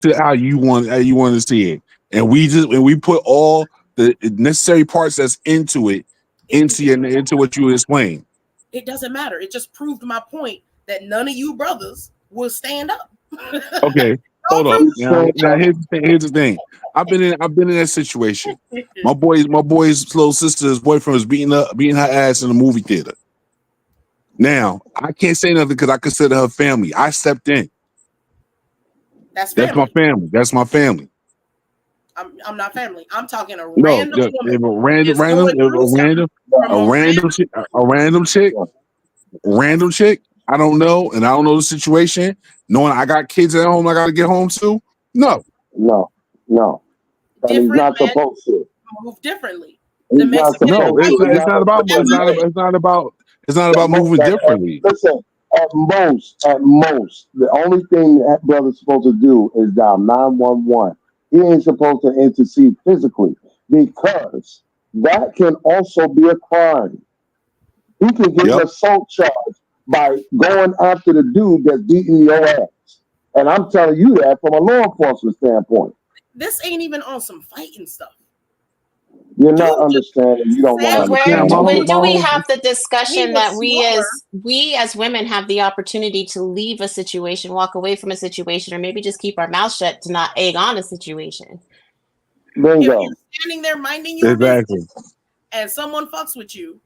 to how you want to see it, and we put all the necessary parts that's into it into what you explain. It doesn't matter. It just proved my point that none of you brothers will stand up. Okay, hold up. Now here's the thing. I've been in that situation. My boy's little sister's boyfriend was beating her ass in the movie theater. Now I can't say nothing because I consider her family. I stepped in. That's my family. That's my family. I'm not family. I'm talking a random woman. A random chick. I don't know, and I don't know the situation. Knowing I got kids at home, I got to get home to. No. And he's not supposed to move differently. It's not about moving differently. Listen, at most, the only thing that brother's supposed to do is dial 911. He ain't supposed to intercede physically because that can also be a crime. He can get an assault charge by going after the dude that's beating your ass. And I'm telling you that from a law enforcement standpoint. This ain't even on some fighting stuff. You're not understanding. You don't want to understand. When do we have the discussion that we as women have the opportunity to leave a situation, walk away from a situation, or maybe just keep our mouth shut to not egg on a situation? Bingo. If you're standing there minding your business and someone fucks with you.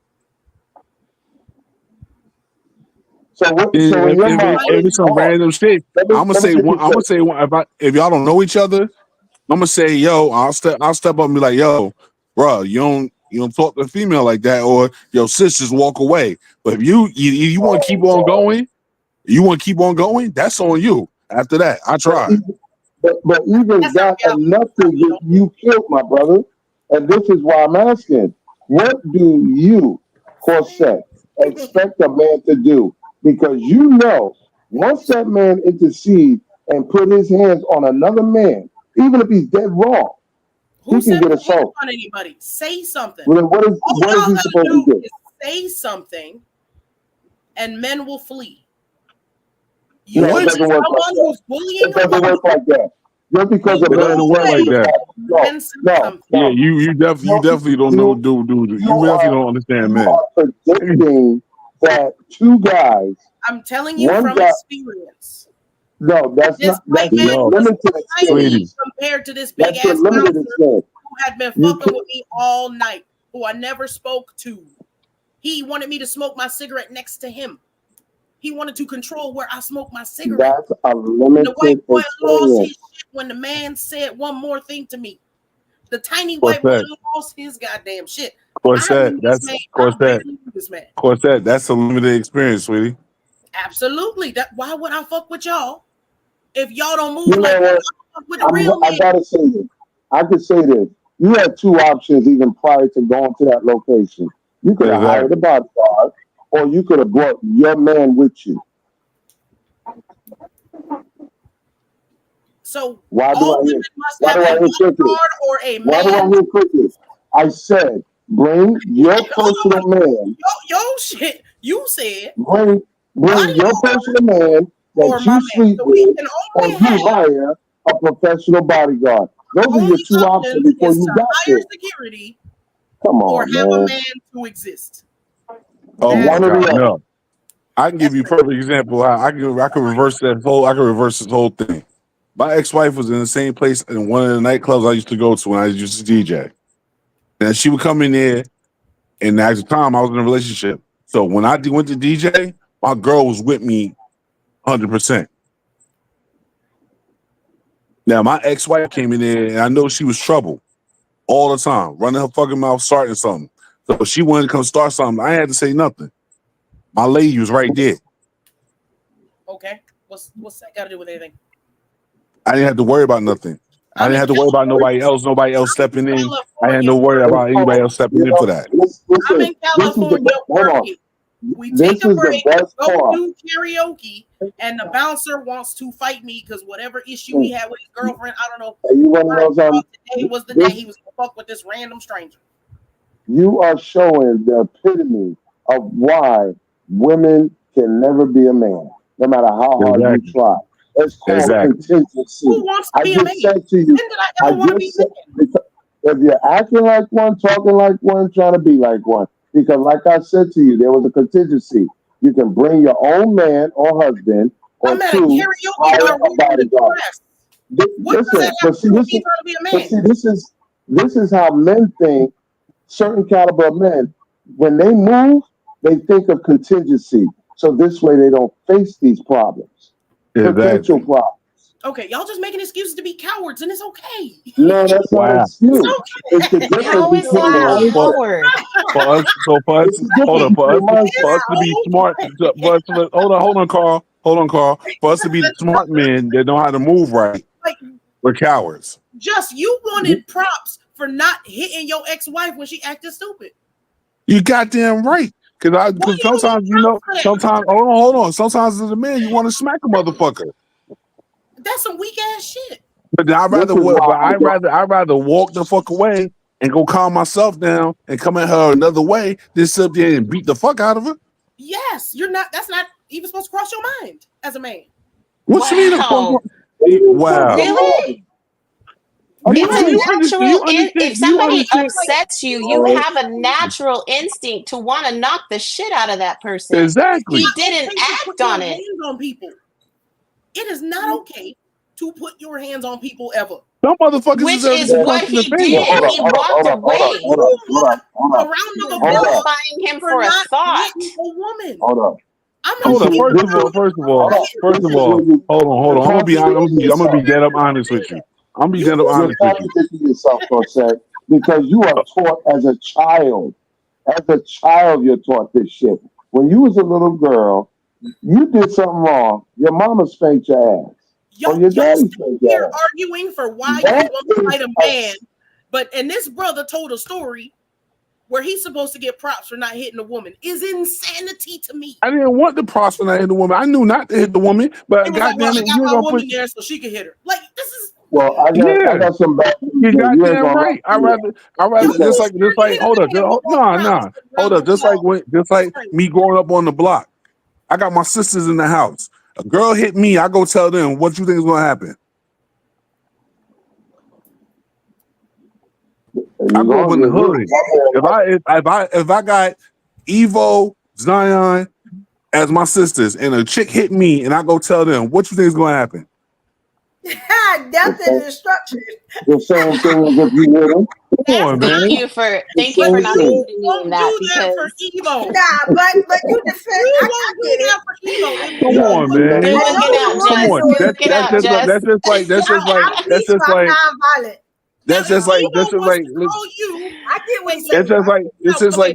So if it's some random shit, I'm gonna say one. If y'all don't know each other, I'm gonna say, yo, I'll step up and be like, yo, bro, you don't talk to a female like that, or your sis just walk away. But if you want to keep on going, that's on you. After that, I tried. But even that enough to get you killed, my brother. And this is why I'm asking, what do you, Corset, expect a man to do? Because you know, once that man intercedes and put his hands on another man, even if he's dead wrong, he can get assaulted. On anybody, say something. Well, what is he supposed to do? Say something, and men will flee. No, it doesn't work like that. It doesn't work like that. Just because a man doesn't work like that. No. You definitely don't know, dude. You definitely don't understand, man. You are predicting that two guys. I'm telling you from experience. No, that's this not. That's limited compared to this big ass bouncer who had been fucking with me all night, who I never spoke to. He wanted me to smoke my cigarette next to him. He wanted to control where I smoke my cigarette. That's a limited the white boy lost his shit when the man said one more thing to me. The tiny white boy lost his goddamn shit. Corset, that's a limited experience, sweetie. Absolutely. Why would I fuck with y'all if y'all don't move like that? With the real I gotta say this. I could say this. You had two options even prior to going to that location. You could have hired a bodyguard, or you could have brought your man with you. So why do I hear crickets? I said, bring your personal man. Yo, shit. You said bring your personal man that you sleep with, or you hire a professional bodyguard. Those are your two options before you got there. Security. Come on, or have a man to exist. Oh my God, no! I can give you a perfect example. I can reverse that whole. I can reverse this whole thing. My ex-wife was in the same place in one of the nightclubs I used to go to when I used to DJ. And she would come in there, and at the time I was in a relationship. So when I went to DJ, my girl was with me 100%. Now my ex-wife came in there, and I know she was trouble all the time, running her fucking mouth, starting something. So if she wanted to come start something, I had to say nothing. My lady was right there. Okay, what's that got to do with anything? I didn't have to worry about nothing. I didn't have to worry about nobody else stepping in. I had no worry about anybody else stepping in for that. I'm in California working. We take a break, go do karaoke, and the bouncer wants to fight me because whatever issue he had with his girlfriend, I don't know. Today was the day he was gonna fuck with this random stranger. You are showing the epitome of why women can never be a man, no matter how hard you try. It's called contingency. Who wants to be a man? Said to you, When did I ever want to be a man? If you're acting like one, talking like one, trying to be like one, because like I said to you, there was a contingency. You can bring your own man or husband or I'm at two. A karaoke bar. What does that have to do with me trying to be a man? See, this is how men think. Certain caliber of men, when they move, they think of contingency. So this way they don't face these problems. Potential problems. Okay, y'all just making excuses to be cowards, and it's okay. No, that's not an excuse. It's the difference How is that a coward? For us to be smart. Hold on, Carl. For us to be the smart men that know how to move right, we're cowards. Just you wanted props for not hitting your ex-wife when she acted stupid. You goddamn right. Because sometimes hold on. Sometimes as a man, you want to smack a motherfucker. That's some weak ass shit. But I'd rather walk the fuck away and go calm myself down and come at her another way than sit there and beat the fuck out of her. Yes, you're not. That's not even supposed to cross your mind as a man. What you mean? Wow. Really? It's a natural. If somebody upsets you, you have a natural instinct to want to knock the shit out of that person. Exactly. He didn't act on it. On people. It is not okay to put your hands on people ever. Some motherfuckers. Which is what he did. He walked away. Qualifying him for a thought. A woman. Hold on. First of all, hold on. I'm gonna be dead up honest with you. I'm gonna be dead up honest with you. You're yourself, Corsette, because you are taught as a child. As a child, you're taught this shit. When you was a little girl, you did something wrong. Your mama spanked your ass. Or your daddy spanked your ass. Arguing for why you want to fight a man, and this brother told a story where he's supposed to get props for not hitting a woman is insanity to me. I didn't want the props for not hitting the woman. I knew not to hit the woman, but goddamn it, you got my woman there so she can hit her. Like this is. Well, I got some bad. You goddamn right. I rather just like hold up, hold up. Just like me growing up on the block. I got my sisters in the house. A girl hit me, I go tell them what you think is gonna happen. I grew up in the hood. If I got Evo, Zion as my sisters, and a chick hit me, and I go tell them what you think is gonna happen. Death and destruction. The same thing as if you hit him. Come on, man. Thank you for not including me in that because but you defend. Come on, man. That's just like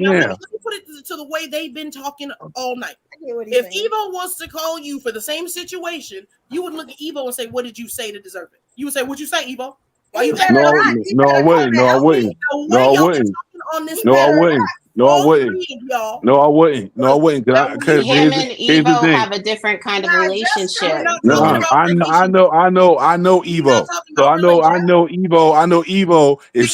now. Let me put it to the way they've been talking all night. If Evo wants to call you for the same situation, you would look at Evo and say, "What did you say to deserve it?" You would say, "What'd you say, Evo?" Why you No, I wouldn't. No, I wouldn't. him and Evo have a different kind of relationship. No, I know Evo. So I know Evo. If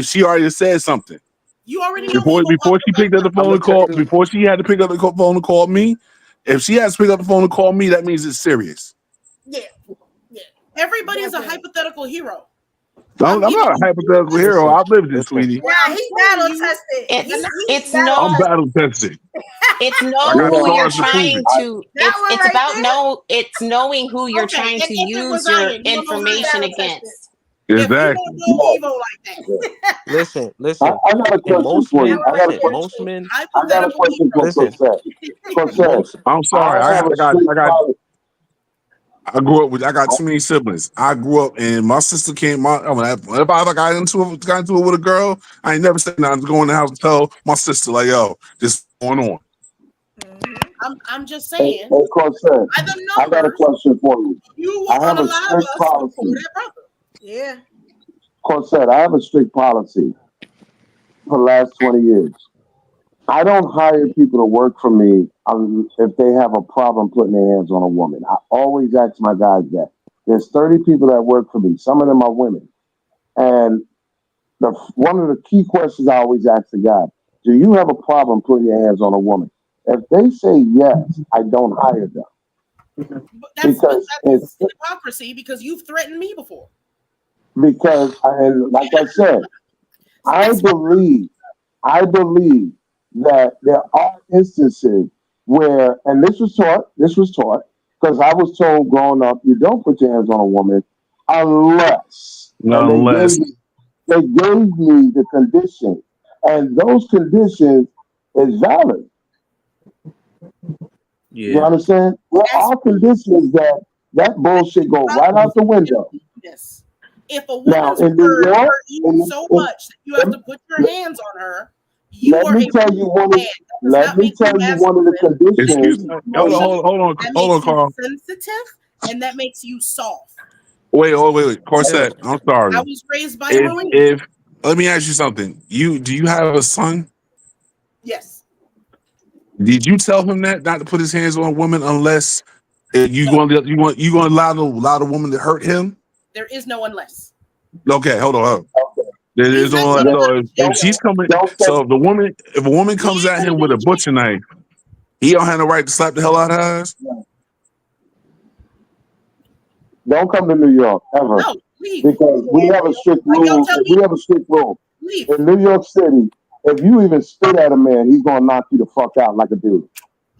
she already said something. You already know before she picked up the phone to call. Before she had to pick up the phone to call me. If she has to pick up the phone to call me, that means it's serious. Yeah. Everybody is a hypothetical hero. I'm not a hypothetical hero. I've lived this, sweetie. Yeah, he's battle tested. I'm battle tested. It's know who you're trying to. It's about it's knowing who you're trying to use your information against. Exactly. Listen. I got a question for you. I got a question for Corsette. I'm sorry. I got too many siblings. I grew up and my sister came. If I ever got into it with a girl, I ain't never said nothing. Go in the house and tell my sister like, "Yo, this going on." I'm just saying. Hey, Corsette, I got a question for you. I have a strict policy. Yeah. Corsette, I have a strict policy for the last 20 years. I don't hire people to work for me if they have a problem putting their hands on a woman. I always ask my guys that. There's 30 people that work for me. Some of them are women. And one of the key questions I always ask the guy, do you have a problem putting your hands on a woman? If they say yes, I don't hire them. That's hypocrisy because you've threatened me before. Because, and like I said, I believe that there are instances where, and this was taught, because I was told growing up, you don't put your hands on a woman unless, they gave me the conditions, and those conditions is valid. Yeah. You understand? There are conditions that bullshit go right out the window. Yes. If a woman's word hurt you so much that you have to put your hands on her, let me tell you one of the conditions. Excuse me. Hold on, Carl. Sensitive, and that makes you soft. Wait. Corset, I'm sorry. I was raised by a Marine. If let me ask you something. Do you have a son? Yes. Did you tell him that not to put his hands on a woman unless you going to allow the woman to hurt him? There is no unless. Okay, hold on. There is no unless. So if she's coming, so if a woman comes at him with a butcher knife, he don't have the right to slap the hell out of her ass. Don't come to New York ever. No, leave. Because we have a strict rule. Leave. In New York City, if you even spit at a man, he's gonna knock you the fuck out like a dude.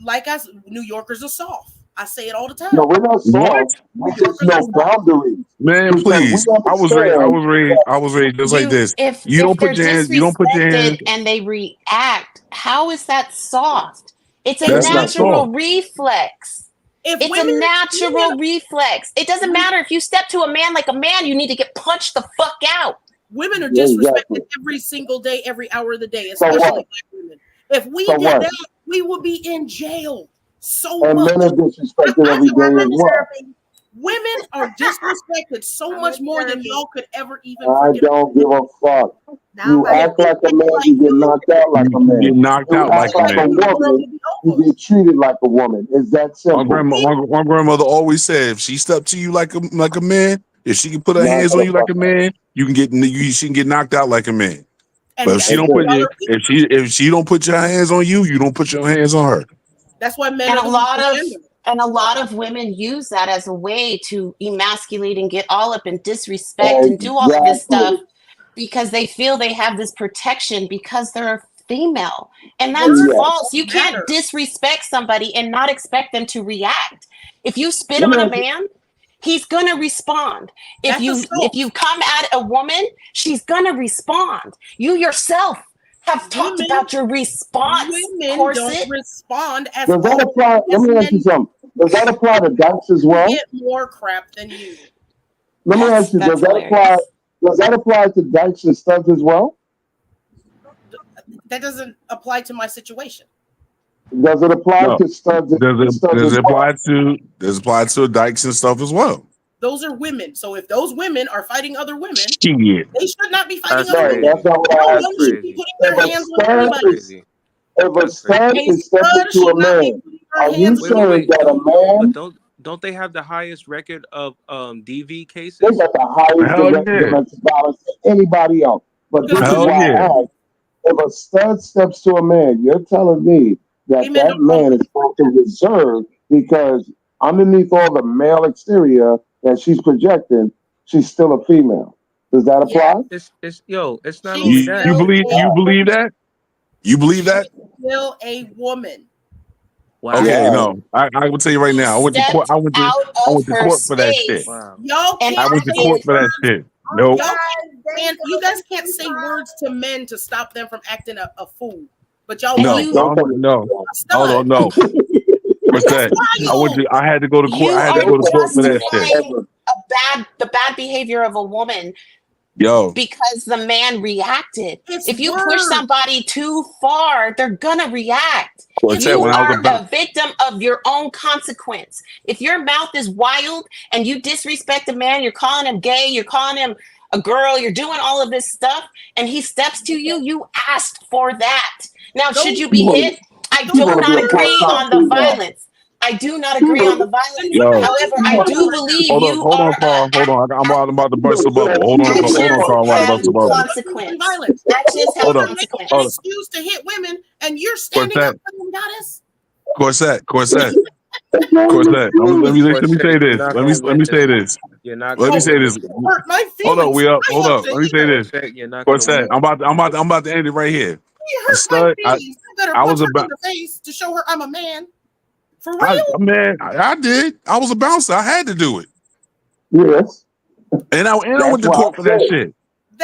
Like us, New Yorkers are soft. I say it all the time. No, we're not soft. We just know boundaries. Man, please. I was raised just like this. If don't put your hands. You don't put your hands. And they react. How is that soft? It's a That's natural reflex. If It's a natural reflex. It doesn't matter if you step to a man like a man. You need to get punched the fuck out. Women are disrespected every single day, every hour of the day, especially black women. If we did that, we would be in jail so much. And men are disrespected every day as well. Women are disrespected so much more than y'all could ever even I don't give a fuck. You act like a man, you get knocked out like a man. You get knocked out like a man. Woman, you get treated like a woman. Is that simple? My grandmother always said, if she stepped to you like a man, if she can put her hands on you like a man, she can get knocked out like a man. But if she don't put your hands on you, you don't put your hands on her. That's why men and a lot of women use that as a way to emasculate and get all up in disrespect and do all of this stuff because they feel they have this protection because they're female. And that's false. You can't disrespect somebody and not expect them to react. If you spit on a man, he's gonna respond. If you come at a woman, she's gonna respond. You yourself have talked about your response. Women don't respond as does that apply? Let me ask you something. Does that apply to dykes as well? Get more crap than you. Let me ask you. Does that apply to dykes and studs as well? That doesn't apply to my situation. Does it apply to studs? Does it apply to dykes and stuff as well? Those are women. So if those women are fighting other women, they should not be fighting other women. That's not what I asked. Should be putting their hands on anybody. If a stud is stepping to a man, are you saying that a man? Don't they have the highest record of DV cases? They got the highest record of domestic violence than anybody else. But this is why I ask. If a stud steps to a man, you're telling me that man is supposed to reserve because underneath all the male exterior that she's projecting, she's still a female. Does that apply? It's not only that. You believe that? You believe that? Still a woman. Wow. Okay, no. I will tell you right now. I went to court. I went to court for that shit. Wow. I went to court for that shit. Nope. And you guys can't say words to men to stop them from acting a fool. But y'all no. Hold on, no. What's that? I had to go to court. I had to go to court for that shit. The bad behavior of a woman. Because the man reacted. If you push somebody too far, they're gonna react. You are the victim of your own consequence. If your mouth is wild and you disrespect a man, you're calling him gay, you're calling him a girl, you're doing all of this stuff, and he steps to you, you asked for that. Now, should you be hit? I do not agree on the violence. I do not agree on the violence. However, I do believe Hold on, Carl. Hold on. I'm about to burst the bubble. Hold on, Carl. I'm about to burst the bubble. Violence. That's just how consequence. Excuse to hit women, and you're standing up for them, goddess. Corset. Corsette, let me say this. Let me say this. You're not Let me say this. Hurt my feelings. Hold up, hold up. Let me say this. You're not Corsette, I'm about to end it right here. You hurt my feelings. I better punch her in the face to show her I'm a man. For real? I did. I was a bouncer. I had to do it. Yes. And I went to court for that shit.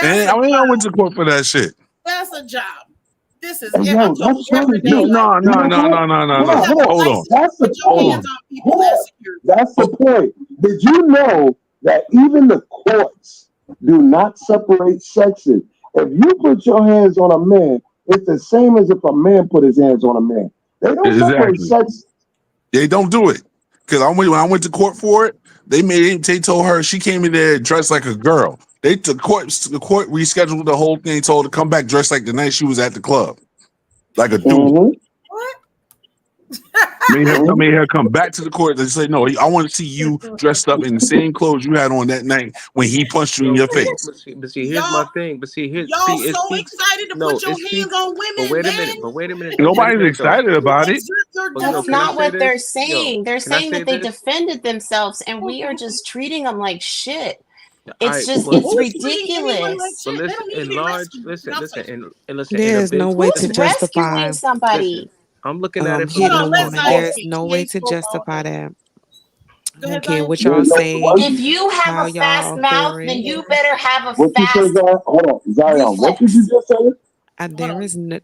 I went to court for that shit. That's a job. This is No. Hold on. That's the point. Did you know that even the courts do not separate sexes? If you put your hands on a man, it's the same as if a man put his hands on a man. They don't separate sexes. They don't do it. Because when I went to court for it, they told her she came in there dressed like a girl. The court rescheduled the whole thing, told her to come back dressed like the night she was at the club. Like a dude. What? Made her come back to the court and say, no, I want to see you dressed up in the same clothes you had on that night when he punched you in your face. But see, here's my thing. But see, y'all so excited to put your hands on women. But wait a minute. Nobody's excited about it. That's not what they're saying. They're saying that they defended themselves, and we are just treating them like shit. It's ridiculous. Listen. There's no way to justify somebody. I'm looking at it. There's no way to justify that. I don't care what y'all say. If you have a fast mouth, then you better have a fast. Hold on, Zion. What did you just say?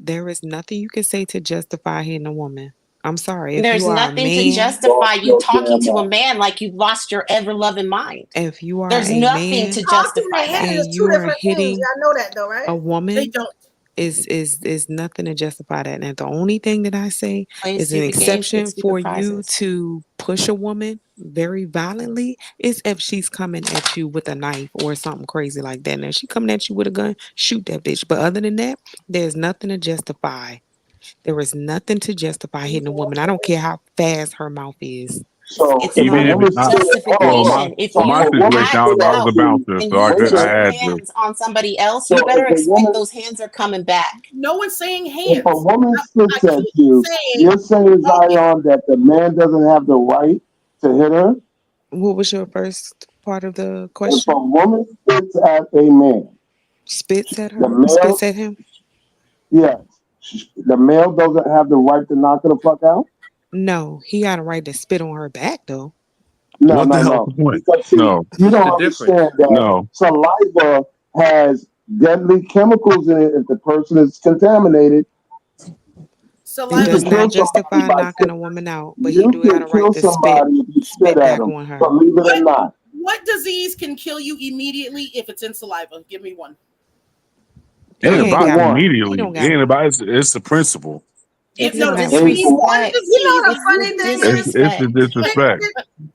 There is nothing you can say to justify hitting a woman. I'm sorry. There's nothing to justify you talking to a man like you've lost your ever-loving mind. If you are there's nothing to justify that. And you are hitting I know that though, right? a woman. They don't. Is nothing to justify that. And the only thing that I say is an exception for you to push a woman very violently is if she's coming at you with a knife or something crazy like that. Now, if she's coming at you with a gun, shoot that bitch. But other than that, there's nothing to justify. There is nothing to justify hitting a woman. I don't care how fast her mouth is. So it's not justification. If you I was a bouncer, so I had hands on somebody else, you better expect those hands are coming back. No one's saying hands. If a woman spits at you, you're saying, Zion, that the man doesn't have the right to hit her? What was your first part of the question? If a woman spits at a man. Spits at her? Spits at him? Yes. The male doesn't have the right to knock her the fuck out? No, he got a right to spit on her back, though. No. You don't understand that saliva has deadly chemicals in it if the person is contaminated. It does not justify knocking a woman out, but you do have a right to spit back on her. Believe it or not. What disease can kill you immediately if it's in saliva? Give me one. It ain't about immediately. It ain't about it's the principle. It's the funny thing is, it's the disrespect.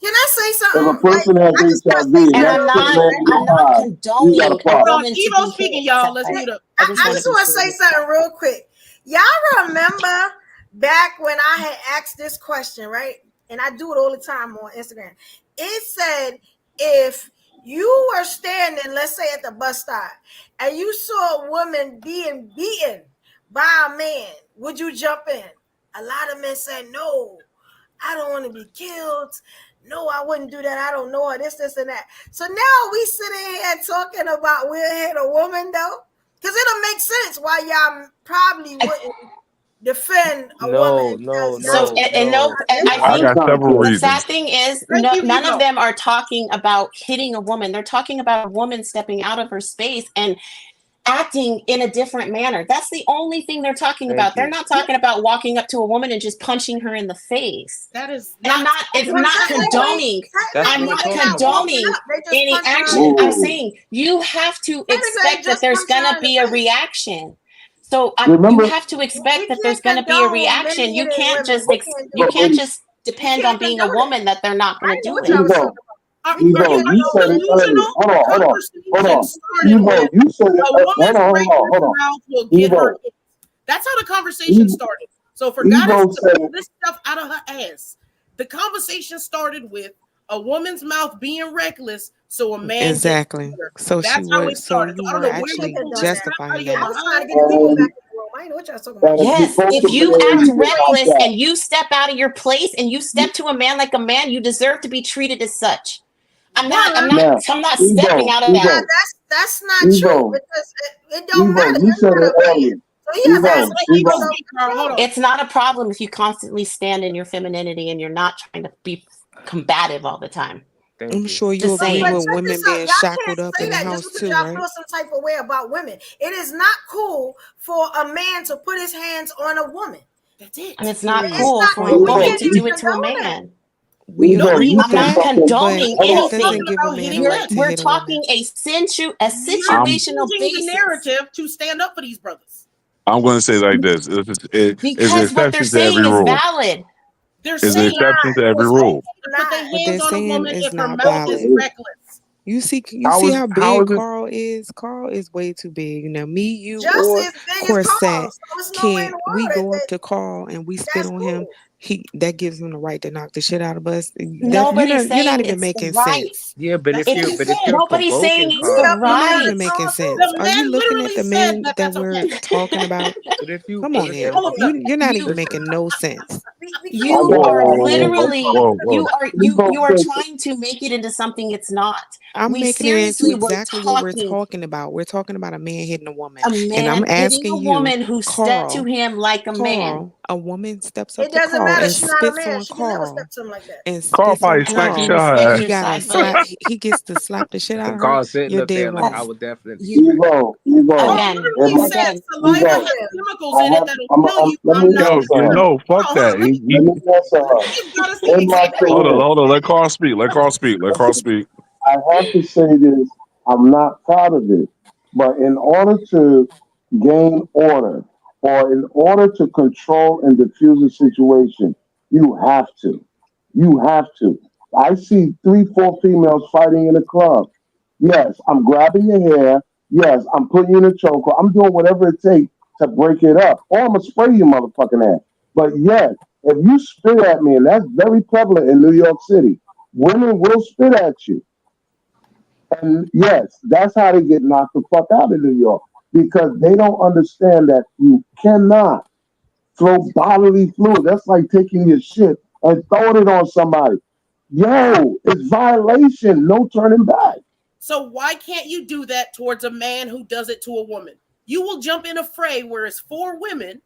Can I say something? If a person has HIV, I'm not condoning a woman Evo speaking, y'all. Let's do it. I just want to say something real quick. Y'all remember back when I had asked this question, right? And I do it all the time on Instagram. It said, if you were standing, let's say at the bus stop, and you saw a woman being beaten by a man, would you jump in? A lot of men said, no, I don't want to be killed. No, I wouldn't do that. I don't know her, this, and that. So now we sitting here talking about we'll hit a woman, though. Because it'll make sense why y'all probably wouldn't defend a woman. I think the sad thing is none of them are talking about hitting a woman. They're talking about a woman stepping out of her space and acting in a different manner. That's the only thing they're talking about. They're not talking about walking up to a woman and just punching her in the face. That is I'm not condoning any action. I'm saying you have to expect that there's gonna be a reaction. So you have to expect that there's gonna be a reaction. You can't just depend on being a woman that they're not gonna do it. Evo, you said it earlier. Hold on. Evo, you said it. Hold on. Evo. That's how the conversation started. So for God to pull this stuff out of her ass, the conversation started with a woman's mouth being reckless, so a man exactly. So that's how it started. So you were actually justifying that. I ain't know what y'all talking about. Yes, if you act reckless and you step out of your place and you step to a man like a man, you deserve to be treated as such. I'm not stepping out of that. That's not true because it don't matter. You said it earlier. It's not a problem if you constantly stand in your femininity and you're not trying to be combative all the time. I'm sure you agree with women being shackled up in the house too, right? Y'all feel some type of way about women. It is not cool for a man to put his hands on a woman. That's it. And it's not cool for a woman to do it to a man. We agree with I'm not that, condoning anything. Give a man a right to We're hit talking a situational basis. The narrative to stand up for these brothers. I'm going to say like this: because what they're saying is valid. There's an exception to every rule. Put their hands on a woman if her mouth valid. is reckless. You see how big Carl is? Carl is way too big. Now, me, you, or Corset, we go up to Carl and we spit on him. That gives him the right to knock the shit out of us. You're not even making sense. Yeah, but if you're nobody's saying it's the right. You're not even making sense. Are you looking at the men that we're talking about? Come on now, you're not even making no sense. You are literally you are trying to make it into something it's not. I'm making it into exactly what we're talking about. We're talking about a man hitting a woman, and I'm asking a woman who stepped to him like a man. A woman steps up to Carl and spits on Carl, and Carl probably smacks shot. He gets to slap the shit out of Carl her. sitting up there like I would definitely. Evo. Said saliva has chemicals in it that'll kill you. No, fuck that. Hold on. Let Carl speak. I have to say this. I'm not proud of it, but in order to gain order or in order to control and diffuse a situation, you have to. I see 3-4 females fighting in a club. Yes, I'm grabbing your hair. Yes, I'm putting you in a chokehold. I'm doing whatever it takes to break it up. Or I'm going to spray your motherfucking ass. But yes, if you spit at me, and that's very prevalent in New York City, women will spit at you. And yes, that's how they get knocked the fuck out in New York. Because they don't understand that you cannot throw bodily fluid. That's like taking your shit and throwing it on somebody. Yo, it's violation. No turning back. So why can't you do that towards a man who does it to a woman? You will jump in a fray where it's 4 women,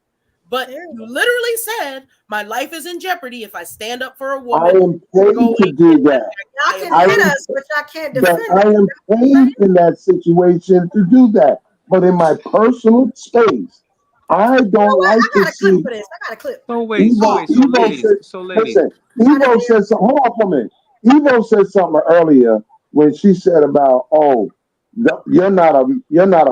but you literally said, my life is in jeopardy if I stand up for a woman. I am paid to do that. Y'all can hit us, but y'all can't defend us. I am paid in that situation to do that. But in my personal space, I don't like to see. I got a clip. So ladies. Listen, Evo said something. Hold on for a minute. Evo said something earlier when she said about, you're not a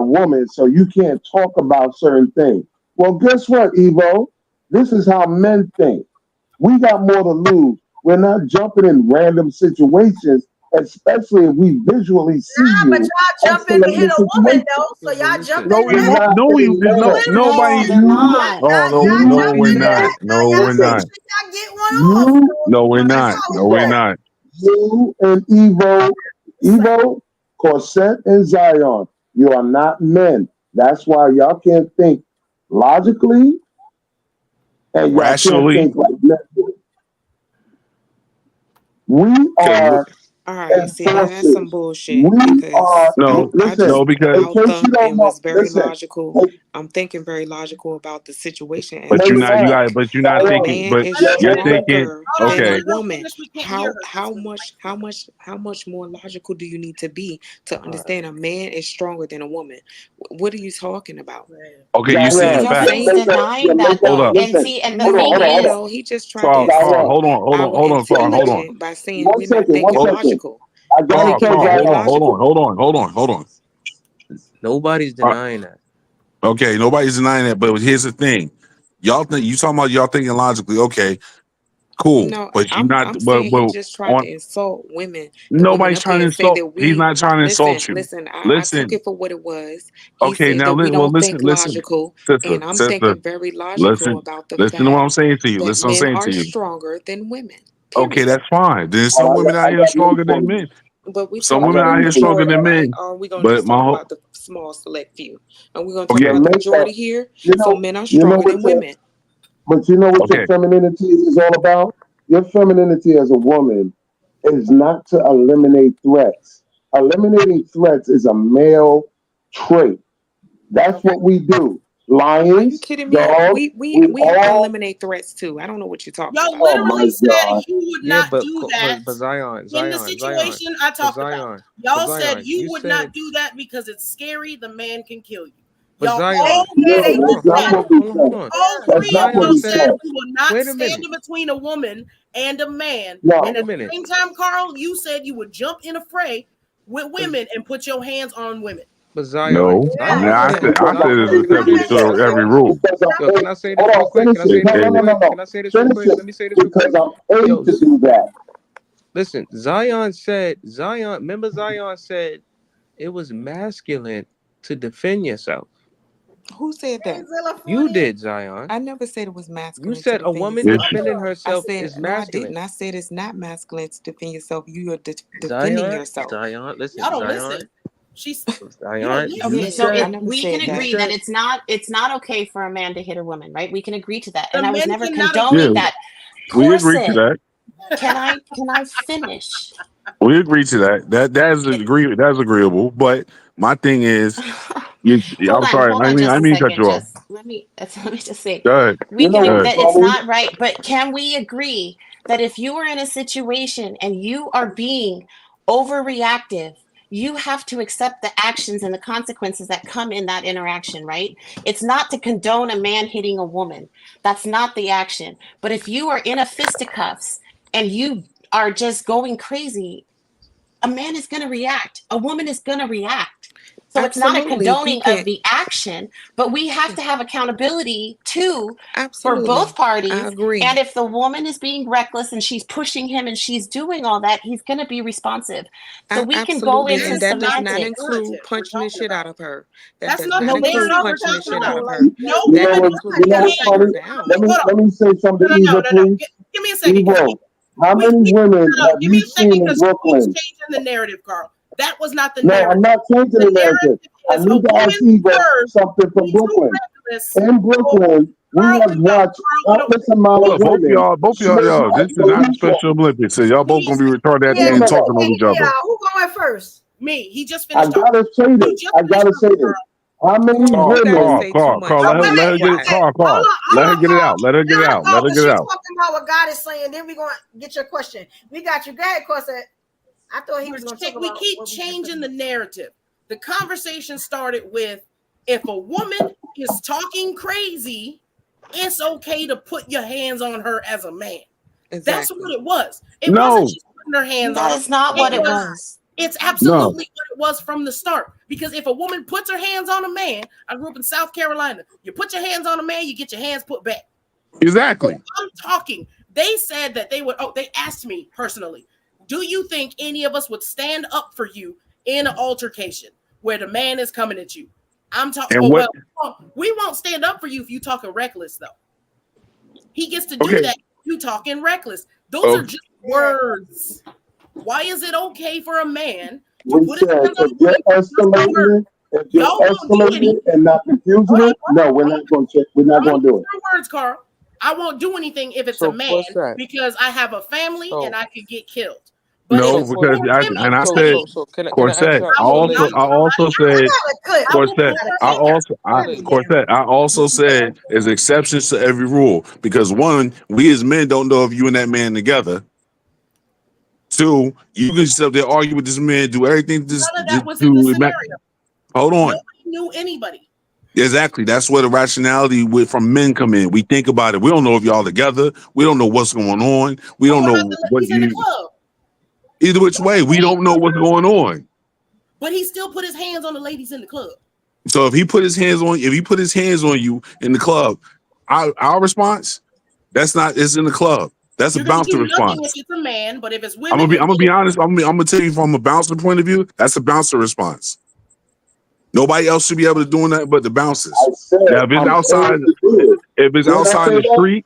woman, so you can't talk about certain things. Well, guess what, Evo? This is how men think. We got more to lose. We're not jumping in random situations, especially if we visually see you. But y'all jump in to hit a woman, though. So y'all jump in. Nobody. No, we're not. You and Evo, Corset, and Zion, you are not men. That's why y'all can't think logically and rationally. Can't think like men. We are. All right, see, that's some bullshit. Because it was very logical. I'm thinking very logical about the situation. But you're not thinking. But you're thinking. Okay. Woman, how much more logical do you need to be to understand a man is stronger than a woman? What are you talking about? Okay, you see the fact. Nobody's denying that though. And see, and the thing is, he just tried to hold on. By saying we're not thinking logical. Hold on. Nobody's denying that. Okay, nobody's denying that. But here's the thing: y'all talking about y'all thinking logically. Okay, cool. No, but you're not. I'm saying he just tried to insult women. Nobody's trying to insult. He's not trying to insult you. Listen, I took it for what it was. He okay, said now that we don't think listen, logical, sister, and I'm thinking very logical about the fact. Listen to what I'm saying to you. That men are stronger than women. Okay, that's fine. There's some women out here stronger than men. But we some women out here stronger than men. Or we gonna but just my talk whole, about the small select few, and we're gonna talk about the make majority that, here. you know, So men are you know stronger what than your, women. but you know what your femininity is all about? Your femininity as a woman is not to eliminate threats. Eliminating threats is a male trait. That's what we do. Are you Lions, kidding me? dogs, We all. eliminate threats too. I don't know what you're talking Y'all about. Oh my literally said God. you would Yeah, not do that but Zion, in the situation I talked about. Y'all said you would not do that because it's scary. The man can kill you. But Y'all Zion, all No, said that's not what we said. all That's three not of what y'all we said said. we will not Wait a stand minute. in between a woman and a man. No. And at the same time, Carl, you said you would jump in a fray with women and put your hands on women. But Zion, no. Zion, I said Zion, it's exception to every rule. Yo, can I say this real quick? Can I say this real quick? Can I say this real quick? Let me say this real quick. Because I'm paid to do that. Listen, remember Zion said it was masculine to defend yourself. Who said that? You did, Zion. I never said it was masculine. You said a woman defending herself is masculine. No, I didn't. I said it's not masculine to defend yourself. You are defending Zion, yourself. Zion, listen, Y'all don't Zion. listen. She's Zion. Okay, so we can agree that it's not okay for a man to hit a woman, right? We can agree to that. And I was never condoning that. We agree to that. Can I finish? We agree to that. That's agreeable. But my thing is, I'm sorry. Hold on just a second. Just let me just say, we can that it's not right, but can we agree that if you are in a situation and you are being overreactive, you have to accept the actions and the consequences that come in that interaction, right? It's not to condone a man hitting a woman. That's not the action. But if you are in a fisticuffs and you are just going crazy, a man is going to react. A woman is going to react. So it's not a condoning of the action, but we have to have accountability too for both parties. I agree. And if the woman is being reckless and she's pushing him and she's doing all that, he's going to be responsive. So we can go into and that semantics. does not include punching the shit out of her. That's not the include punching the shit out of her. No, that includes funny? Let me say something, Eva, please. Give me a second. Eva, how many women have you seen in Brooklyn? Changing the narrative, Carl. That was not the No, narrative. I'm not changing the narrative. I need to ask Eva something from Brooklyn. In Brooklyn, we have watched countless amount of women. Both y'all. This is not Special Olympics. So y'all both gonna be retarded at the end talking over each other. Who going first? Me. He just finished. I gotta say this. How many women? Carl, let her get it out. Let her get it out. Let her get it out. Talking about what God is saying, then we're gonna get your question. We got you. Go ahead, Corset. I thought he was going to talk about. We keep changing the narrative. The conversation started with, if a woman is talking crazy, it's okay to put your hands on her as a man. Exactly. That's what it was. It wasn't just putting her hands on her. That is not what it was. It's absolutely what it was from the start. Because if a woman puts her hands on a man, I grew up in South Carolina. You put your hands on a man, you get your hands put back. Exactly. I'm talking. They said that they would. Oh, they asked me personally, do you think any of us would stand up for you in an altercation where the man is coming at you? I'm talking. Well, we won't stand up for you if you talking reckless, though. He gets to do that. You talking reckless. Those are just words. Why is it okay for a man to put his hands on if you're escalating and not confusing it? No, we're not going to. We're not going to do it. Words, Carl. I won't do anything if it's a man because I have a family and I could get killed. But no, because I said Corset. I also said there's exceptions to every rule because one, we as men don't know if you and that man together. Two, you can sit up there argue with this man, do everything. Hold on. Nobody knew anybody. Exactly. That's where the rationality from men come in. We think about it. We don't know if y'all together. We don't know what's going on. We don't know what you. Either which way, we don't know what's going on. But he still put his hands on the ladies in the club. So if he put his hands on you in the club, our response, it's in the club. That's a bouncer response. If it's a man, but if it's women, I'm gonna be honest. I'm gonna tell you from a bouncer point of view, that's a bouncer response. Nobody else should be able to do that but the bouncers. Now, if it's outside the street,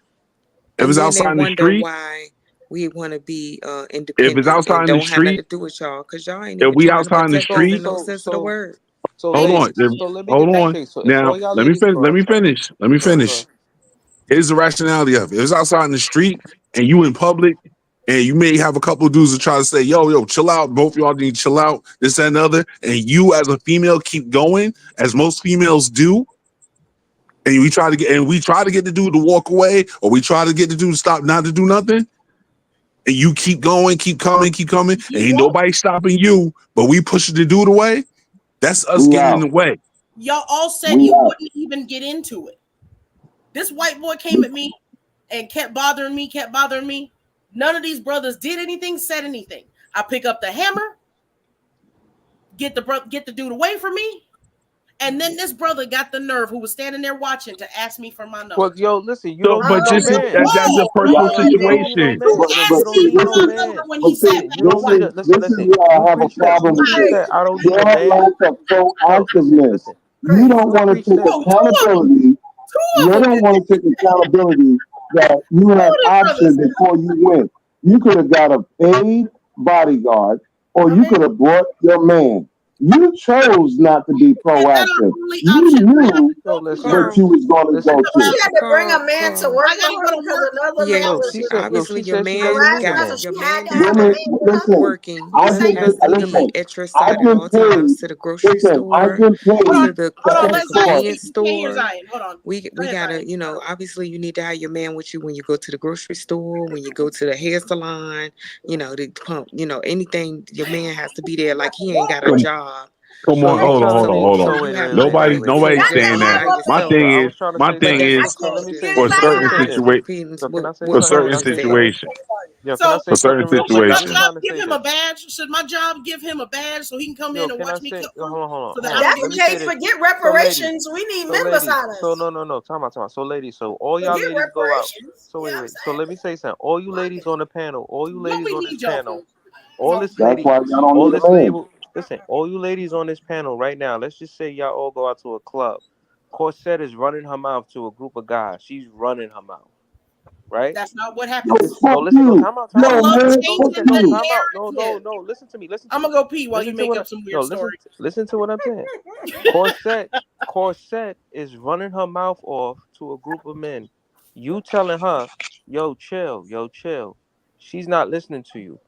we want to be If it's independent outside and in the don't have nothing street, to do with y'all because y'all ain't if even we trying to outside in the protect us street, in no sense of the word. So hold on. ladies, so let me Hold get this on. straight. So if Now, all y'all let me ladies finish. go Let me outside, finish. Let me go finish. Here's the rationality of it. If it's outside in the street and you in public, and you may have a couple of dudes that try to say, yo, chill out. Both of y'all need to chill out, this, that, and the other. And you as a female keep going, as most females do. And we try to get the dude to walk away, or we try to get the dude to stop not to do nothing. And you keep going, keep coming, and ain't nobody stopping you, but we pushing the dude away. That's us getting in the way. Y'all all said you wouldn't even get into it. This white boy came at me and kept bothering me. None of these brothers did anything, said anything. I pick up the hammer, get the dude away from me, and then this brother got the nerve, who was standing there watching, to ask me for my number. Well, yo, listen, you don't but need no man. that's a personal situation. You asked me for my number when he said, you don't need it. This is where I have a problem with you. I don't need Your a man. lack of proactiveness. You don't want to take accountability. You don't want to take accountability that you had options before you went. You could have got a paid bodyguard, or you could have brought your man. You chose not to be proactive. You knew what you was going to go to. She had to bring a man to work because another man was obviously your man got your man working. Has to be at your side at all times, to the grocery store, to the convenience store. We gotta, obviously you need to have your man with you when you go to the grocery store, when you go to the hair salon, the pump, anything. Your man has to be there. Like he ain't got a job. Come on, hold on. Nobody's saying that. My thing is for certain situations. For certain situations. Give him a badge. Should my job give him a badge so he can come in and watch me cook? Hold on. That's the case. Forget reparations. We need members on us. So no. Time out. So ladies, so all y'all ladies go out. So wait. So let me say something. All you ladies on the panel, all you ladies on this panel, all this lady, all this label. Listen, all you ladies on this panel right now, let's just say y'all all go out to a club. Corset is running her mouth to a group of guys. She's running her mouth. Right? That's not what happens. No, listen. No, time out. I love changing the time out. No. Listen to me. I'm gonna go pee while you make up some weird stories. Listen to what I'm saying. Corset is running her mouth off to a group of men. You telling her, yo, chill. She's not listening to you.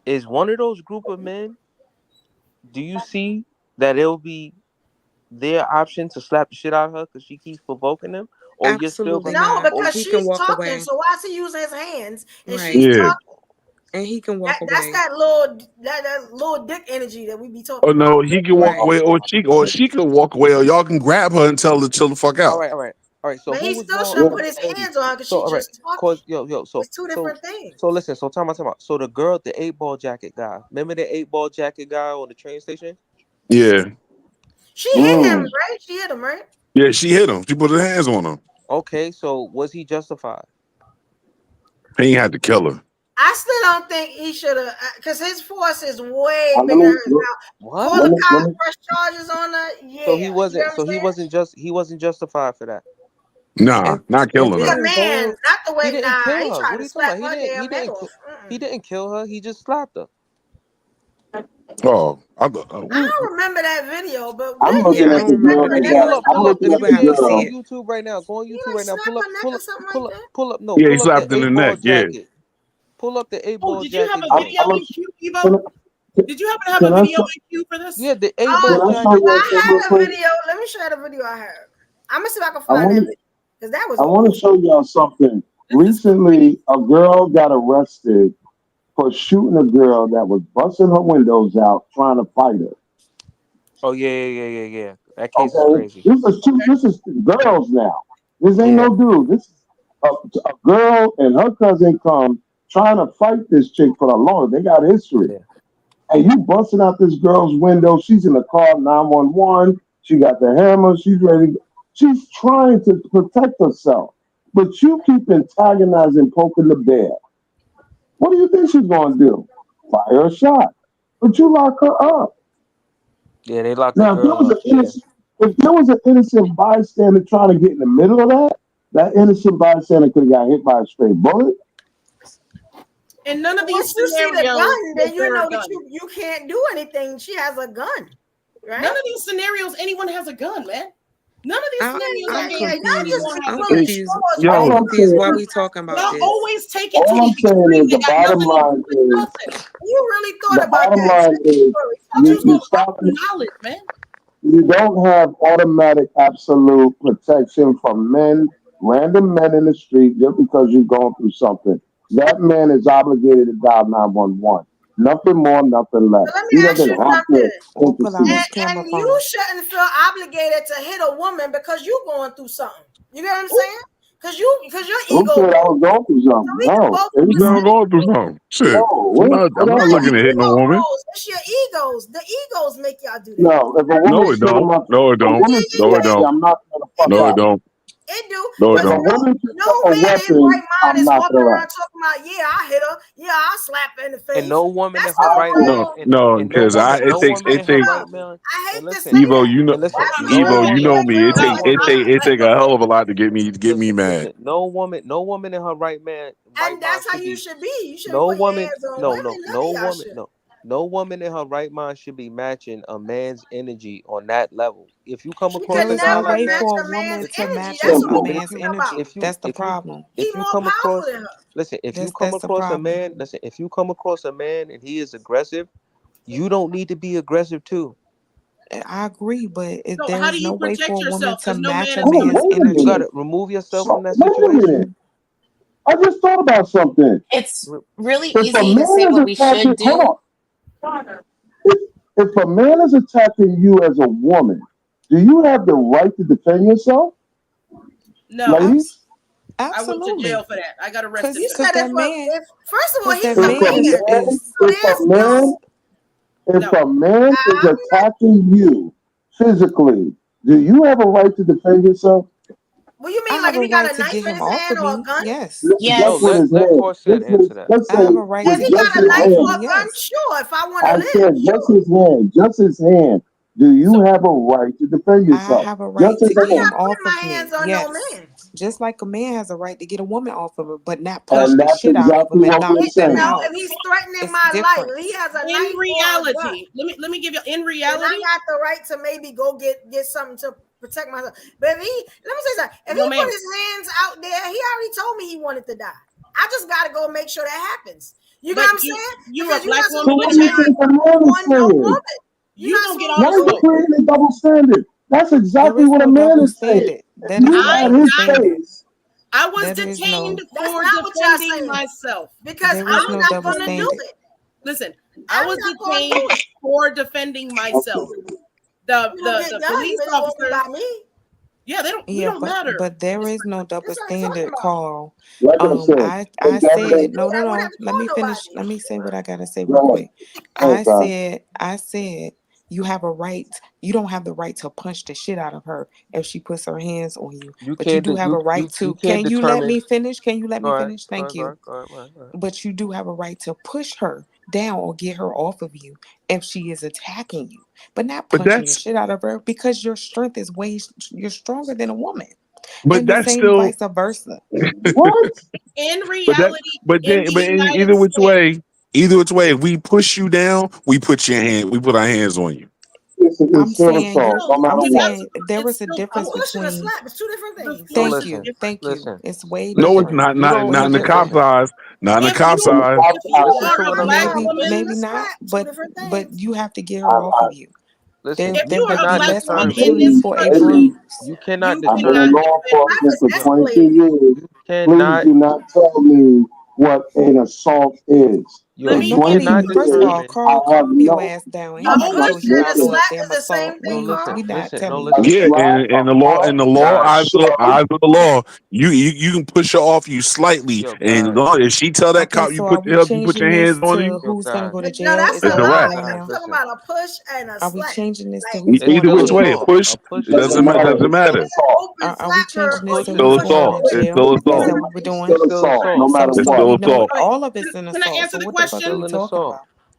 Is one of those group of men, do you see that it'll be their option to slap the shit out of her because she keeps provoking them? Or you're still no, because she's talking. So why is he using his hands and she's talking? And he can walk away. That's that little dick energy that we be talking. Oh no, he can walk away, or she can walk away, or y'all can grab her and tell her to chill the fuck out. All right. So but he still shouldn't put his hands on her because she's just talking. So it's two different things. So listen. So time out. So the girl, the 8-ball jacket guy. Remember the 8-ball jacket guy on the train station? Yeah. She hit him, right? She hit him, right? Yeah, she hit him. She put her hands on him. Okay, so was he justified? He ain't had to kill her. I still don't think he should have, because his force is way bigger. What? Call the cops, press charges on her. Yeah. So he wasn't. So he wasn't justified for that. Nah, not killing her. Man, not the way. He didn't kill her. He tried to slap her He didn't kill her. He just slapped her. Oh, I don't remember that video, but I'm looking at the girl. Pull up on YouTube right now. Go on YouTube right now. Pull up. No, yeah, he slapped in the neck. Jacket. Yeah. Pull up the 8-ball jacket. Did you have a video in queue, Evo? Did you happen to have a video in queue for this? Yeah, the 8-ball jacket. I have a video. Let me show you the video I have. I'm gonna see if I can find that video. Because that was. I want to show y'all something. Recently, a girl got arrested for shooting a girl that was busting her windows out trying to fight her. Oh yeah. That case is crazy. This is girls now. This ain't no dude. This is a girl and her cousin come trying to fight this chick for the law. They got history. Yeah. And you busting out this girl's window. She's in the car, 911. She got the hammer. She's ready. She's trying to protect herself. But you keep antagonizing, poking the bear. What do you think she's going to do? Fire a shot. But you lock her up. Yeah, they lock her up. If there was an innocent bystander trying to get in the middle of that innocent bystander could have got hit by a straight bullet. And none of these you see the gun, then you know that gun. you can't do anything. She has a gun, right? None of these scenarios, anyone has a gun, man. None of these scenarios. I'm confused. Yo, I'm confused why we talking about y'all this. always take it to all I'm saying is the bottom line is you really thought the about bottom that. line is you stop knowledge, man. You don't have automatic absolute protection from random men in the street just because you're going through something. That man is obligated to dial 911. Nothing more, nothing less. So let me He ask doesn't you have something. to intercede. And you shouldn't feel obligated to hit a woman because you're going through something. You get what I'm saying? Because your ego. Who said I was going through something? No. I'm going through something. Shit. No, I'm not looking to hit no woman. It's your egos. The egos make y'all do that. No, if a woman No, it don't. No, it don't. No, it don't. I'm not gonna fuck No, up. it don't. It do. No, it don't. No man in right mind is walking around talking about, yeah, I hit her. Yeah, I slap her in the face. And no woman in her right mind. No, because it takes. I hate to say Evo, you know, Evo, you know me. It take a hell of a lot to get me mad. No woman in her right mind. And that's how you should be. You should no put woman. hands on No, women. no woman. No woman in her right mind should be matching a man's energy on that level. If you come across there is no way for a woman to match a man's energy. That's the problem. If you come across, listen, if you come across a man, if you come across a man and he is aggressive, you don't need to be aggressive too. I agree, but there is no way for a woman to match a man's energy. You gotta remove yourself from that situation. I just thought about something. It's really easy to say what we should do. If a man is attacking you as a woman, do you have the right to defend yourself? No. Ladies? Absolutely. I went to jail for that. I got arrested. First of all, he's if a man is attacking you physically, do you have a right to defend yourself? What do you mean? Like if he got a knife in his hand or a gun? Yes. Yes. Let Corsair answer that. I have a right if he got a knife or a gun, sure. If I want to live. Just his hand. Do you have a right to defend yourself? I have a right to get him off my of me. hands on Yes. no man. Just like a man has a right to get a woman off of her, but not punch the shit out of him and knock them out. If he's threatening my life, if he has a knife. In reality, let me give you. In reality, I got the right to maybe go get something to protect myself. But if let me say something. If he put his hands out there, he already told me he wanted to die. I just got to go make sure that happens. You know what I'm saying? You're a black woman. You don't get all Why are you creating a double standard? That's exactly what a man is saying. I was detained for defending myself because I'm not going to do it. Listen, I was detained for defending myself. The police officers. Yeah, they don't. Yeah, don't matter. But there is no double standard, Carl. I said no. Let me finish. Let me say what I gotta say real quick. I said you have a right. You don't have the right to punch the shit out of her if she puts her hands on you. But you do have a right to. Can you let me finish? Can you let me finish? Thank you. But you do have a right to push her down or get her off of you if she is attacking you, but not punching the shit out of her because your strength is you're stronger than a woman. But and that's the same still vice versa. What? In reality, but either which way, if we push you down, we put our hands on you. I'm saying there is a difference between. It's two different things. Thank you. It's way different. No, it's not. Not in the cop size. Not in the cop size. Maybe not. But you have to get her off of you. Listen, there would be less opportunity for a bruise. You cannot I've been in law enforcement for 22 years. Please do not tell me what an assault is. First of all, Carl, calm your ass down. We not telling you. Yeah, and the law, eyes of the law, you can push her off you slightly, and if she tell that cop you put your hands on you, who's gonna go to jail? No, that's it's a wrap. I'm talking about a push and a slap. Are we changing this to either which way? A push doesn't matter. Are we changing this to still assault? It's still assault. Is that what we're doing? No matter what. All of it's an assault. Can I answer the question? What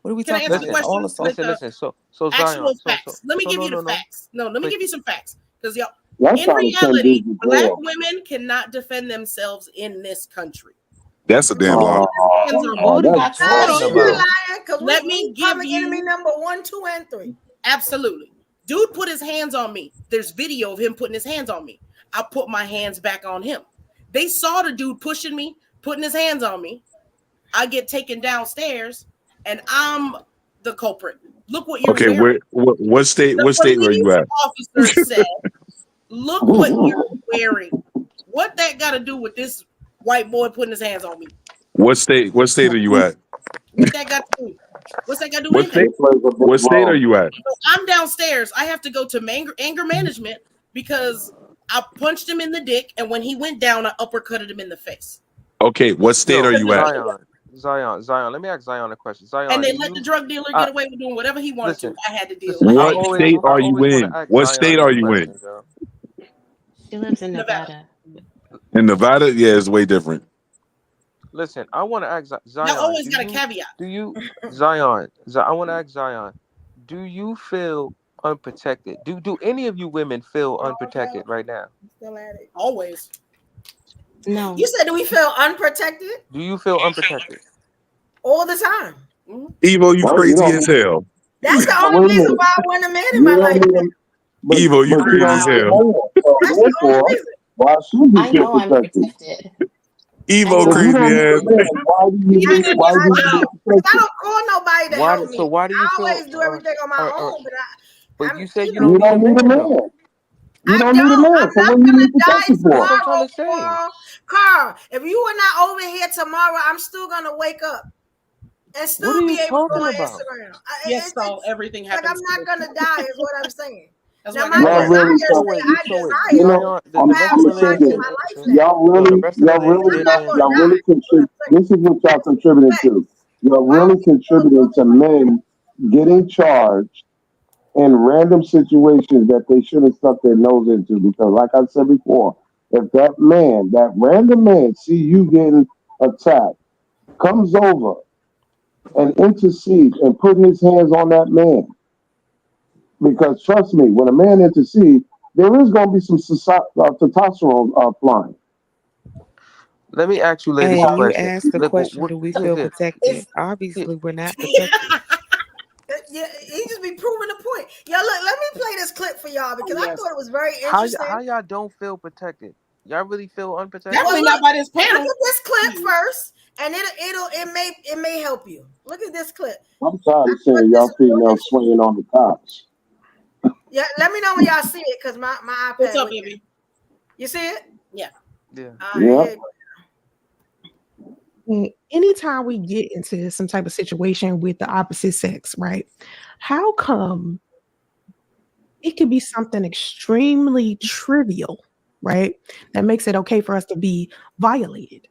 are we talking about? All assault. Listen. So actual Zion, facts. Let me give you the facts. No, let me give you some facts. Because in reality, black women cannot defend themselves in this country. That's a damn lie. What are you talking about? Let me give you enemy number 1, 2, and 3. Absolutely. Dude put his hands on me. There's video of him putting his hands on me. I put my hands back on him. They saw the dude pushing me, putting his hands on me. I get taken downstairs, and I'm the culprit. Look what you're wearing. What state are you at? Officer said, look what you're wearing. What that got to do with this white boy putting his hands on me? What state are you at? What that got to do? What's that got to do with anything? What state are you at? So I'm downstairs. I have to go to anger management because I punched him in the dick, and when he went down, I uppercutted him in the face. Okay, what state are you at? Zion. Let me ask Zion a question. Zion, and they let the drug dealer get away with doing whatever he wanted to. I had to deal with it. What state are you in? What state are you in? She lives in Nevada. In Nevada, yeah, it's way different. Listen, I want to ask Zion. I always got a caveat. Zion? I want to ask Zion. Do you feel unprotected? Do any of you women feel unprotected right now? Still at it. Always. No. You said, do we feel unprotected? Do you feel unprotected? All the time. Evo, you crazy as hell. That's the only reason why I want a man in my life. Evo, you crazy as hell. That's the only reason. Why should you I know I'm protected. Evo crazy ass. Why do you I don't call nobody to help me. So why do you feel? I always do everything on my own. But you said you don't need a man. You don't need a man. So what do you need protection for? That's what I'm trying to say. Carl, if you were not over here tomorrow, I'm still gonna wake up and still be able to go on Instagram. Yes, so everything happens. Like I'm not gonna die, is what I'm saying. Y'all really contribute. This is what y'all contributing to. Y'all really contributing to men getting charged in random situations that they should have stuck their nose into. Because, like I said before, if that random man, see you getting attacked, comes over and intercedes and put his hands on that man. Because trust me, when a man intercedes, there is going to be some testosterone flying. Let me ask you, ladies, a question. You asked the question, do we feel protected? Obviously, we're not protected. Yeah, he just be proving the point. Yo, look, let me play this clip for y'all because I thought it was very interesting. How y'all don't feel protected? Y'all really feel unprotected? Definitely not by this panel. Look at this clip first, and it may help you. Look at this clip. I'm tired of seeing y'all females swinging on the cops. Yeah, let me know when y'all see it because my iPad. What's up, baby? You see it? Yeah. Yeah. Anytime we get into some type of situation with the opposite sex, right? How come it could be something extremely trivial, right? That makes it okay for us to be violated.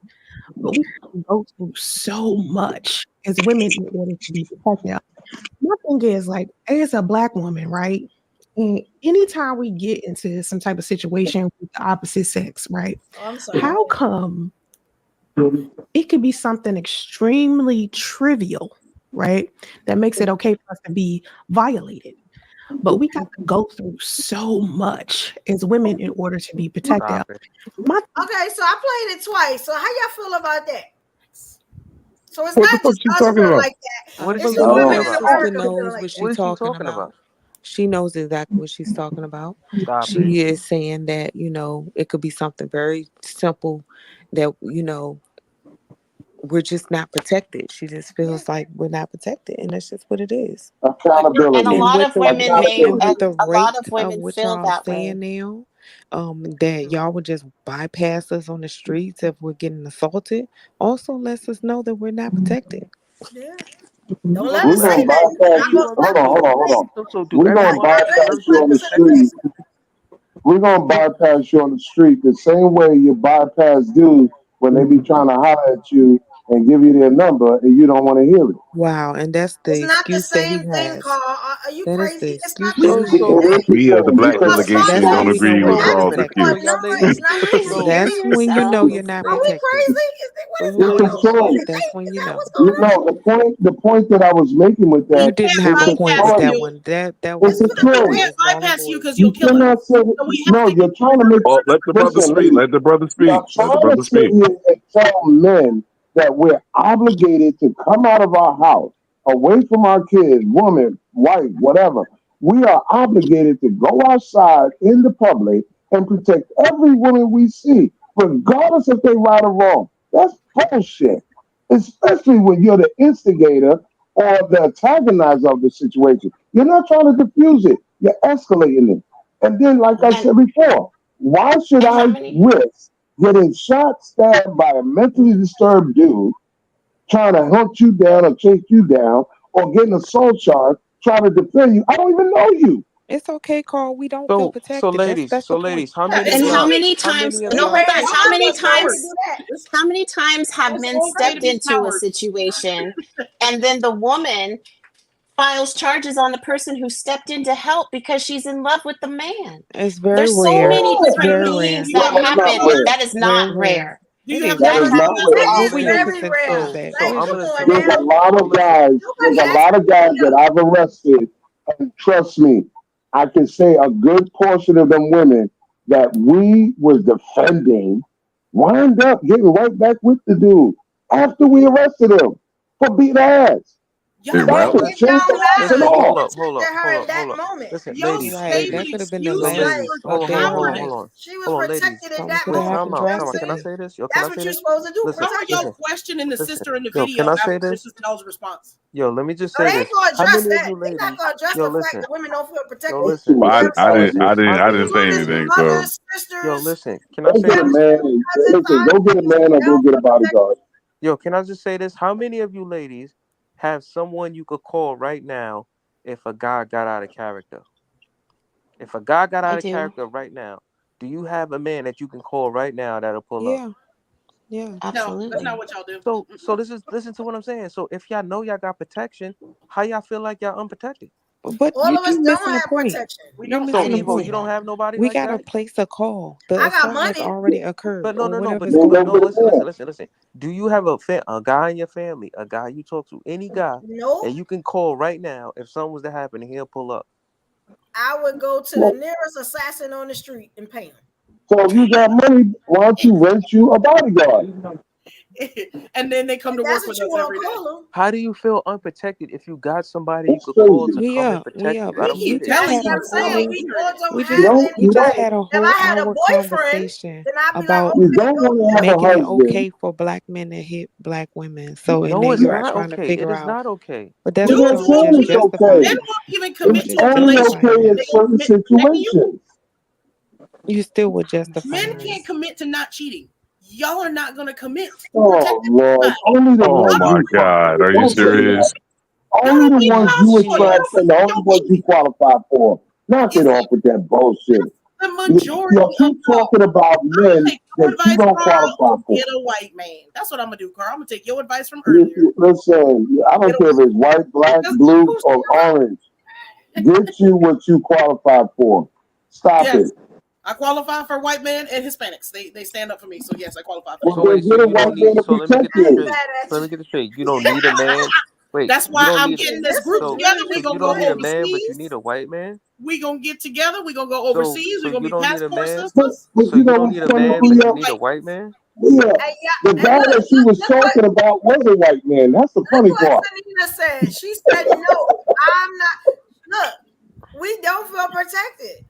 But we go through so much as women in order to be protected. My thing is, like, as a Black woman, right? And anytime we get into some type of situation with the opposite sex, right? How come it could be something extremely trivial, right? That makes it okay for us to be violated. But we got to go through so much as women in order to be protected. Okay, so I played it twice. So how y'all feel about that? So it's not just us like that. What is she knows what she's talking about. She knows exactly what she's talking about. She is saying that, it could be something very simple that, we're just not protected. She just feels like we're not protected, and that's just what it is. Accountability. And a lot of women feel that way now. That y'all would just bypass us on the streets if we're getting assaulted. Also lets us know that we're not protected. Yeah. Don't let us say that. Hold on. We're gonna bypass you on the street. We're gonna bypass you on the street the same way you bypass dudes when they be trying to holler at you and give you their number and you don't want to hear it. Wow, and that's the excuse that he has. Are you that crazy? Is the excuse we as the Black delegation don't agree with Carl's excuse. That's when you know you're not protected. Are we crazy? That's when you know. The point that I was making with that. You didn't have a point with that one. That was the point. We can't bypass you because you'll kill us. You're trying to make. Let the brother speak. Let the brother speak. And tell men that we're obligated to come out of our house, away from our kids, woman, wife, whatever. We are obligated to go outside in the public and protect every woman we see, regardless if they right or wrong. That's bullshit. Especially when you're the instigator or the antagonizer of the situation. You're not trying to diffuse it. You're escalating it. And then, like I said before, why should I risk getting shot, stabbed by a mentally disturbed dude trying to hunt you down or chase you down, or getting assault charge trying to defend you? I don't even know you. It's okay, Carl. We don't feel protected. So ladies, how many and how many times? No, hold on. How many times? How many times have men stepped into a situation, and then the woman files charges on the person who stepped in to help because she's in love with the man? It's very There's so rare. many different things that happen. That is not rare. That is not rare. There's a lot of guys. There's a lot of guys that I've arrested, and trust me, I can say a good portion of them women that we was defending wind up getting right back with the dude after we arrested him for beating ass. Hold up. Listen, ladies. That could have been the last. Hold on. She was protected at that moment. Can I say this? Yo, that's what you're supposed to do. How are y'all questioning the sister in the video? Can I say this? The sister knows the response. Yo, let me just say this. How many of you ladies? They're not gonna address the fact that women don't feel protected. I didn't say anything. So yo, listen. Can I say this? Listen, go get a man or go get a bodyguard. Yo, can I just say this? How many of you ladies have someone you could call right now if a guy got out of character? If a guy got out of character right now, do you have a man that you can call right now that'll pull up? Yeah, absolutely. No, that's not what y'all do. So listen to what I'm saying. So if y'all know y'all got protection, how y'all feel like y'all unprotected? But all of us don't have protection. We don't. So Evo, you don't have nobody. We like gotta that? place a call. The I got assault money. has already occurred. But no. But listen. Do you have a guy in your family, a guy you talk to, any guy that you can call right now if something was to happen and he'll pull up? I would go to the nearest assassin on the street and pay him. So if you got money, why don't you rent you a bodyguard? And then they come to work with us every day. How do you feel unprotected if you got somebody you could call to come and protect you? We just had a whole hour conversation about making it okay for black men to hit black women. So and then you are trying to figure out. It is not okay. But that's what you just justified. Men won't even commit to a relationship in certain situations. You still would justify. Men can't commit to not cheating. Y'all are not going to commit. Oh, Lord. Oh, my God. Are you serious? Only the ones you attract and the only ones you qualify for. Knock it off with that bullshit. The majority you keep talking about men that you don't qualify for. Get a white man. That's what I'm going to do, Carl. I'm going to take your advice from earlier. Listen, I don't care if it's white, black, blue, or orange. Get you what you qualify for. Stop it. I qualify for white men and Hispanics. They stand up for me. So yes, I qualify for let me get this straight. You don't need a man. Wait, that's why I'm getting this group together. We gonna go overseas. You don't need a man, but you need a white man. We gonna get together. We gonna go overseas. We gonna be passport sisters. So you don't need a man, but you need a white man. Yeah, the guy that she was talking about was a white man. That's the funny part. Said. She said, "No, I'm not. Look, we don't feel protected."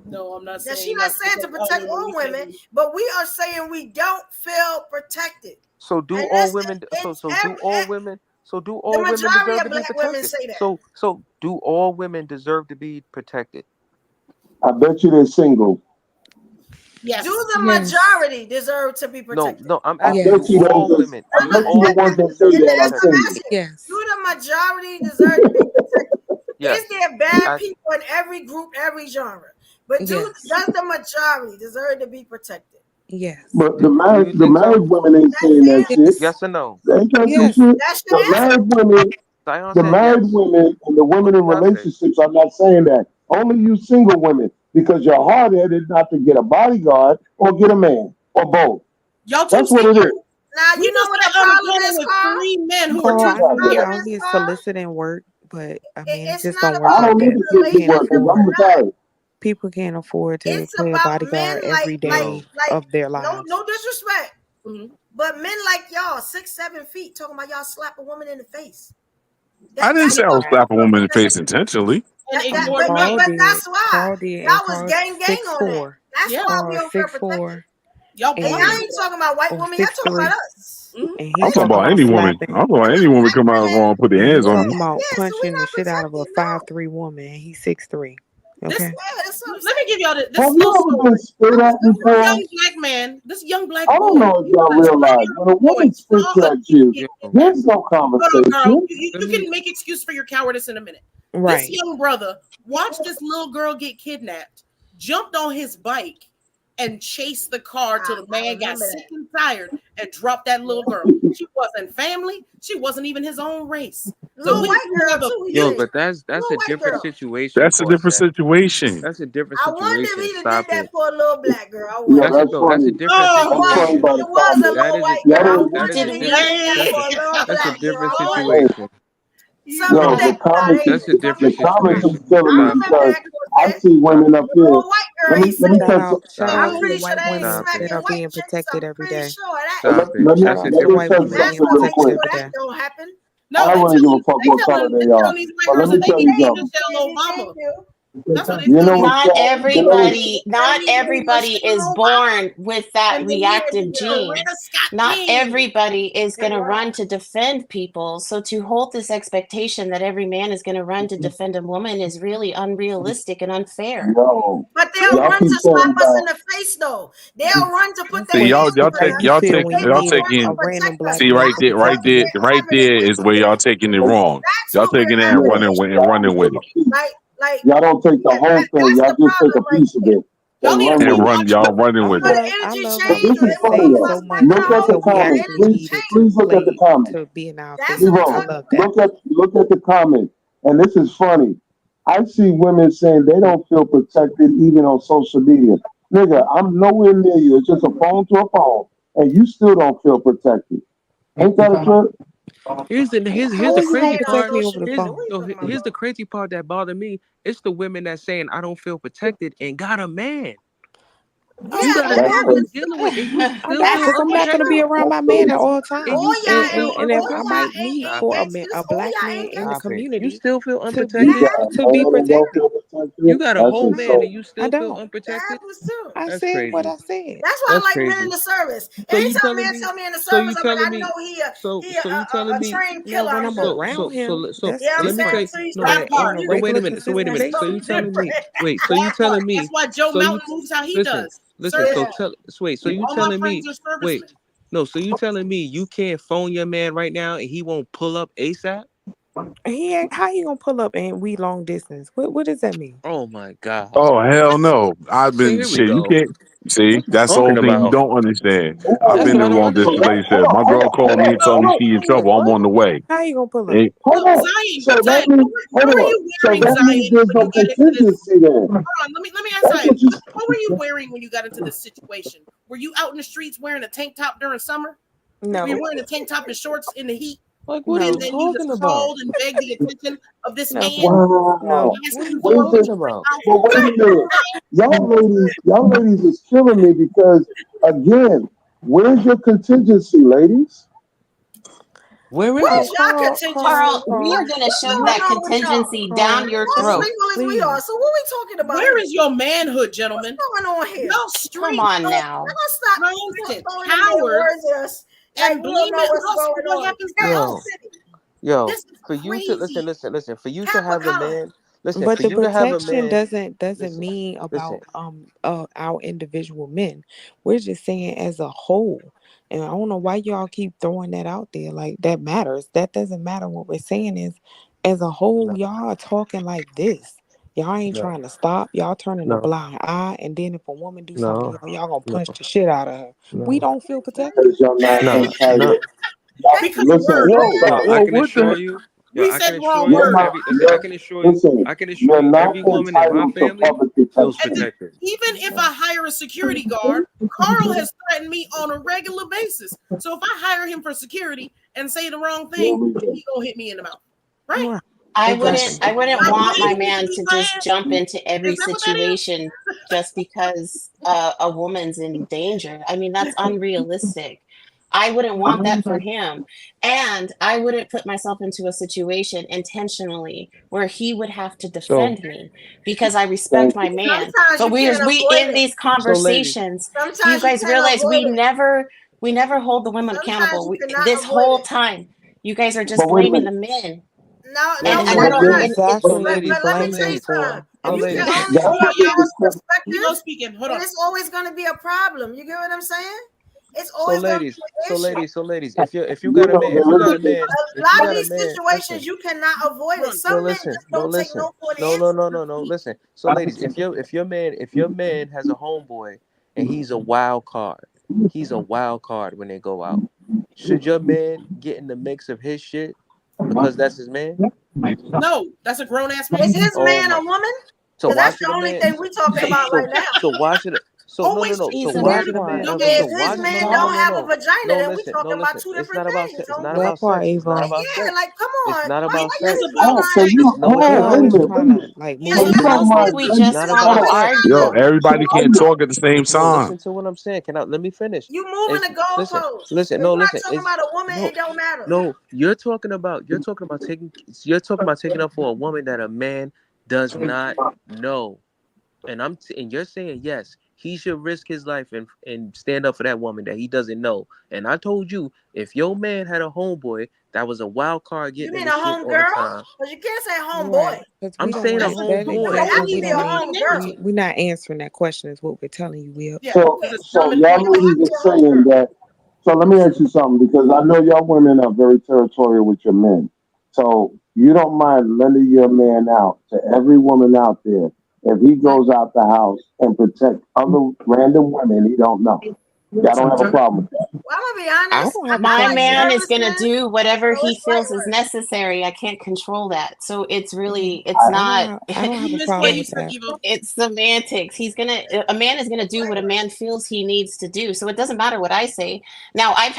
No, I'm not saying. She's not saying to protect all women, but we are saying we don't feel protected. So do all women? Do all women? So do all women deserve to be protected? So do all women deserve to be protected? I bet you they're single. Yes. Do the majority deserve to be protected? No, I'm asking all women. I bet you the ones that say that are single. Yes. Do the majority deserve to be protected? Yes. Is there bad people in every group, every genre? But does the majority deserve to be protected? Yes. But the married women ain't saying that shit. Yes or no? They ain't shit. The married women and the women in relationships are not saying that. Only you single women, because you're hard-headed not to get a bodyguard or get a man or both. That's what it is. Now you know what the problem is, Carl? 3 men who Carl, are I don't need soliciting work, but I mean, it just don't work. I don't need to soliciting work because I'm retired. People can't afford to pay a bodyguard every day of their lives. No disrespect. But men like y'all, 6-7 feet, talking about y'all slap a woman in the face. I didn't say I was slapping a woman in the face intentionally. But that's why Carl did, y'all and was Carl gang on that. 6'4". That's why we over here protected. Y'all ain't talking about white women. Y'all talking about us. And I'm talking about any woman. I'm talking about any woman come out and put their hands on me. Talking about punching the shit out of a 5'3" woman, and he's 6'3". Okay. Let me give y'all this little young black man. This young black boy. I don't know if y'all realize when a woman spits at you, there's no conversation. Girl, you can make excuse for your cowardice in a minute. Right. This young brother watched this little girl get kidnapped, jumped on his bike, and chased the car till the man got sick and tired and dropped that little girl. She wasn't family. She wasn't even his own race. So white girl too. Yo, but that's a different situation. That's a different situation. That's a different I situation. wonder if he Stop did that it. for a little black girl. I Yeah, wonder. That's a different situation. It was a little white girl. I wonder if he did that for a little That's a black girl. different situation. Yo, the comments, That's a different the comments situation. is killing me because I see women up here. Let me Shout out to the white women Stop that are being protected every day. Stop it. Let me That's a tell you different something situation. real quick. That don't happen. I don't really give a fuck what color they are. But let me tell you something. You know Not what's everybody is born with that reactive gene. Not everybody is going to run to defend people. So to hold this expectation that every man is going to run to defend a woman is really unrealistic and unfair. No. But they'll run to slap us in the face, though. They'll run to put their hands y'all taking. See, right there is where y'all taking it wrong. Y'all taking that and running with it. Like y'all don't take the whole thing. Y'all just take a piece of it. Y'all running with it. I love But this is funny though. Look at the comments. Please look at the comments. To be in our face. I love that. Look at the comments. And this is funny. I see women saying they don't feel protected even on social media. Nigga, I'm nowhere near you. It's just a phone to a phone. And you still don't feel protected. Ain't that a trip? Here's the crazy part. Here's the crazy part that bothered me. It's the women that saying I don't feel protected and got a man. You got a man dealing with, and you still because I'm not gonna be around my man at all times. And if I might need for a black man in the community, you still feel unprotected. To be protected. You got a whole man and you still feel unprotected. I said what I said. That's why I like men in the service. Anytime man tell me in the service, I know he a trained killer. When I'm around him, let me tell you. Wait a minute. So you telling me? Wait. So you telling me? That's why Joe Mountain moves how he does. Listen. So you telling me? Wait. No. So you telling me you can't phone your man right now and he won't pull up ASAP? How you gonna pull up and we long distance? What does that mean? Oh my God. Oh hell no! I've been shit. You can't see. That's the whole thing you don't understand. I've been in long distance relationship. My girl called me and told me she in trouble. I'm on the way. How you gonna pull up? Hold on. So that means there's no contingency there. Hold on. Let me ask you. What were you wearing when you got into this situation? Were you out in the streets wearing a tank top during summer? No. Were you wearing a tank top and shorts in the heat? Like what are you talking about? Called and begged the attention of this man. Wow. No. What are you talking about? But wait a minute. Y'all ladies is killing me because again, where's your contingency, ladies? Where is it? Carl, we are going to shove that contingency down your throat. So what are we talking about? Where is your manhood, gentlemen? What's going on here? Y'all street. Come on now. And blame it what happens to Yo, for you to listen. For you to have a man, listen. But for the you to have a protection doesn't mean about our individual men. We're just saying as a whole. And I don't know why y'all keep throwing that out there like that matters. That doesn't matter. What we're saying is, as a whole, y'all are talking like this. Y'all ain't trying to stop. Y'all turning a blind eye. And then if a woman do something, y'all gonna punch the shit out of her. We don't feel protected. I can assure you. I can assure you every woman in my family feels protected. Even if I hire a security guard, Carl has threatened me on a regular basis. So if I hire him for security and say the wrong thing, he's gonna hit me in the mouth. Right? I wouldn't want my man to just jump into every situation just because a woman's in danger. I mean, that's unrealistic. I wouldn't want that for him. And I wouldn't put myself into a situation intentionally where he would have to defend me because I respect my man. But we in these conversations, do you guys realize we never hold the women accountable this whole time? You guys are just blaming the men. No, and I don't. Let me tell you something. If you can only see y'all's perspective, then it's always going to be a problem. You get what I'm saying? It's always going to be an issue. So ladies, if you got a man, a lot of these situations you cannot avoid it. Some men just don't take no for an answer. No. Listen. So ladies, if your man has a homeboy and he's a wild card when they go out, should your man get in the mix of his shit because that's his man? No, that's a grown ass man. Is his man a woman? So that's the only thing we're talking about right now. So why should it? So no. So why should a man? If his man don't have a vagina, then we're talking about two different things. It's not about sex. It's not about sex. Like, come on. It's not about sex. Yo, everybody can't talk at the same time. Listen to what I'm saying. Let me finish. You moving the goalposts. Listen. Talking about a woman, it don't matter. No, you're talking about taking up for a woman that a man does not know. And you're saying yes, he should risk his life and stand up for that woman that he doesn't know. And I told you, if your man had a homeboy that was a wild card, you mean a home girl? Because you can't say homeboy. Right. I'm saying a homeboy. We're not answering that question. Is what we're telling you, Will. Yeah. So y'all ladies are saying that. So let me ask you something, because I know y'all women are very territorial with your men. So you don't mind lending your man out to every woman out there if he goes out the house and protect other random women he don't know. Y'all don't have a problem with that. Well, I'm gonna be honest. My man is gonna do whatever he feels is necessary. I can't control that. So it's really, not. I don't have a problem with that. It's semantics. A man is gonna do what a man feels he needs to do. So it doesn't matter what I say. Now I've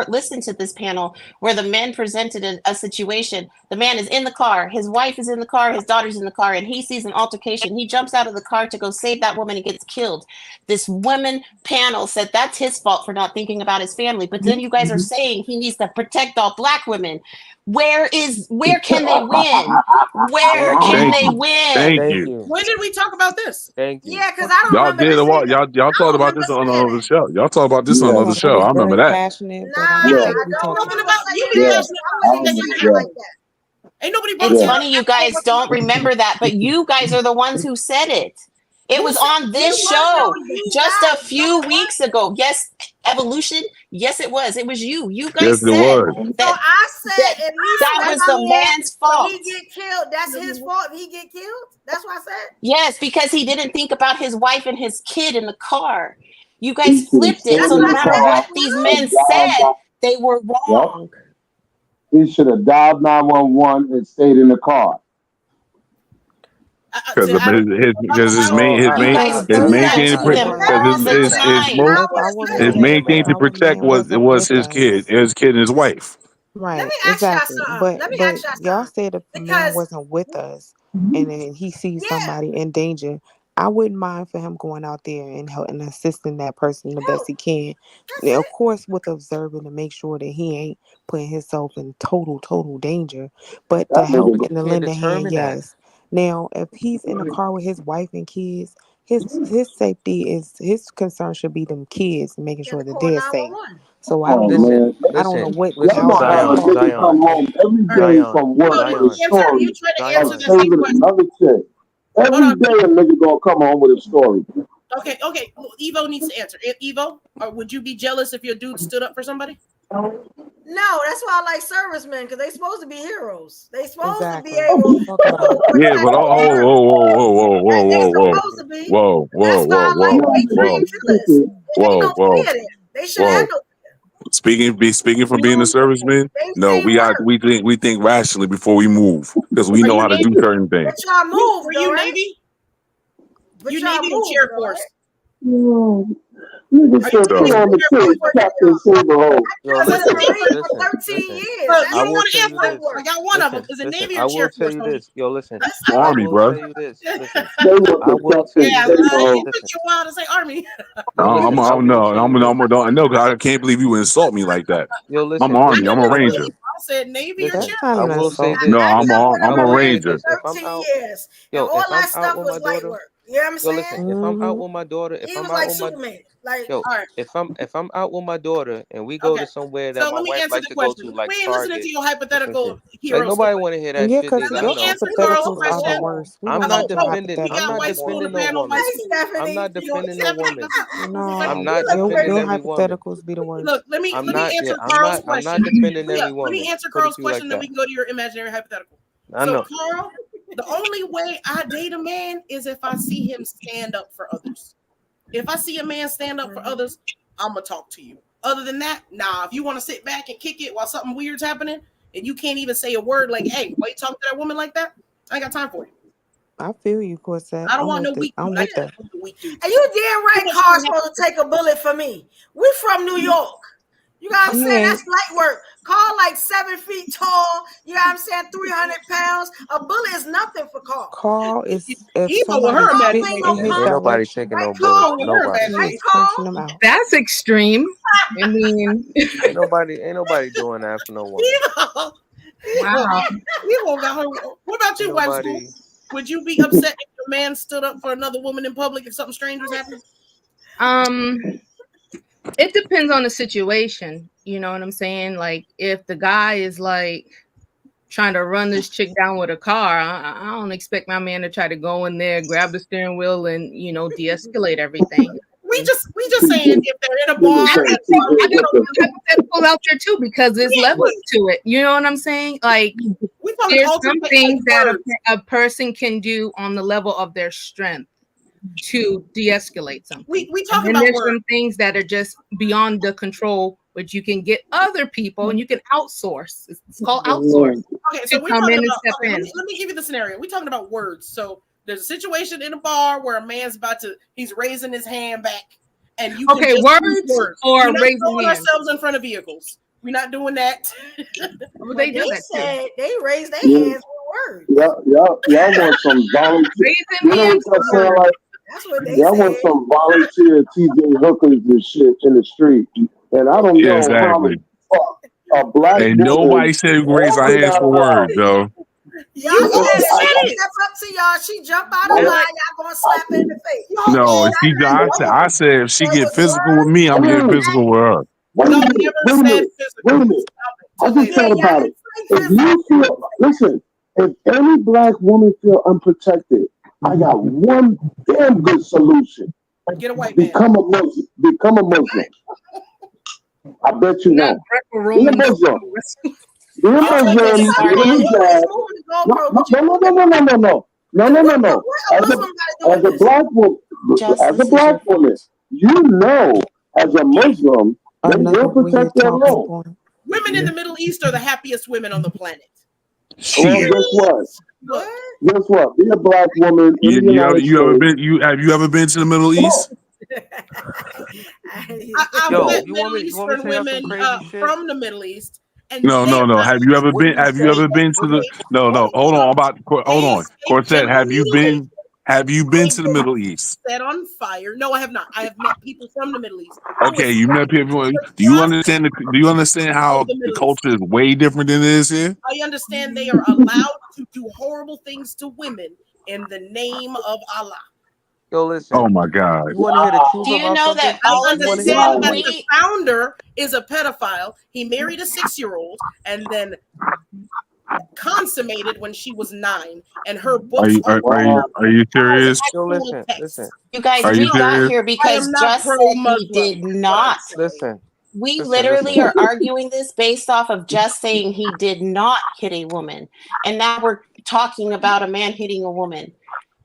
listened to this panel where the men presented a situation. The man is in the car. His wife is in the car. His daughter's in the car, and he sees an altercation. He jumps out of the car to go save that woman and gets killed. This women panel said that's his fault for not thinking about his family. But then you guys are saying he needs to protect all Black women. Where can they win? Where can they win? Thank you. When did we talk about this? Thank you. Yeah, because I don't remember. Y'all talked about this on another show. Y'all talked about this on another show. I remember that. Passionate, but I don't talking about you. Ain't nobody. It's funny you guys don't remember that, but you guys are the ones who said it. It was on this show just a few weeks ago. Yes, evolution. Yes, it was. It was you. You guys said that. So I said that was the man's fault. He get killed. That's his fault. He get killed. That's what I said. Yes, because he didn't think about his wife and his kid in the car. You guys flipped it. So no matter what these men said, they were wrong. He should have dialed 911 and stayed in the car. Because his main thing to protect was his kid and his wife. Right, exactly. But y'all said if the man wasn't with us and then he sees somebody in danger, I wouldn't mind for him going out there and helping, assisting that person the best he can. Of course, with observing to make sure that he ain't putting himself in total danger. But to help in the lend a hand, yes. Now, if he's in the car with his wife and kids, his safety is his concern should be them kids and making sure that they're safe. So I don't know what every day from work with a story. Every day a nigga gonna come home with a story. Okay. Evo needs to answer. Evo, or would you be jealous if your dude stood up for somebody? No, that's why I like servicemen, because they supposed to be heroes. They supposed to be able. Yeah, but whoa. They should have no. Speaking from being a serviceman, no, we think rationally before we move, because we know how to do certain things. But y'all move, you Navy? You Navy or Air Force? Nigga said put on the tape, Captain Silverhole. I will tell you this. I got one of them because the Navy I will tell you this. Yo, listen. Army, bro. Listen. I will tell you this. You took your while to say Army. I know because I can't believe you would insult me like that. Yo, listen. I'm Army. I'm a Ranger. I said Navy or Chair. I will say this. No, I'm a Ranger. 13 years. Yo, all that stuff was light work. You know what I'm saying? Listen, if I'm out with my daughter, if I'm out with my daughter and we go to somewhere that my wife likes to go to, like we ain't Target, listening to your hypothetical heroes. Like nobody want to hear that shit. Let me answer Carl's question. I'm not defending no woman. I'm not defending no woman. I'm not defending every woman. Look, let me answer Carl's question. I'm not defending every woman. Let me answer Carl's question, then we can go to your imaginary hypothetical. So, Carl, the only way I date a man is if I see him stand up for others. If I see a man stand up for others, I'm gonna talk to you. Other than that, nah. If you want to sit back and kick it while something weird's happening, and you can't even say a word like, "Hey, why you talking to that woman like that?" I ain't got time for you. I feel you, Corset. I don't want no weak. I'm with that. And you damn right, Carl's supposed to take a bullet for me. We from New York. You know what I'm saying? That's light work. Carl like 7 feet tall. You know what I'm saying? 300 pounds. A bullet is nothing for Carl. Carl is nobody taking no bullet. Nobody. That's extreme. I mean, ain't nobody doing that for no one. Wow. What about you, wife? Would you be upset if your man stood up for another woman in public if something strange was happening? It depends on the situation. You know what I'm saying? Like if the guy is like trying to run this chick down with a car, I don't expect my man to try to go in there, grab the steering wheel, and de-escalate everything. We just saying if they're in a bar. I got hypotheticals out there too because there's levels to it. You know what I'm saying? Like there's some things that a person can do on the level of their strength to de-escalate something. We talk and about there's some things that are just beyond the control, which you can get other people and you can outsource. It's called outsource. Okay, so we're talking about. Let me give you the scenario. We're talking about words. So there's a situation in a bar where a man's he's raising his hand back, and you. Okay, words or raising hands. Ourselves in front of vehicles. We're not doing that. Well, they do that too. They raise their hands with words. Y'all want some volunteer. That's what they y'all want some volunteer TJ hookers and shit in the street. And I don't know how a black and nobody said raise our hands for words, though. Y'all step up to y'all. She jump out of line. Y'all gonna slap her in the face. No, I said if she get physical with me, I'm getting physical with her. Wait a minute. I just thought about it. If any black woman feel unprotected, I got one damn good solution. Get a white man. Become a Muslim. I bet you won't. Be a Muslim. Be a Muslim. No. As a black woman, as a Muslim, that you'll protect their own. Women in the Middle East are the happiest women on the planet. Well, guess what? Be a black woman. Have you ever been to the Middle East? I've met Middle Eastern women from the Middle East. No. Have you ever been to the? No. Hold on. Corset, have you been to the Middle East? Set on fire. No, I have not. I have met people from the Middle East. Okay, you met people. Do you understand how the culture is way different than it is here? I understand they are allowed to do horrible things to women in the name of Allah. Yo, listen. Oh my God! You want to hear the truth? Do you know that I understand that the founder is a pedophile? He married a 6-year-old and then consummated when she was 9, and her books are you serious? Yo, listen. You guys, got here because Just said he did not. Listen. We literally are arguing this based off of Just saying he did not hit a woman, and now we're talking about a man hitting a woman.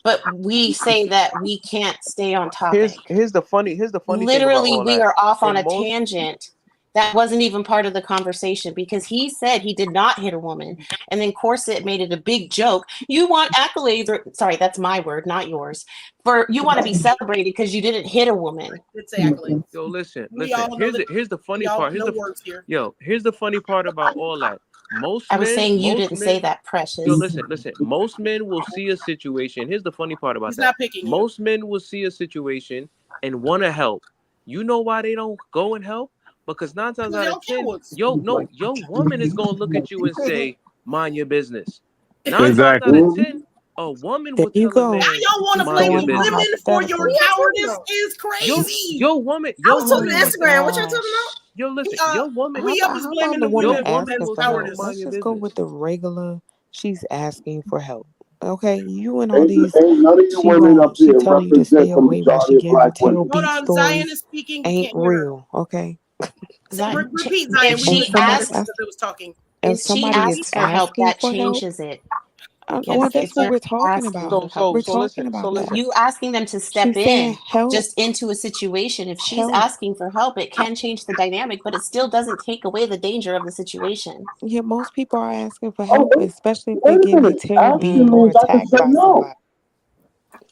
But we say that we can't stay on topic. Here's the funny literally thing about we are off on a tangent That wasn't even part of the conversation because he said he did not hit a woman. And then Corset made it a big joke. You want accolades, or sorry, that's my word, not yours. For you want to be celebrated because you didn't hit a woman. It's accolades. Yo, listen. Here's the funny part. Here's the funny part about all that. I was saying you didn't say that, Precious. Yo, listen. Most men will see a situation. Here's the funny part about that. Most men will see a situation and want to help. You know why they don't go and help? Because 9 times out of 10, your woman is gonna look at you and say, "Mind your business." 9 times out of 10, a woman will tell a man, "Y'all want to blame women for your cowardice is crazy." Your woman. I was talking Instagram. What y'all talking about? Yo, listen. Your woman. We was blaming the women for cowardice. Let's just go with the regular. She's asking for help. Okay, you and all these. She telling you to stay away while she giving you tail beat stories. Ain't real. Okay. Repeat, Zion. If she asks for help, that changes it. Well, that's what we're talking about. We're talking about that. You asking them to step in just into a situation. If she's asking for help, it can change the dynamic, but it still doesn't take away the danger of the situation. Yeah, most people are asking for help, especially if they get their tail beat or attacked by somebody.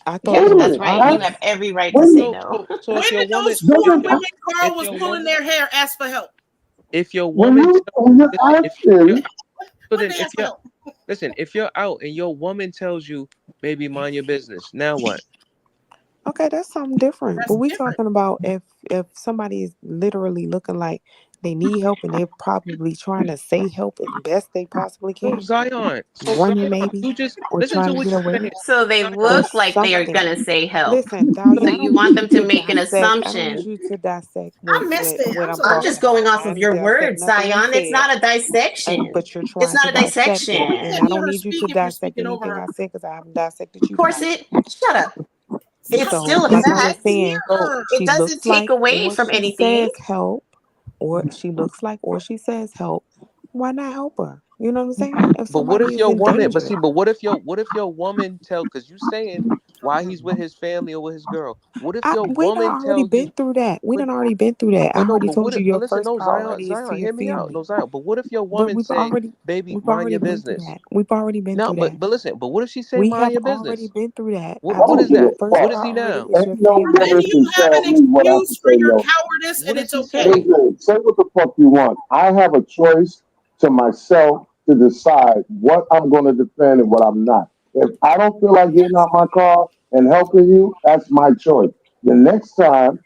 I thought that's right. You have every right to say no. So when did those 4 women Carl was pulling their hair ask for help? If your woman, if you're out and your woman tells you, "Baby, mind your business," now what? Okay, that's something different. But we're talking about if somebody is literally looking like they need help and they're probably trying to say help as best they possibly can. Zion, running maybe, you just or trying to get away. So they look like they are gonna say help. Listen, so you want them to make an assumption. I need you to dissect. I missed it. I'm just going off of your words, Zion. It's not a dissection. But you're trying. It's not a dissection. And I don't need you to dissect anything I said because I haven't dissected you. Of course, shut up. It's still a fact. It doesn't take away from anything. Help, or she looks like, or she says help. Why not help her? You know what I'm saying? But what if your woman? But what if your woman tell? Because you saying why he's with his family or with his girl. What if your woman already been through that? We done already been through that. I already told you your first priority is to your family. No, Zion. But what if your woman say, "Baby, mind your business"? We've already been through that. But listen. But what if she say, "Mind your business"? We have already been through that. What is that? What is he now? Then you have an excuse for your cowardice, and it's okay. Say what the fuck you want. I have a choice to myself to decide what I'm going to defend and what I'm not. If I don't feel like getting out my car and helping you, that's my choice. The next time,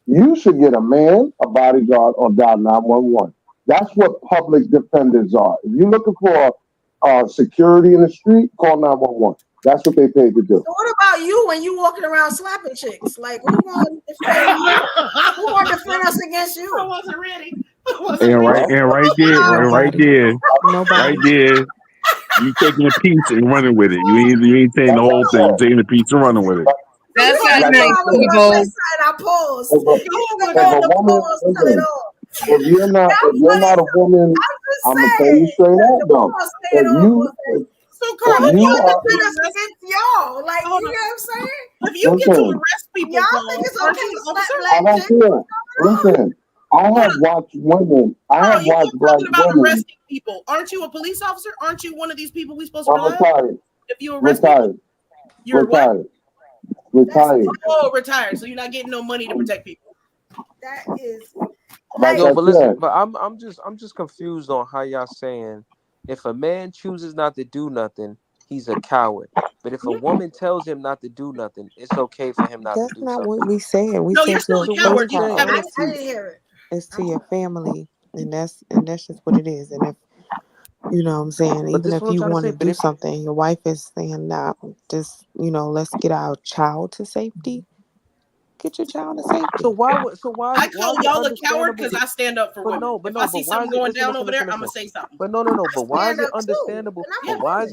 you should get a man, a bodyguard, or dial 911. That's what public defenders are. If you're looking for security in the street, call 911. That's what they paid to do. So what about you when you walking around slapping chicks? Like, who going to defend you? Who going to defend us against you? I wasn't ready. And right there, you taking a piece and running with it. You ain't saying the whole thing. You're taking a piece and running with it. That's not nice, people. I pause. If you're not a woman, I'm gonna tell you straight up though. So Carl, you defend us against y'all. Like, you know what I'm saying? If you get to arrest people, y'all think it's okay to slap I don't care. Listen, I have watched women. I have watched black women. Arresting people. Aren't you a police officer? Aren't you one of these people we supposed to I'm retired. If you arrest people, you're retired. Retired. Oh, retired. So you're not getting no money to protect people. That is. But listen, but I'm just confused on how y'all saying if a man chooses not to do nothing, he's a coward. But if a woman tells him not to do nothing, it's okay for him not to do something. That's not what we said. We said you're still a coward. I didn't hear it. It's to your family, and that's just what it is. And if you know what I'm saying, even if you want to do something, your wife is saying, "Nah, just let's get our child to safety." Get your child to safety. So why? I call y'all a coward because I stand up for women. If I see something going down over there, I'm gonna say something. But no. But why is it understandable? But why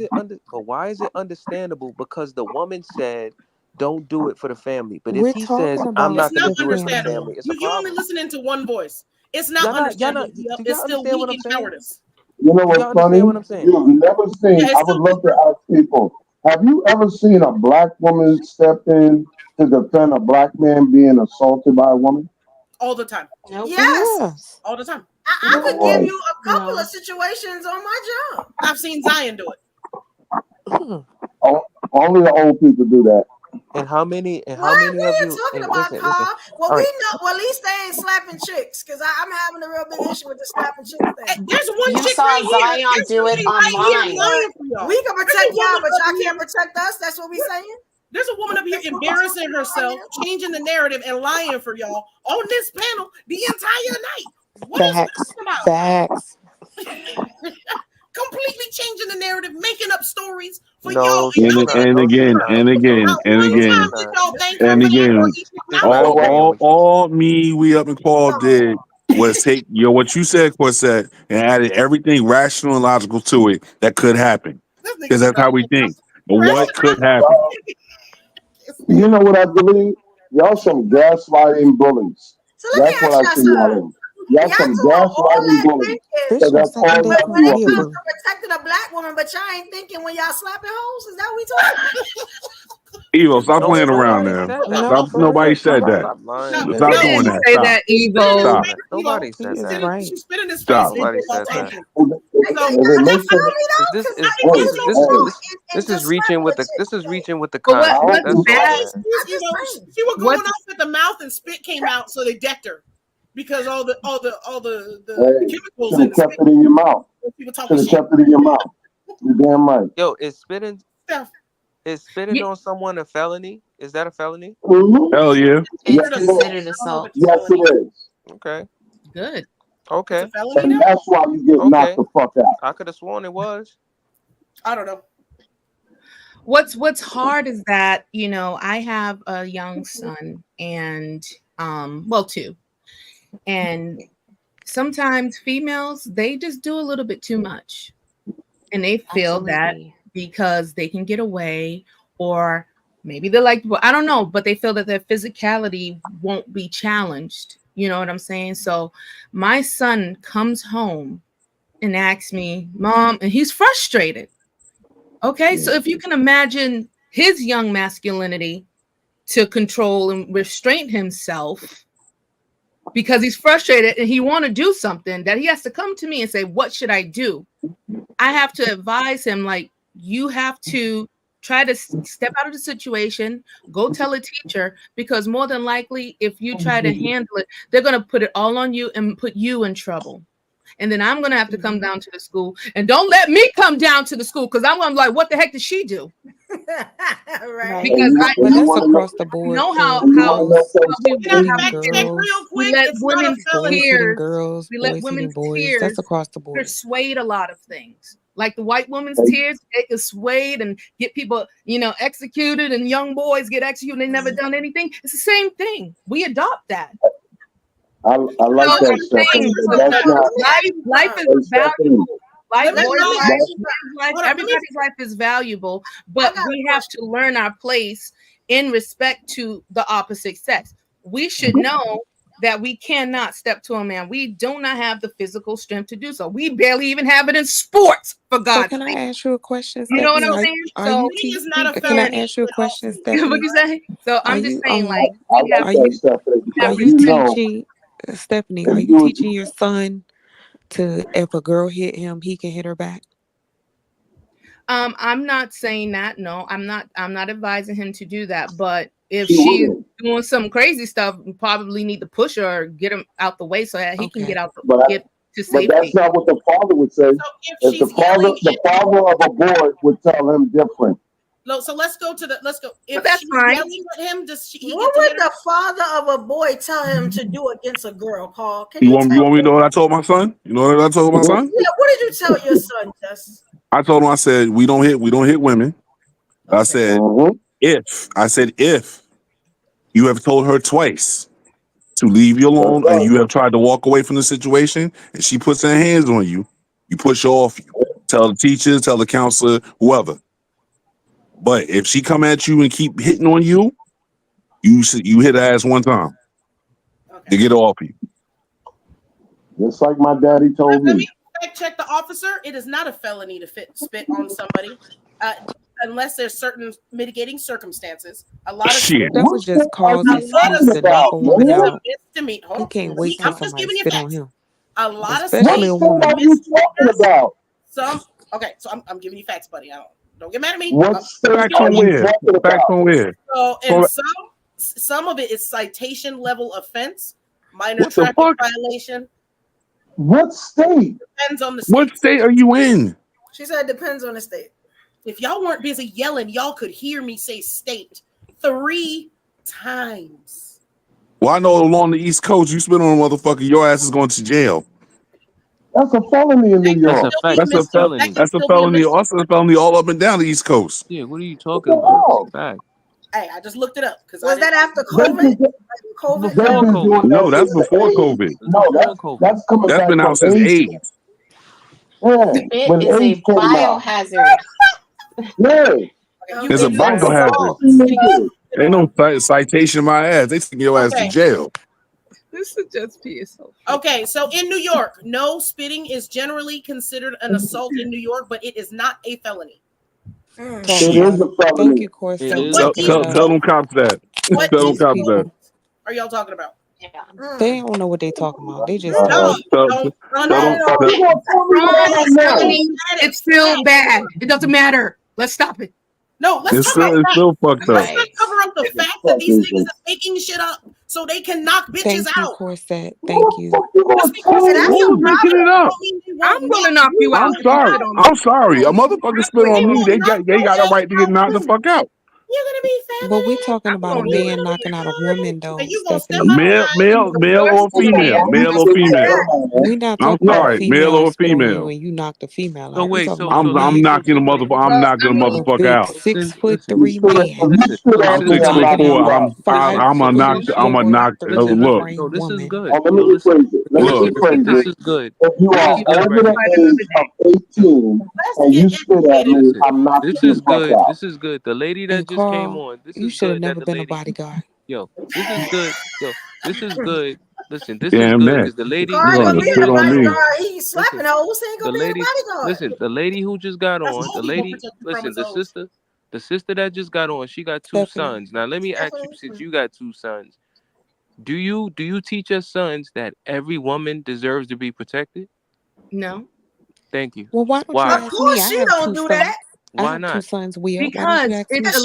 is it understandable? Because the woman said, "Don't do it for the family." But if he says, "I'm not going to do it for the family," it's a problem. You're only listening to one voice. It's not understandable. It's still weak and cowardice. You know what's funny? You've never seen. I would love to ask people: have you ever seen a black woman step in to defend a black man being assaulted by a woman? All the time. Yes. All the time. I could give you a couple of situations on my job. I've seen Zion do it. Only the old people do that. And how many? And what? how many What of are you? you talking And about, listen. Well, All we right. know. Well, at least they ain't slapping chicks, because I'm having a real big issue with the slapping chicks thing. There's one You chick saw right Zion here. do it online. We can protect y'all, but y'all can't protect us. That's what we saying. There's a woman up here embarrassing herself, changing the narrative, and lying for y'all on this panel the entire night. What is this about? Facts. Completely changing the narrative, making up stories for No, y'all. she's not. And No, she's again, not. and again, No, and no, again, she's not. Y'all thank and her for that, again. or each Just All me, we up and called did was take what you said, Corset, and added everything rational and logical to it that could happen. Because that's how we think. But what could happen? You know what I believe? Y'all some gaslighting bullies. So let That's me what I ask see y'all in. Y'all some gaslighting bullies. So that's all When that it you comes are. to protecting a black woman, but y'all ain't thinking when y'all slapping hoes. Is that what we talking about? Evo, stop playing around now. Nobody said that. Stop lying. Stop doing that. Say Stop. that, Evo. Stop. Nobody said that. Right. She spit in his face. Stop. Nobody said that. This is reaching with the But what's content. That's bad? She was going off at the mouth and spit came out, so they decked her because all the chemicals in the kept it in your mouth. Should have kept it in your mouth. You're damn right. Yo, is spitting on someone a felony? Is that a felony? Hell yeah. It's considered assault. Yes, it is. Okay. Good. Okay. And that's why you get knocked the fuck out. I could have sworn it was. I don't know. What's hard is that, I have a young son and two. And sometimes females, they just do a little bit too much. And they feel that because they can get away, or maybe they're like, well, I don't know, but they feel that their physicality won't be challenged. You know what I'm saying? So my son comes home and asks me, Mom, and he's frustrated. Okay, so if you can imagine his young masculinity to control and restrain himself because he's frustrated and he want to do something, that he has to come to me and say, what should I do? I have to advise him, like, you have to try to step out of the situation, go tell a teacher, because more than likely, if you try to handle it, they're going to put it all on you and put you in trouble. And then I'm going to have to come down to the school, and don't let me come down to the school, because I'm going to be like, what the heck did she do? Right. Because I that's across the board. know how we let women's tears, that's across the board. Persuade a lot of things. Like the white woman's tears, they can sway and get people, executed, and young boys get executed. They never done anything. It's the same thing. We adopt that. I like that. Life is valuable. Everybody's life is valuable, but we have to learn our place in respect to the opposite sex. We should know that we cannot step to a man. We do not have the physical strength to do so. We barely even have it in sports, for God's sake. So can I ask you a question? You know what I'm saying? Can I ask you a question, Stephanie? What you say? So I'm just saying, like, Stephanie, are you teaching your son to, if a girl hit him, he can hit her back? I'm not saying that. No, I'm not advising him to do that. But if she's doing some crazy stuff, we probably need to push her or get him out the way so that he can get out get to safety. But that's not what the father would say. So if the father of a boy would tell him different. So let's go. If that's she's fine. yelling at him, what would the father of a boy tell him to do against a girl, Paul? You want me to know what I told my son? You know what I told my son? Yeah, what did you tell your son, Jess? I told him, I said, we don't hit women. Okay. I said, if you have told her twice to leave you alone and you have tried to walk away from the situation and she puts her hands on you, you push her off you. Tell the teachers, tell the counselor, whoever. But if she come at you and keep hitting on you, you hit her ass one time to get off you. Just like my daddy told me. Let me check the officer. It is not a felony to spit on somebody unless there's certain mitigating circumstances. A lot of shit. That was just cause to knock a woman out. He can't wait till somebody spit on him. A lot especially of a woman. What are you talking about? Okay, so I'm giving you facts, buddy. Don't get mad at me. What's facts on where? Facts on where? So, and some of it is citation level offense, minor traffic violation. What state? Depends on the state. What state are you in? She said it depends on the state. If y'all weren't busy yelling, y'all could hear me say state 3 times. Well, I know along the East Coast, you spit on a motherfucker, your ass is going to jail. That's a felony in New York. That's a felony. That's a felony. Also a felony all up and down the East Coast. Yeah, what are you talking about? Fact. Hey, I just looked it up. Was that after COVID? No, that's before COVID. No, that's coming back. That's been out since AIDS. Yeah, It is a biohazard. It's a biohazard. Ain't no citation in my ass. They taking your ass to jail. This is just PSO. Okay, so in New York, no, spitting is generally considered an assault in New York, but it is not a felony. It is a felony. Thank you, Corset. Tell them cops that. What Tell them cops that. are y'all talking about? They don't know what they talking about. They just It's still bad. It doesn't matter. Let's stop it. No, let's it's still fucked up. Let's not cover up the fact that these niggas are making shit up so they can knock bitches Thank out. you, Corset. Thank you. Just because Who's making it up? I'm gonna knock you out. I'm sorry. A motherfucker spit on me. They got a right to get knocked the fuck out. You're gonna be fat. But we're talking about a man knocking out a woman, though. Male or female? Male or female? We not talking about male or female? When you knock the female out. So wait, I'm knocking a motherfucker. I'm knocking a motherfucker out. 6'3" man. I'm 6'4". I'm a knock. Look. No, this is good. Let me rephrase it. This is good. If you are over the age of 18 and you spit at me, I'm knocking This is the fuck good. out. This is good. The lady that just came on. You should have never been a bodyguard. Yo, this is good. Yo, this is good. Listen, this Damn is good that. because the lady. Spit on me. He's slapping hoes. Ain't gonna be a bodyguard. Listen, the lady who just got on. The lady. Listen, the sister that just got on. She got 2 sons. Now let me ask you, since you got 2 sons, do you teach your sons that every woman deserves to be protected? No. Thank you. Well, why don't you ask Of course me? you don't do that. Why not? 2 sons. Because it's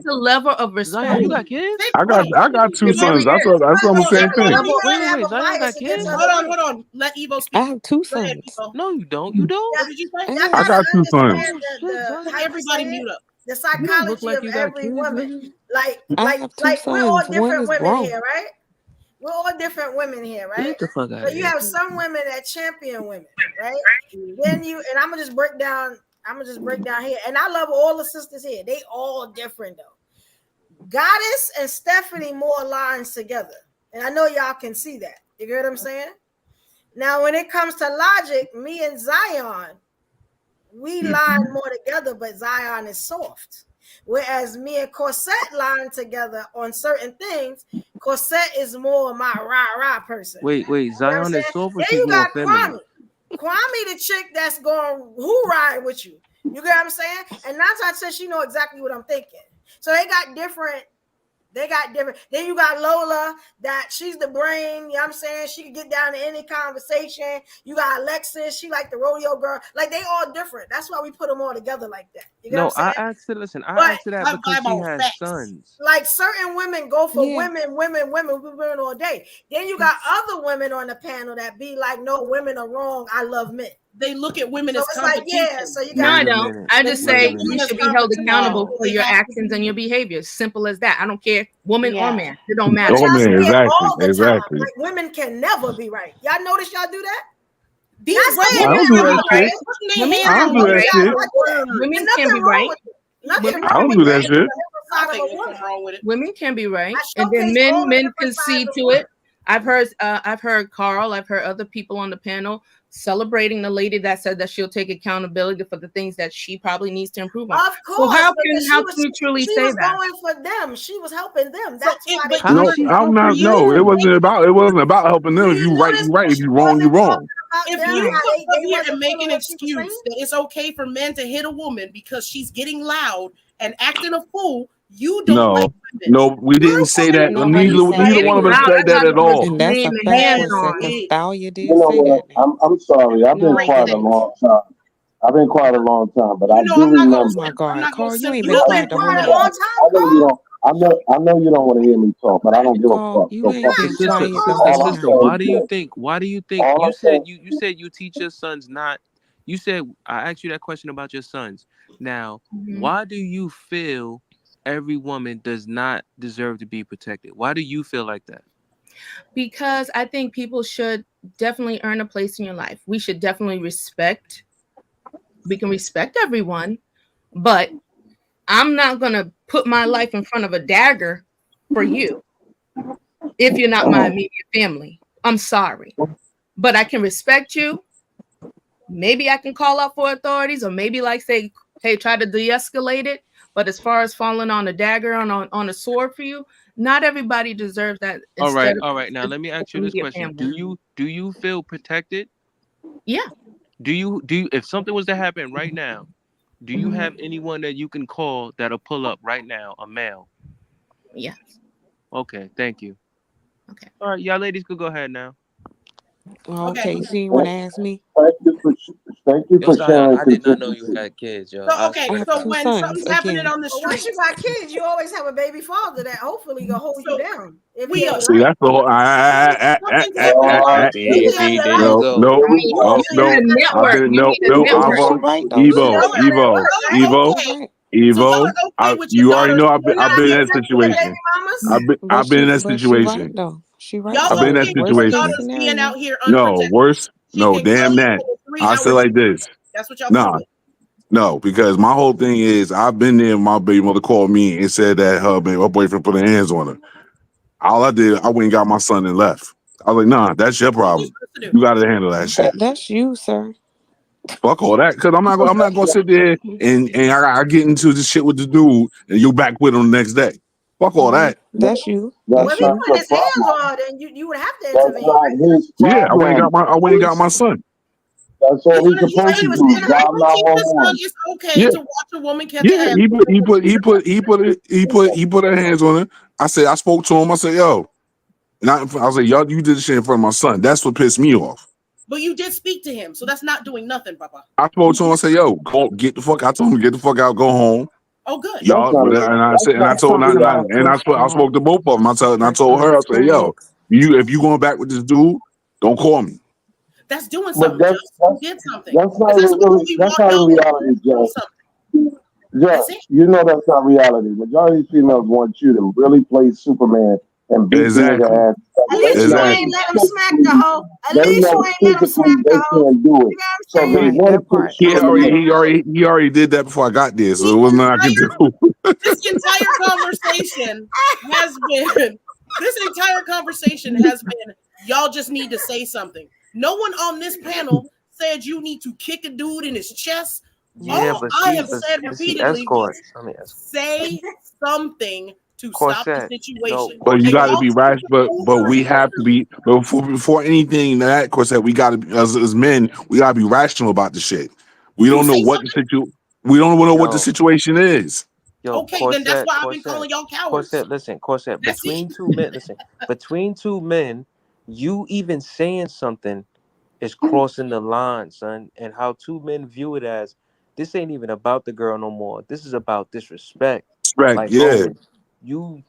a level of respect. You got kids? I got 2 sons. That's what I'm saying. Wait, Zion got kids? Hold on. Let Evo speak. I have 2 sons. No, you don't. You don't. What did you say? I got 2 sons. Everybody mute up. The psychology of every woman. Like we're all different women here, right? We're all different women here, right? Get the fuck out so of you here. have some women that champion women, right? Then I'm gonna just break down here. And I love all the sisters here. They all different though. Goddess and Stephanie more aligns together. And I know y'all can see that. You get what I'm saying? Now, when it comes to logic, me and Zion, we line more together, but Zion is soft. Whereas me and Corset line together on certain things, Corset is more my rah-rah person. Wait, Zion is soft, but then you got feminine. Kwame, the chick that's going hoorah with you. You get what I'm saying? And 9 times 10, she know exactly what I'm thinking. So they got different. Then you got Lola, that she's the brain. You know what I'm saying? She can get down to any conversation. You got Alexis. She like the rodeo girl. Like, they all different. That's why we put them all together like that. You get what I'm saying? I asked her that because she has sons. Like, certain women go for women all day. Then you got other women on the panel that be like, no, women are wrong. I love men. They look at women as competition. Like, so you got. No, I don't. I just say you should be held accountable for your actions and your behaviors. Simple as that. I don't care, woman or man. It don't matter. Exactly. Like, women can never be right. Y'all notice y'all do that? I don't do that shit. Women can be right. I don't do that shit. Women can be right, and then men concede to it. I've heard Carl. I've heard other people on the panel celebrating the lady that said that she'll take accountability for the things that she probably needs to improve on. Of course. Well, how can you truly say that? She was going for them. She was helping them. That's I'm not. No, it wasn't about helping them. If you right, you right. If you wrong, you wrong. If you come up here and make an excuse that it's okay for men to hit a woman because she's getting loud and acting a fool, you don't like No, we didn't say that. Nobody Neither one of us said that at all. And that's a fact, because Thalia did You know say what? that. I'm sorry. I've been No, quiet a long time. I've been quiet a long time, but I do remember. Oh my God, Carl, you ain't been quiet the whole I night. know you don't. I know you don't want to hear me talk, but I don't give a Carl, fuck. you So ain't fuck been it. quiet the All whole I'm night. saying Why is do you this. think All you I'm said saying. you said you teach your sons not, you said, I asked you that question about your sons. Now, why do you feel every woman does not deserve to be protected? Why do you feel like that? Because I think people should definitely earn a place in your life. We should definitely we can respect everyone, but I'm not going to put my life in front of a dagger for you if you're not my immediate family. I'm sorry, but I can respect you. Maybe I can call out for authorities, or maybe like say, hey, try to de-escalate it. But as far as falling on a dagger, on a sword for you, not everybody deserves that. All right. Now let me ask you this question: Do you feel protected? Yeah. Do you if something was to happen right now, do you have anyone that you can call that'll pull up right now, a male? Yes. Okay, thank you. Okay. All right, y'all ladies could go ahead now. Okay, so you want to ask me? Thank you for sharing. I did not know you had kids, yo. So, okay, so when something's happening on the street, once you got kids, you always have a baby father that hopefully gonna hold you down. See, that's the whole. You already know I've been in that situation. I've been in that situation. Though she right. I've been in that situation. being out here No, unprotected. worse. No, damn that. I say like this. That's what y'all No, because my whole thing is I've been there. My baby mother called me and said that her boyfriend put her hands on her. All I did, I went and got my son and left. I was like, nah, that's your problem. You got to handle that shit. That's you, sir. Fuck all that, because I'm not gonna sit there and I get into this shit with the dude and you back with him the next day. Fuck all that. That's you. Well, if he put his hands on, then you would have to intervene. Right? Yeah, I went and got my son. That's all he's supposed to do. Dial 911. It's okay to watch a woman catch Yeah, he put her hands on her. I spoke to him. I said, yo, and I was like, yo, you did this shit in front of my son. That's what pissed me off. But you did speak to him, so that's not doing nothing, Papa. I spoke to him. I said, yo, go get the fuck. I told him to get the fuck out, go home. Oh, good. Y'all, I spoke to both of them. I told her, I said, yo, if you going back with this dude, don't call me. That's doing something. You did something. That's not reality, Joe. Yeah, you know that's not reality. Majority of females want you to really play Superman and beat the ass. At least you ain't let him smack the hoe. At least you ain't let him smack the hoe. Can't do it. So they want to put he already did that before I got there, so it wasn't nothing I could do. This entire conversation has been y'all just need to say something. No one on this panel said you need to kick a dude in his chest. Yeah, all I have said repeatedly was say something to stop the situation. But you got to be rational. But we have to be before anything that Corsette. We got to as men. We got to be rational about the shit. We don't know what we don't know what the situation is. Yo, okay, then that's why I've been calling y'all cowards. Corsette, between two men, you even saying something is crossing the line, son. And how two men view it as, this ain't even about the girl no more. This is about disrespect. Like, yeah. You,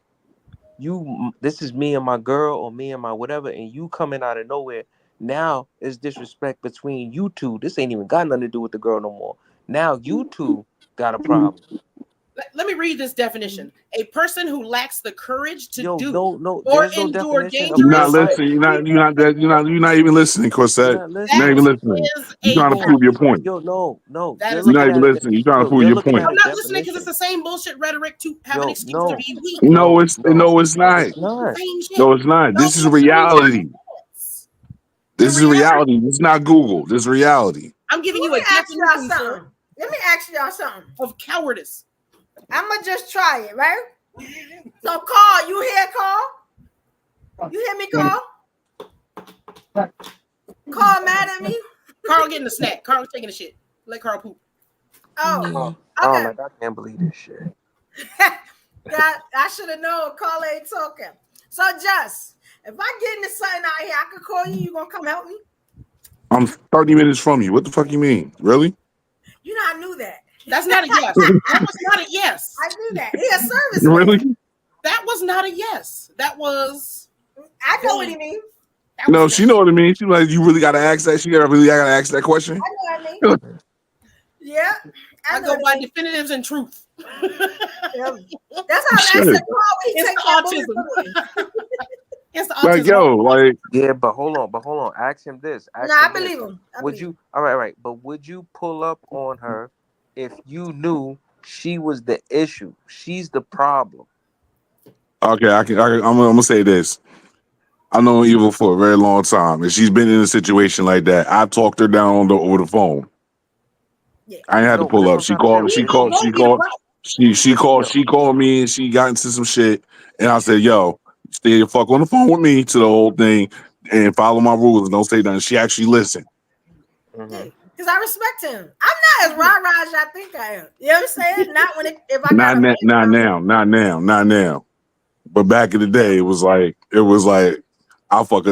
this is me and my girl, or me and my whatever, and you coming out of nowhere. Now it's disrespect between you two. This ain't even got nothing to do with the girl no more. Now you two got a problem. Let me read this definition. A person who lacks the courage to or endure dangerous. You're not listening. You're not even listening, Corsette. You're not even listening. You're trying to prove your point. No. You're not even listening. You're trying to prove your point. I'm not listening because it's the same bullshit rhetoric to have an excuse to be weak. No, it's not. No, it's not. This is reality. This is reality. This is not Google. This is reality. I'm giving you a definition, sir. Let me ask y'all something. Of cowardice. I'm gonna just try it, right? So, Carl, you hear, Carl? You hear me, Carl? Carl mad at me? Carl getting a snack. Carl taking a shit. Let Carl poop. Oh, okay. I can't believe this shit. I should have known. Carl ain't talking. So, Just, if I get into something out here, I could call you. You gonna come help me? I'm 30 minutes from you. What the fuck you mean? Really? You know, I knew that. That's not a yes. That was not a yes. I knew that. He a service. Really? That was not a yes. That was. I know what he means. No, she know what I mean. She like, you really gotta ask that. She really gotta ask that question. I know what I mean. Yeah. I go by definitives and truth. That's how I said, it's autism. It's autism. Like, yo, like, yeah, but hold on. Ask him this. I believe him. Would you? All right. But would you pull up on her if you knew she was the issue? She's the problem. Okay, I'm gonna say this. I know Evil for a very long time, and she's been in a situation like that. I talked her down over the phone. Yeah. I ain't had to pull up. She called me, and she got into some shit. And I said, "Yo, stay the fuck on the phone with me to the whole thing, and follow my rules and don't say nothing." She actually listened. Because I respect him. I'm not as rah-rah as I think I am. You know what I'm saying? Not when if I not now. But back in the day, it was like I'll fuck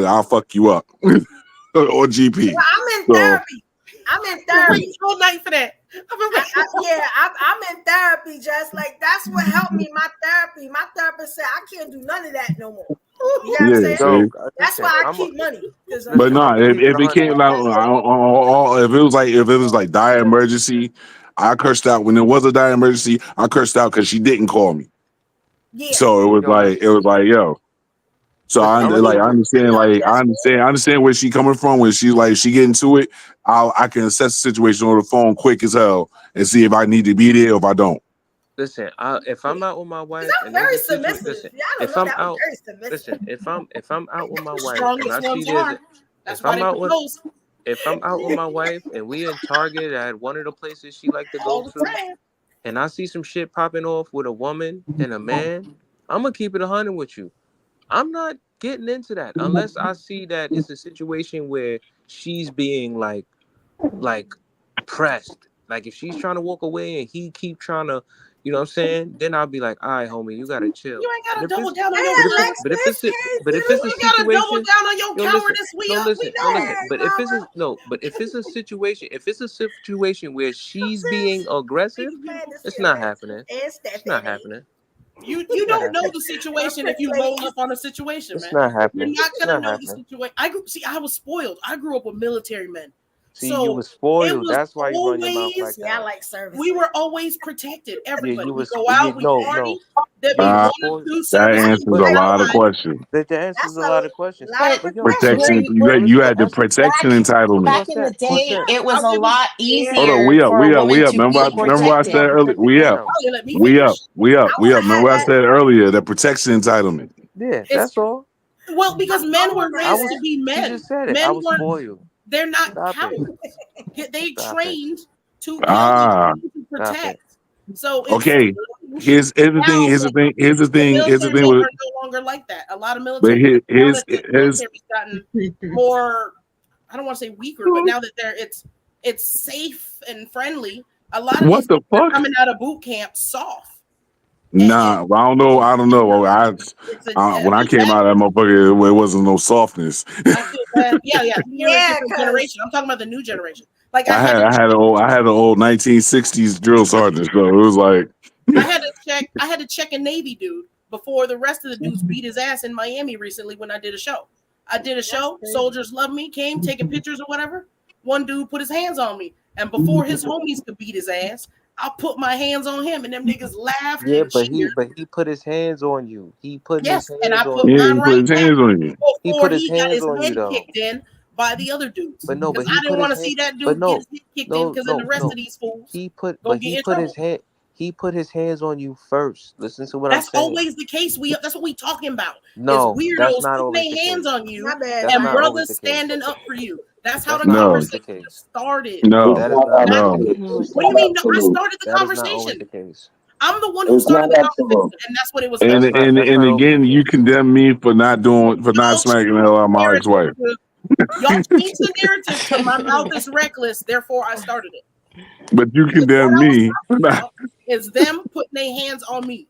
you up or GP. Well, I'm in therapy. I'm in therapy. Whole night for that. I'm in therapy. Just like that's what helped me. My therapist said I can't do none of that no more. You know what I'm saying? That's why I keep money. But no, if it came out, if it was like dire emergency, I cursed out. When it was a dire emergency, I cursed out because she didn't call me. Yeah. So it was like, yo. So I understand where she coming from. When she get into it, I can assess the situation on the phone quick as hell and see if I need to be there or if I don't. Listen, if I'm out with my wife, I'm very submissive. If I'm out with my wife, and I see if I'm out with my wife and we in Target at one of the places she like to go to, and I see some shit popping off with a woman and a man, I'm gonna keep it 100 with you. I'm not getting into that unless I see that it's a situation where she's being like pressed. Like if she's trying to walk away and he keep trying to, you know what I'm saying? Then I'll be like, all right, homie, you gotta chill. You ain't gotta double down on your But if it's a situation, double down on your cowardice. But if it's a situation where she's being aggressive, it's not happening. It's not happening. You don't know the situation if you roll up on a situation, man. It's not happening. You're not gonna know the situation. I was spoiled. I grew up with military men. See, so you were spoiled. That's why you run your mouth like that. Yeah, I like service. We were always protected. Everybody. Yeah, we go out, we party. That answers a lot of questions. That answers a lot of questions. Protection. You had the protection entitlement. Back in the day, it was a lot easier. Hold on, we up. Remember what I said earlier? We up. Remember what I said earlier? The protection entitlement. Yeah, that's all. Well, because men were raised to be men. You just said it. Men I was spoiled. They're not cowards. They trained to protect. So okay, here's the thing. Here's the thing. Are no longer like that. A lot of military. Here's gotten more. I don't want to say weaker, but now that it's safe and friendly. A lot of what the fuck coming out of boot camp soft. Nah, I don't know. When I came out of that motherfucker, it wasn't no softness. Yeah. Generation. I'm talking about the new generation. Like I had an old 1960s drill sergeant, so it was like I had to check a Navy dude before the rest of the dudes beat his ass in Miami recently when I did a show. Soldiers Love Me came taking pictures or whatever. One dude put his hands on me, and before his homies could beat his ass, I put my hands on him, and them niggas laughed. Yeah, but he put his hands on you. He put his hands and I on put you. mine right back He put his hands got his on you, though. Kicked in by the other dudes. But no, but I didn't want to see that dude get his head kicked in because of the rest of these fools. He put his hands on you first. Listen to what I'm saying. That's always the case. That's what we talking about. No, weirdos that's not putting their hands on you and brothers standing up for you. That's how the conversation started. No. What do you mean? No, I started the conversation. I'm the one who started the conversation, and that's what it was. And again, you condemn me for not smacking the hell out of my ex-wife. Y'all changed the narrative to my mouth is reckless, therefore I started it. But you condemn me. Is them putting their hands on me.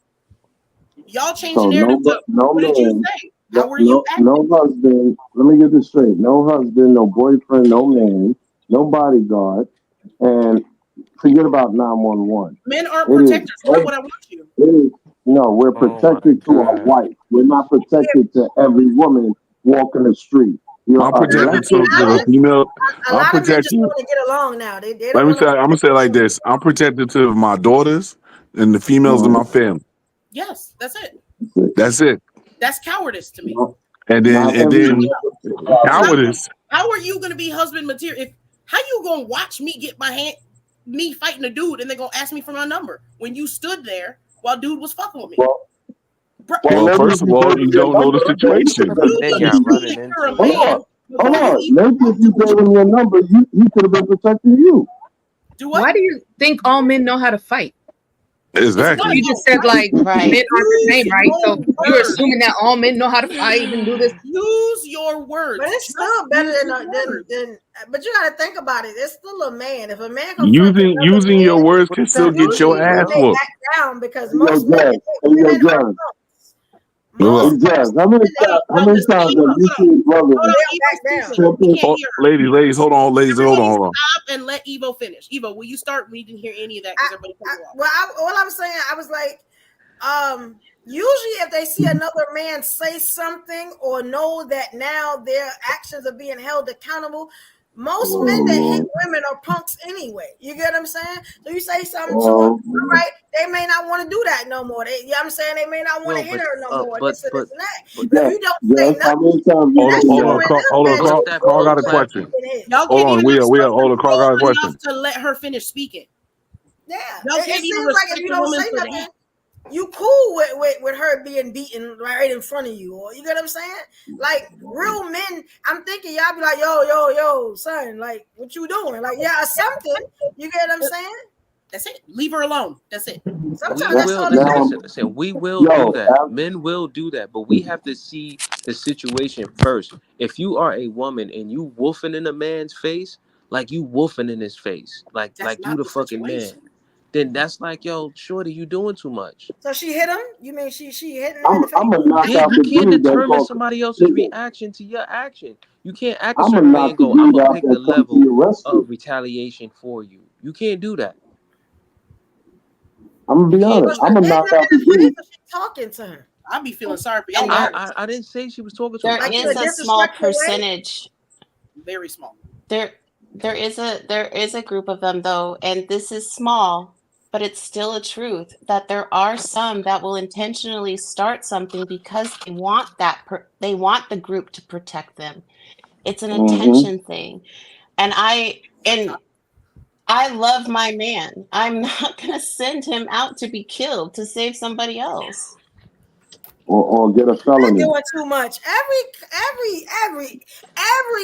Y'all changing narrative. What did you say? How were you acting? No husband. Let me get this straight. No husband, no boyfriend, no man, no bodyguard, and forget about 911. Men aren't protectors. That's what I want you. No, we're protected to our wife. We're not protected to every woman walking the street. I'm protected to the female. A lot of men just want to get along now. They Let me say. I'm gonna say it like this. I'm protected to my daughters and the females in my family. Yes, that's it. That's it. That's cowardice to me. And then cowardice. How are you gonna be husband material? How you gonna watch me get me fighting a dude and they're gonna ask me for my number when you stood there while dude was fucking with me? Well, first of all, you don't know the situation. Hold on. Maybe if you gave him your number, he could have been protecting you. Why do you think all men know how to fight? Exactly. You just said like men aren't the same, right? So you're assuming that all men know how to fight and do this. Use your words. But it's still better than. But you got to think about it. It's still a man. If a man comes using your words can still get your ass whooped. Down because most men. How many times have you seen brothers? Ladies, hold on. Stop and let Evo finish. Evo, will you start? We didn't hear any of that because everybody cut you off. All I'm saying, I was like, usually if they see another man say something or know that now their actions are being held accountable, most men that hit women are punks anyway. You get what I'm saying? So you say something to them, all right, they may not want to do that no more. You know what I'm saying? They may not want to hit her no more. But if you don't say nothing, hold on. Carl got a question. Hold on, Carl got a question. To let her finish speaking. Yeah. It seems like if you don't say nothing, you cool with her being beaten right in front of you, or you get what I'm saying? Like real men, I'm thinking y'all be like, yo, son, like what you doing? Like, yeah, something. You get what I'm saying? That's it. Leave her alone. That's it. Sometimes we will do that. Men will do that, but we have to see the situation first. If you are a woman and you wolfing in a man's face, like you wolfing in his face, like you the fucking man, then that's like, yo, shorty, you doing too much. So she hit him? You mean she hit him? You can't determine somebody else's reaction to your action. You can't act a certain way and go, I'm gonna pick the level of retaliation for you. You can't do that. I'm gonna be honest. I'm gonna knock out the dude. Talking to her. I'll be feeling sorry for you. I didn't say she was talking to her. There is a small percentage. Very small. There is a group of them though, and this is small, but it's still a truth that there are some that will intentionally start something because they want they want the group to protect them. It's an attention thing, and I love my man. I'm not gonna send him out to be killed to save somebody else. Or get a felony. You're doing too much. Every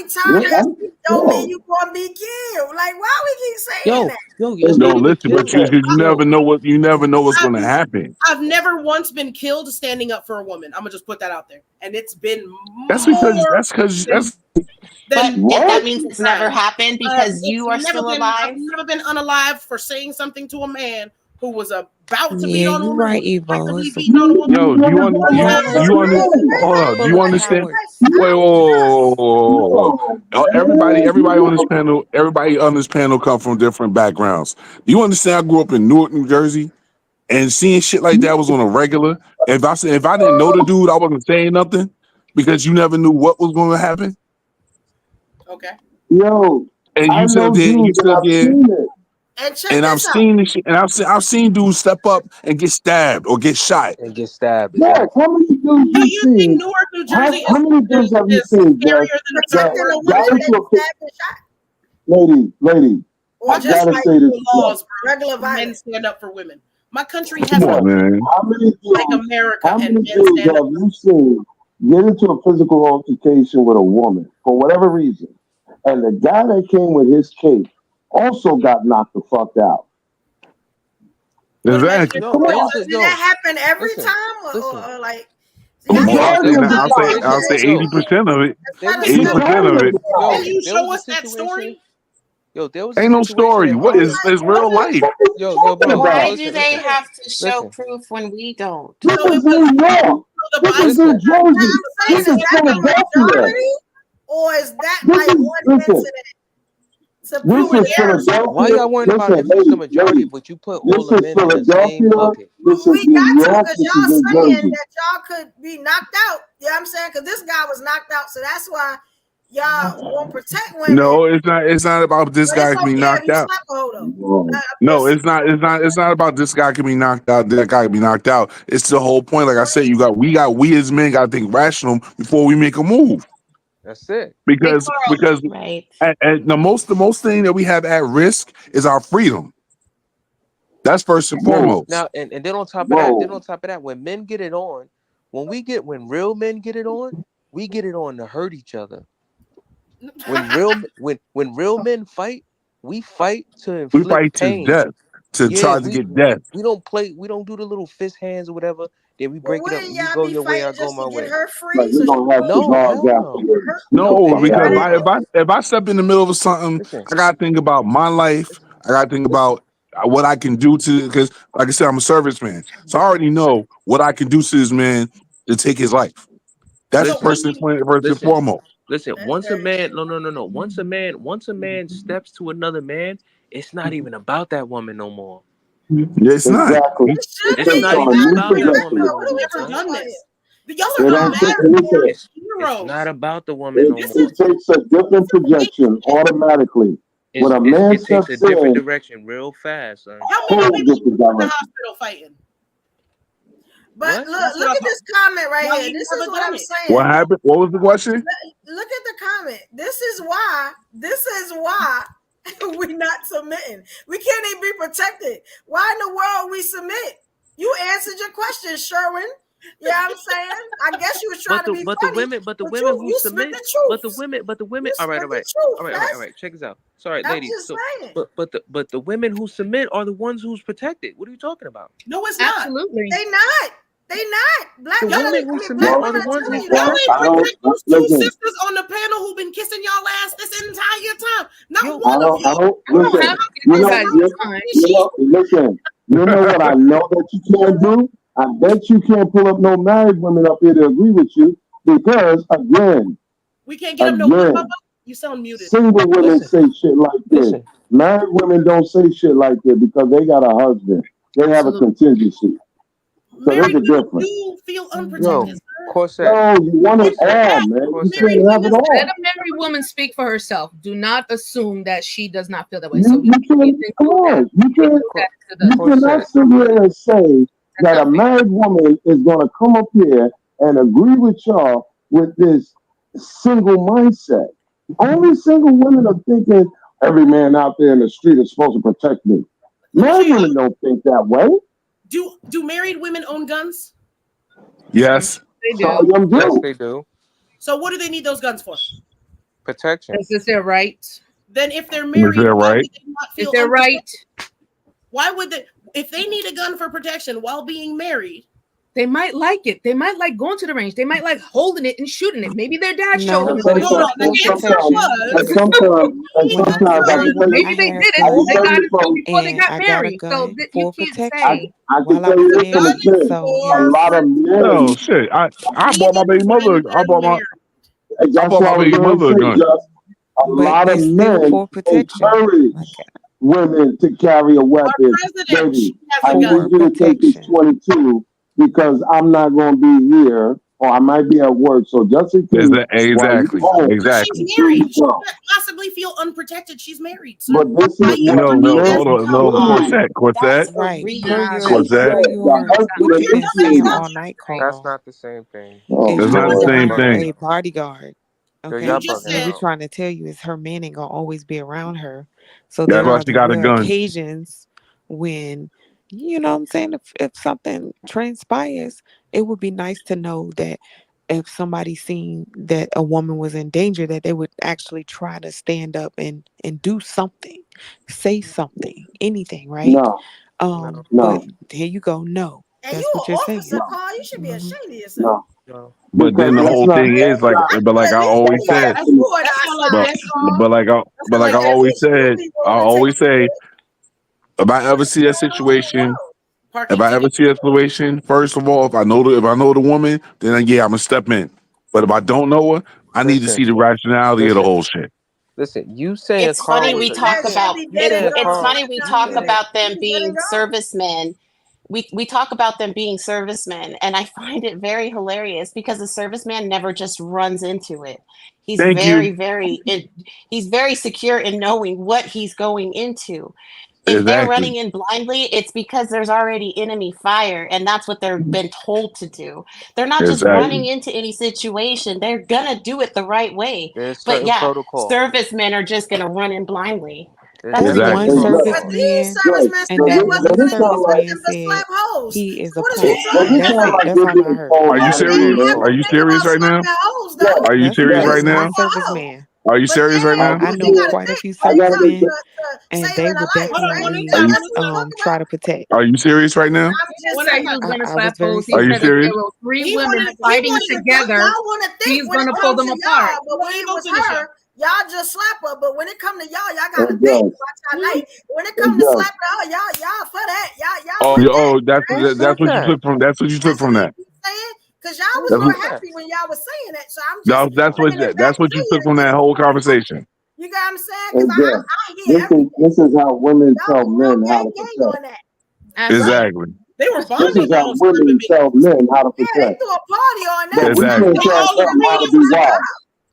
time don't mean you gonna be killed. Like, why we keep saying that? Listen, but you never know what's gonna happen. I've never once been killed standing up for a woman. I'm gonna just put that out there, and it's been that's because that means it's never happened because you are still alive. I've never been unalive for saying something to a man who was about to be on a woman. Right, Evo. Yo, do you understand? Whoa. Everybody on this panel come from different backgrounds. Do you understand? I grew up in Newark, New Jersey, and seeing shit like that was on a regular. If I didn't know the dude, I wasn't saying nothing because you never knew what was going to happen. Okay. Yo, and you said and I've seen this shit, and I've seen dudes step up and get stabbed or get shot. Yeah, how many dudes do you think Newark, New Jersey how many dudes have you seen? Lady, I gotta say this. Regular violence stand up for women. My country has how many dudes, like America. How many dudes have you seen get into a physical altercation with a woman for whatever reason, and the guy that came with his cape also got knocked the fuck out? Exactly. Does that happen every time, or like? I'll say 80% of it. 80% of it. Can you show us that story? Yo, there was Ain't no story. What is real life? Yo, bro. Why Listen, do they listen. have to show proof when we don't? This is New York. This is New Jersey. This is Philadelphia. Or is that like one incident? This is Philadelphia. Why y'all worrying about if it's the majority, but you put all the men in the same bucket? This is We got New to, York. because This y'all is New saying Jersey. that y'all could be knocked out. You know what I'm saying? Because this guy was knocked out, so that's why y'all won't protect women. No, it's not. It's not about this guy being knocked out. No, it's not. It's not. It's not about this guy can be knocked out. That guy can be knocked out. It's the whole point. Like I said, we as men got to think rational before we make a move. That's it. Because right. and the most thing that we have at risk is our freedom. That's first and foremost. Now, and then on top of that, when men get it on, when real men get it on, we get it on to hurt each other. When real men fight, we fight to inflict pain. To death, to try to get death. We don't do the little fist hands or whatever. Then we break it up. You go your way, I go my way. No, because if I step in the middle of something, I gotta think about my life. I gotta think about what I can do to, because like I said, I'm a serviceman, so I already know what I can do to this man to take his life. That's first and foremost. Listen, once a man, no. Once a man steps to another man, it's not even about that woman no more. It's not. It's not even about that woman no more. Never done this. It's not about the woman no more. It takes a different projection automatically. When a man it takes a different direction real fast, son. How many people in the hospital fighting? But look at this comment right here. This is what I'm saying. What happened? What was the question? Look at the comment. This is why we're not submitting. We can't even be protected. Why in the world we submit? You answered your question, Sherwin. You know what I'm saying? I guess you was trying to be but funny. The women who submit. All right. Check this out. Sorry, ladies. But the women who submit are the ones who's protected. What are you talking about? No, it's not. Absolutely. They not. Black women who submit are the ones who y'all ain't protect those two sisters on the panel who've been kissing y'all ass this entire time. Not one of you. Listen, you know what I know that you can't do? I bet you can't pull up no married women up here to agree with you, because again, we can't get them no. You sound muted. Single women say shit like this. Married women don't say shit like this because they got a husband. They have a contingency. So there's a difference. You feel unprotected. No, you want it all, man. You can't have it all. Let a married woman speak for herself. Do not assume that she does not feel that way. You cannot sit here and say that a married woman is going to come up here and agree with y'all with this single mindset. Only single women are thinking every man out there in the street is supposed to protect me. Married women don't think that way. Do married women own guns? Yes. They do. Yes, they do. So what do they need those guns for? Protection. Is this their right? Then if they're married, Is their right? Why would they? If they need a gun for protection while being married, they might like it. They might like going to the range. They might like holding it and shooting it. Maybe their dad showed them. Sometimes maybe they did it. They got it before they got married. So you can't say. I can tell you this, a lot of men. Oh shit! I bought my baby mother. I bought my baby mother a gun. A lot of men encourage women to carry a weapon. Baby, I need you to take this 22 because I'm not going to be here, or I might be at work. So just in case. Exactly. She's married. She can't possibly feel unprotected. She's married. So but this is Quartet. Right. All night call. That's not the same thing. It's not the same thing. A bodyguard. Okay, and we're trying to tell you is her man ain't gonna always be around her. So that's why she got a gun. Occasions when, you know what I'm saying, if something transpires, it would be nice to know that if somebody seen that a woman was in danger, that they would actually try to stand up and do something, say something, anything, right? No. But here you go. No. And that's you what an you're officer, saying. Paul. You should be ashamed of yourself. But then the whole thing is like, but like I always said, but like I always said, I always say, if I ever see a situation, first of all, if I know the woman, then yeah, I'm gonna step in. But if I don't know her, I need to see the rationality of the whole shit. Listen, you saying it's funny we talk about it's funny we talk about them being servicemen. We talk about them being servicemen, and I find it very hilarious because the serviceman never just runs into it. He's he's very secure in knowing what he's going into. If they're running in blindly, it's because there's already enemy fire, and that's what they've been told to do. They're not just running into any situation. They're gonna do it the right way. But yeah, servicemen are just gonna run in blindly. That's one serviceman, and that one serviceman said he is a punk. That's all I heard. Are you serious? Are you serious right now? Are you serious right now? Serviceman. Are you serious right now? I know quite a few servicemen, and they would definitely try to protect. Are you serious right now? Are you serious? 3 women fighting together. He's gonna pull them apart. But when he was her, y'all just slap her. But when it come to y'all gotta think. When it come to slap her, y'all for that. Y'all. That's what you took from. That's what you took from that. Because y'all was more happy when y'all was saying that. So I'm just that's what you took from that whole conversation. You got what I'm saying? This is how women tell men how to protect. Exactly. They were bonding. This is how women tell men how to protect. Yeah, they threw a party on that. Exactly.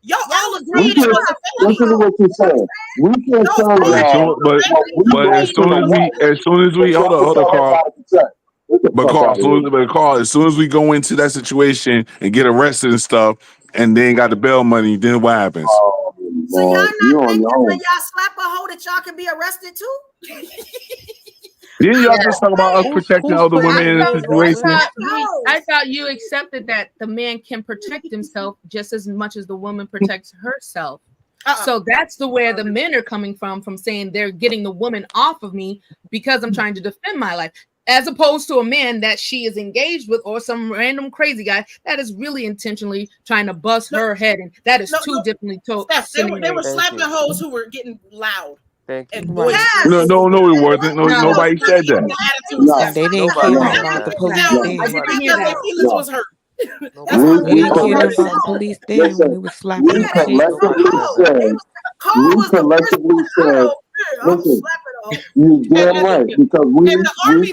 Y'all all agreed it was a listen to what you're saying. We can't tell y'all. But as soon as we hold on, Carl. But Carl, as soon as we go into that situation and get arrested and stuff, and then got the bail money, then what happens? So y'all not thinking when y'all slap a hoe that y'all can be arrested too? Didn't y'all just talk about us protecting other women in this situation? I thought you accepted that the man can protect himself just as much as the woman protects herself. So that's the where the men are coming from saying they're getting the woman off of me because I'm trying to defend my life. As opposed to a man that she is engaged with or some random crazy guy that is really intentionally trying to bust her head. And that is two differently told. They were slapping hoes who were getting loud. No, it wasn't. Nobody said that. They didn't care about the police then. I didn't hear that. Feelings was hurt. We didn't care about the police then when we were slapping We collectively said, listen, you damn right, because we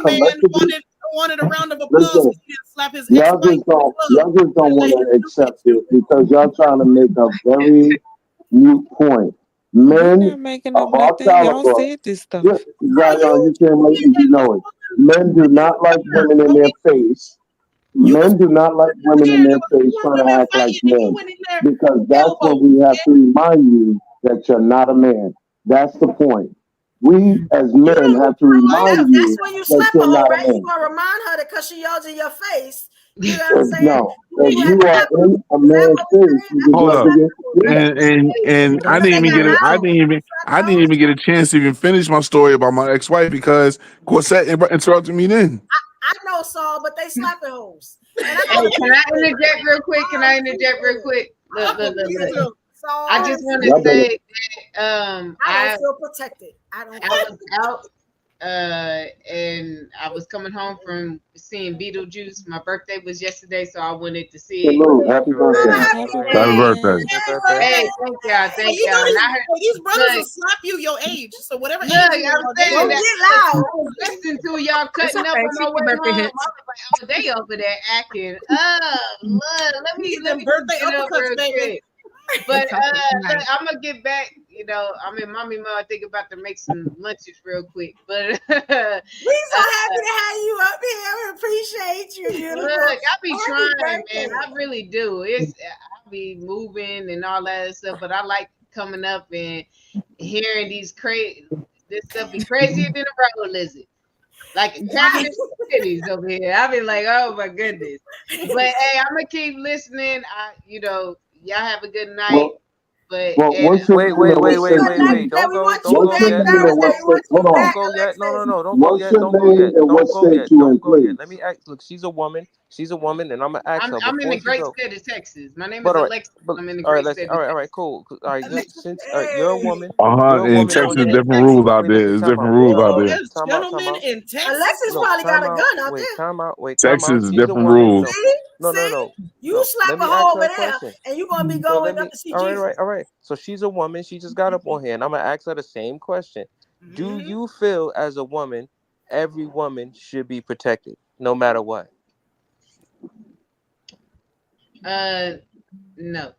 collectively wanted a round of applause. Listen, slap his y'all just don't want to accept it because y'all trying to make a very new point. Men of our caliber, y'all said this stuff. You can't make you know it. Men do not like women in their face. Men do not like women in their face trying to act like men because that's what we have to remind you that you're not a man. That's the point. We as men have to remind you that's when you slap her, right? You gonna remind her that because she yells in your face. You know what I'm saying? No, if you are in a man's face, hold up. And I didn't even get a chance to even finish my story about my ex-wife because Corsette interrupted me then. I know Saul, but they slapping hoes. Can I interject real quick? Look. I just want to say that I don't feel protected. I was out and I was coming home from seeing Beetlejuice. My birthday was yesterday, so I wanted to see it. Happy birthday. Happy birthday. Hey, thank y'all. And I heard these brothers will slap you your age. So whatever age I'm get saying loud. I was listening to y'all cutting up on my way home. I was like, they over there acting. Let me birthday get up real quick. But I'm gonna get back. I'm in mommy mode. Thinking about to make some lunches real quick. But we so happy to have you up here. We appreciate you. Beautiful. Look, I be trying, man. I really do. I be moving and all that stuff. But I like coming up and hearing this stuff be crazier than a road lizard. Like cities over here. I be like, oh my goodness. But hey, I'm gonna keep listening. Y'all have a good night. But wait. Don't go yet. Don't go yet. No. Don't go yet. Don't go yet. Don't go yet. Let me ask. Look, she's a woman, and I'm gonna ask her. I'm in the great state of Texas. My name is Alexa. I'm in the great state of Texas. All right, cool. All right, since you're a woman, in Texas, different rules out there. There's different rules out there. Gentlemen in Texas. Alexis probably got a gun out there. Time out. Texas is different rules. No. You slap a hoe over there, and you're gonna be going up to see Jesus. All right. So she's a woman. She just got up on here, and I'm gonna ask her the same question. Mm-hmm. Do you feel, as a woman, every woman should be protected, no matter what? No.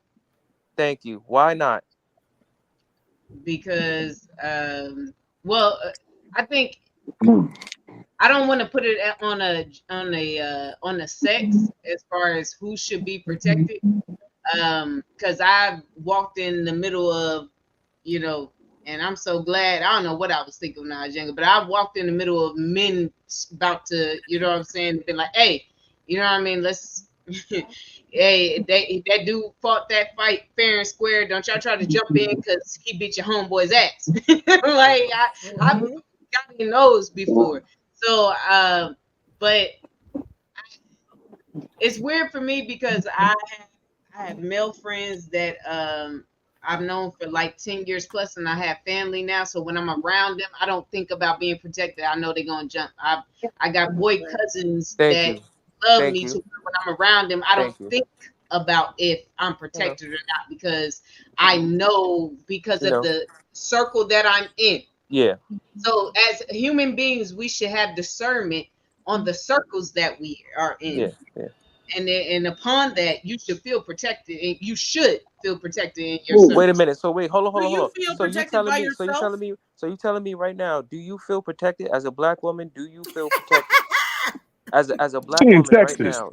Thank you. Why not? Because, I think I don't want to put it on a sex as far as who should be protected. Because I've walked in the middle of, and I'm so glad. I don't know what I was thinking when I was younger, but I walked in the middle of men about to, been like, hey, let's. Hey, that dude fought that fight fair and square. Don't y'all try to jump in because he beat your homeboy's ass. Like I've got in those before. So, but it's weird for me because I have male friends that I've known for like 10 years plus, and I have family now. So when I'm around them, I don't think about being protected. I know they're gonna jump. I got boy cousins that love me, so when I'm around them, I don't think about if I'm protected or not, because I know because of the circle that I'm in. Yeah. So as human beings, we should have discernment on the circles that we are in. Yeah. And upon that, you should feel protected, and you should feel protected in your circle. Wait a minute. So wait, hold on. So you telling me right now, do you feel protected as a black woman? Do you feel protected? As a black woman right now,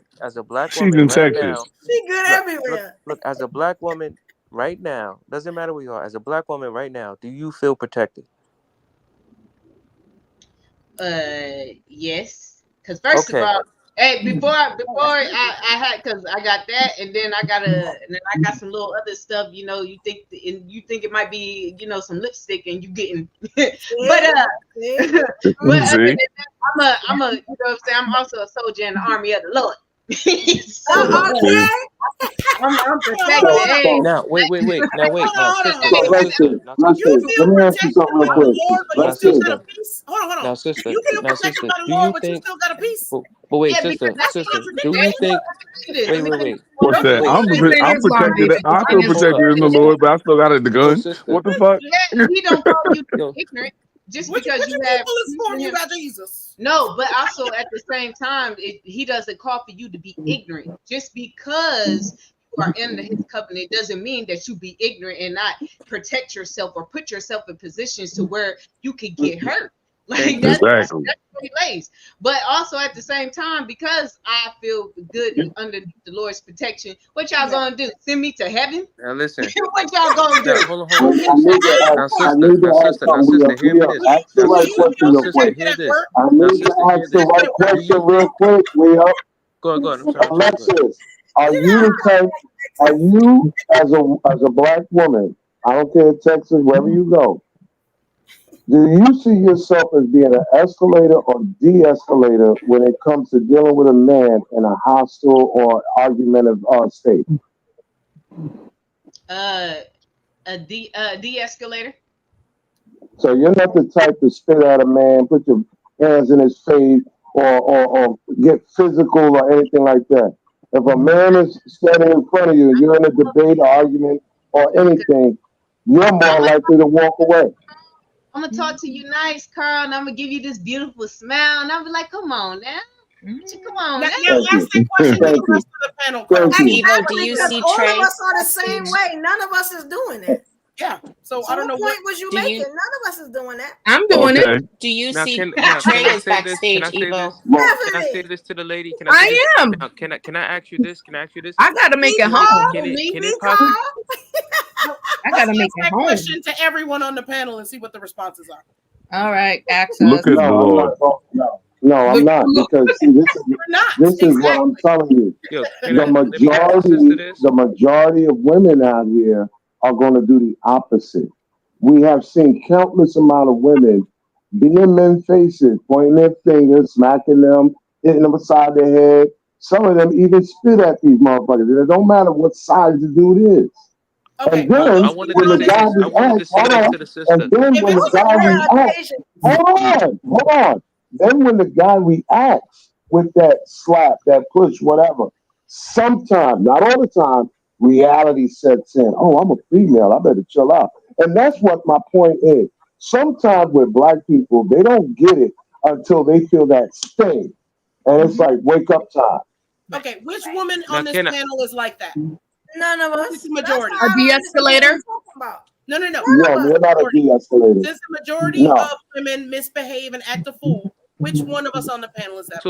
she's in Texas. She good everywhere. Look, as a black woman right now, doesn't matter where you are. As a black woman right now, do you feel protected? Yes. Because first of all, hey, before I had, because I got that, and then I got some little other stuff. You think it might be some lipstick, and you getting, but I'm a I'm also a soldier in the army of the Lord. I'm protected. Now wait. Let me ask you something real quick. Now, sister, do you think? But wait, sister, do you think? Wait. What's that? I'm protected. I feel protected in the Lord, but I still got the gun. What the fuck? He don't call you ignorant just because you have. You got Jesus. No, but also at the same time, he doesn't call for you to be ignorant. Just because you are in his covenant doesn't mean that you be ignorant and not protect yourself or put yourself in positions to where you could get hurt. Like that's what he lays. But also at the same time, because I feel good under the Lord's protection, what y'all gonna do? Send me to heaven? Now listen. What y'all gonna do? Hold on. Now, sister, hear me this. Ask the right question real quick. I need to ask the right question real quick, Leo. Go on. I'm sorry. Alexis, are you the type? Are you as a black woman? I don't care, Texas, wherever you go. Do you see yourself as being an escalator or de-escalator when it comes to dealing with a man in a hostile or argumentative state? A de-escalator. So you're not the type to spit at a man, put your hands in his face, or get physical or anything like that. If a man is standing in front of you, you're in a debate, or argument, or anything, you're more likely to walk away. I'm gonna talk to you nice, Carl, and I'm gonna give you this beautiful smile, and I'll be like, "Come on now, come on." Now ask the question to the rest of the panel. Evo, do you see all Trey? of us are the same way. None of us is doing it. Yeah. So I don't know what point was you making. None of us is doing that. I'm doing it. Do you see Trey is backstage, Evo? Can I say this to the lady? I am. Can I ask you this? I gotta make it home. Can it possibly? I gotta make it home. Question to everyone on the panel and see what the responses are. All right, access. Look at the Lord. No, I'm not, because see, this is what I'm telling you. The majority of women out here are going to do the opposite. We have seen countless amount of women be in men's faces, pointing their fingers, smacking them, hitting them beside their head. Some of them even spit at these motherfuckers. And it don't matter what size the dude is. Okay. And then I wanted to say this. I wanted to say this to the sister. And then when the guy reacts, hold on. Then when the guy reacts with that slap, that push, whatever, sometimes, not all the time, reality sets in. Oh, I'm a female. I better chill out. And that's what my point is. Sometimes with black people, they don't get it until they feel that sting. And it's like, wake up time. Okay, which woman on this panel is like that? None of us. It's the majority. A de-escalator? No. No, we're not a de-escalator. Since the majority of women misbehave and act a fool, which one of us on the panel is that?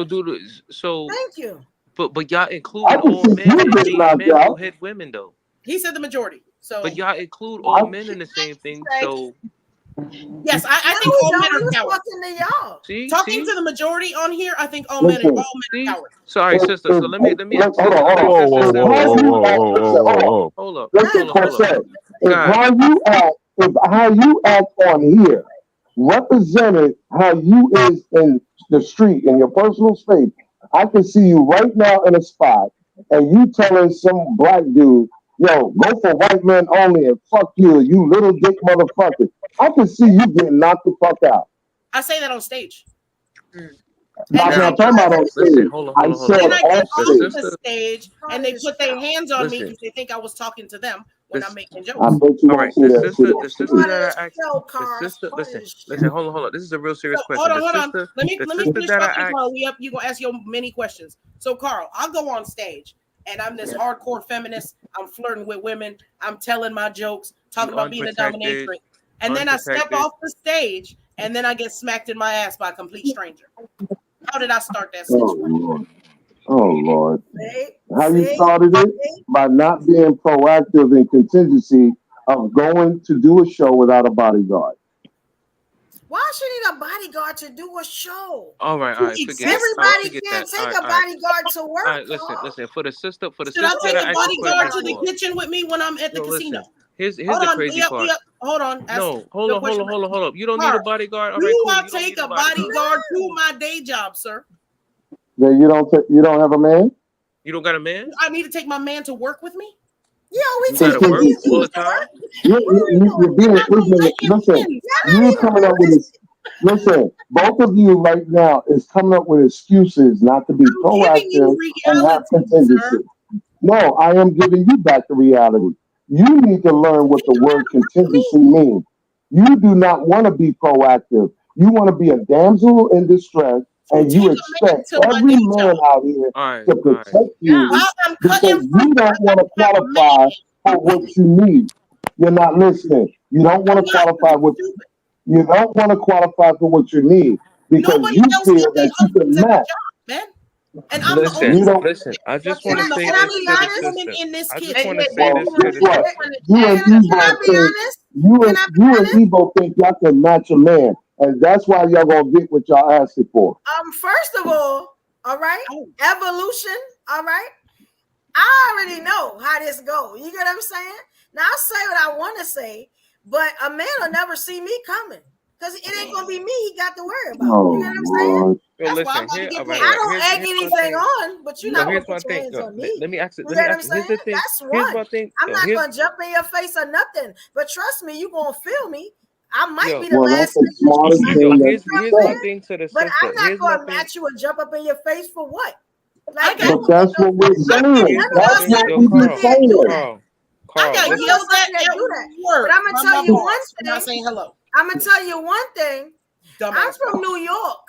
So thank you. But y'all include all men who hit women though. He said the majority. So but y'all include all men in the same thing. So yes, I think all men are cowards. Talking to the majority on here, I think all men are cowards. Sorry, sister. So let me ask this. Hold up. If how you act on here represented how you is in the street, in your personal space, I can see you right now in a spot and you telling some black dude, yo, go for white men only and fuck you, you little dick motherfucker. I can see you getting knocked the fuck out. I say that on stage. Not talking about on stage. I said off the stage and they put their hands on me because they think I was talking to them when I'm making jokes. All right, the sister, listen, hold on. This is a real serious question. Hold on. Let me finish talking, Carl. You're gonna ask your many questions. So, Carl, I'll go on stage and I'm this hardcore feminist. I'm flirting with women. I'm telling my jokes, talking about being a dominatrix. And then I step off the stage and then I get smacked in my ass by a complete stranger. How did I start that situation? Oh, Lord. How you started it? By not being proactive in contingency of going to do a show without a bodyguard. Why should you need a bodyguard to do a show? All right. Everybody can't take a bodyguard to work. All right, listen. For the sister, should I take a bodyguard to the kitchen with me when I'm at the casino? Here's the crazy part. Hold on. Hold up. You don't need a bodyguard. All right, cool. I take a bodyguard to my day job, sir? Then you don't have a man? You don't got a man? I need to take my man to work with me? Yeah, we take work all the time. You're being ignorant. Listen, you're coming up with this. Listen, both of you right now is coming up with excuses not to be proactive and have contingency. No, I am giving you back the reality. You need to learn what the word contingency means. You do not want to be proactive. You want to be a damsel in distress, and you expect every man out here to protect you because you don't want to qualify for what you need. You're not listening. You don't want to qualify you don't want to qualify for what you need because you feel that you can match. And I'm listen. I just want to say this to the sister. I just want to say this to the sister. You and Evo think y'all can match a man, and that's why y'all gonna get what y'all asking for. First of all right, evolution. All right, I already know how this goes. You get what I'm saying? Now I'll say what I want to say, but a man will never see me coming. Because it ain't gonna be me he got to worry about. You know what I'm saying? That's why I don't egg anything on, but you're not gonna put your hands on me. Let me ask it. Here's the thing. I'm not gonna jump in your face or nothing, but trust me, you gonna feel me. I might be the last here's my thing to the sister. But I'm not gonna match you and jump up in your face for what? Like but that's what we're saying. That's what we're saying. I got yelled at work. But I'm gonna tell you one thing. Not saying hello. I'm gonna tell you one thing. I'm from New York,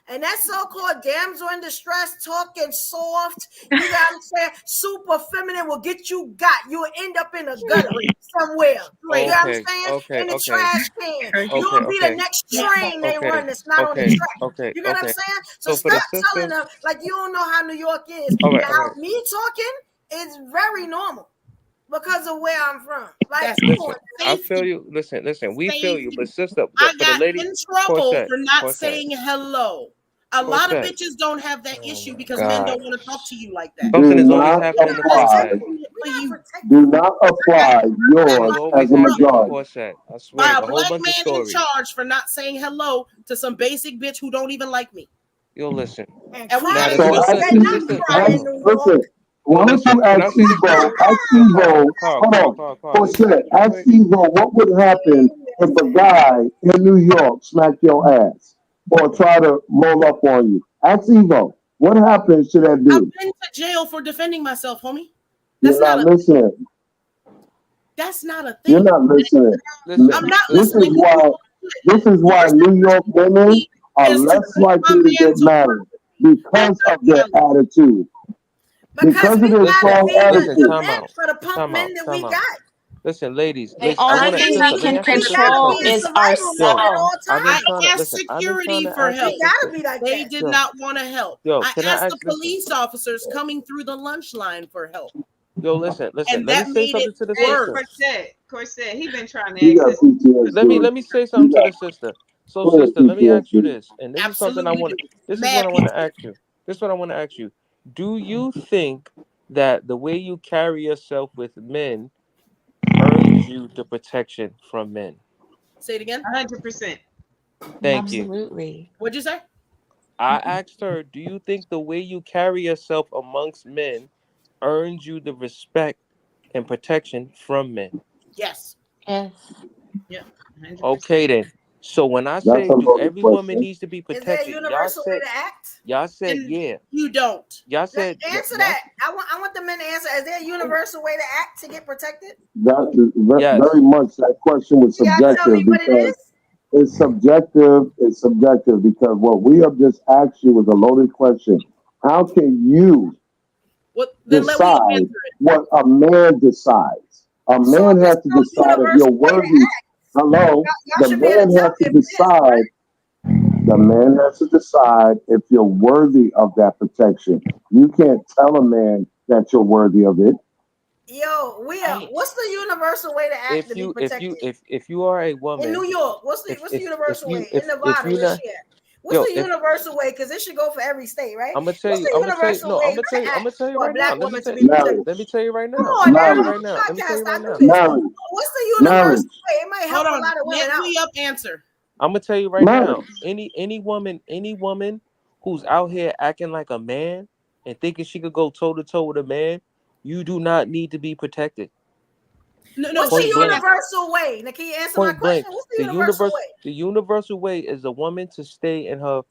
and that so-called damsel in distress talking soft, you gotta say super feminine will get you got. You will end up in a gutter somewhere. You know what I'm saying? In the trash can. You will be the next train they run that's not on the track. You know what I'm saying? So stop telling them like you don't know how New York is. Now me talking is very normal. Because of where I'm from. Like, I feel you. Listen, we feel you. But sister, I got in trouble for not saying hello. A lot of bitches don't have that issue because men don't want to talk to you like that. Something is always happening in the process. Do not apply yours as a majority. I swear, by a black man in charge for not saying hello to some basic bitch who don't even like me. Yo, listen. And we listen. Why don't you ask Evo? Hold on. Ask Evo what would happen if a guy in New York smacked your ass or try to roll up on you. Ask Evo. What happens to that dude? I've been to jail for defending myself, homie. You're not listening. That's not a thing. You're not listening. I'm not listening. This is why New York women are less likely to get married because of their attitude. Because of their strong attitude. Listen, ladies. The only thing we can control is ourselves. I asked security for help. They did not want to help. I asked the police officers coming through the lunch line for help. Yo, listen. And let me say something to the sister. Corset, he been trying to ask us. Let me say something to the sister. So, sister, let me ask you this, and this is something I want. This is what I want to ask you. This is what I want to ask you. Do you think that the way you carry yourself with men earns you the protection from men? Say it again. 100%. Thank you. Absolutely. What'd you say? I asked her, do you think the way you carry yourself amongst men earns you the respect and protection from men? Yes. Yes. Yeah. 100%. Okay then. So when I say do every woman needs to be protected, is there a universal way to act? Y'all said yeah. You don't. Y'all said answer that. I want the men to answer. Is there a universal way to act to get protected? That is very much that question was subjective. Tell me what it is. It's subjective. It's subjective because what we have just asked you was a loaded question. How can you decide what a man decides? A man has to decide if you're worthy. Hello, the man has to decide. The man has to decide if you're worthy of that protection. You can't tell a man that you're worthy of it. Yo, what's the universal way to act to be protected? If you are a woman in New York, what's the universal way? In Nevada, what's the universal way? Because it should go for every state, right? I'm gonna tell you. I'm gonna tell you right now. Let me tell you right now. Come on, what's the universal way? It might help a lot of women out. Let me answer. I'm gonna tell you right now. Any woman who's out here acting like a man and thinking she could go toe to toe with a man, you do not need to be protected. What's the universal way? Now, can you answer my question? What's the universal way? The universal way is a woman to stay in her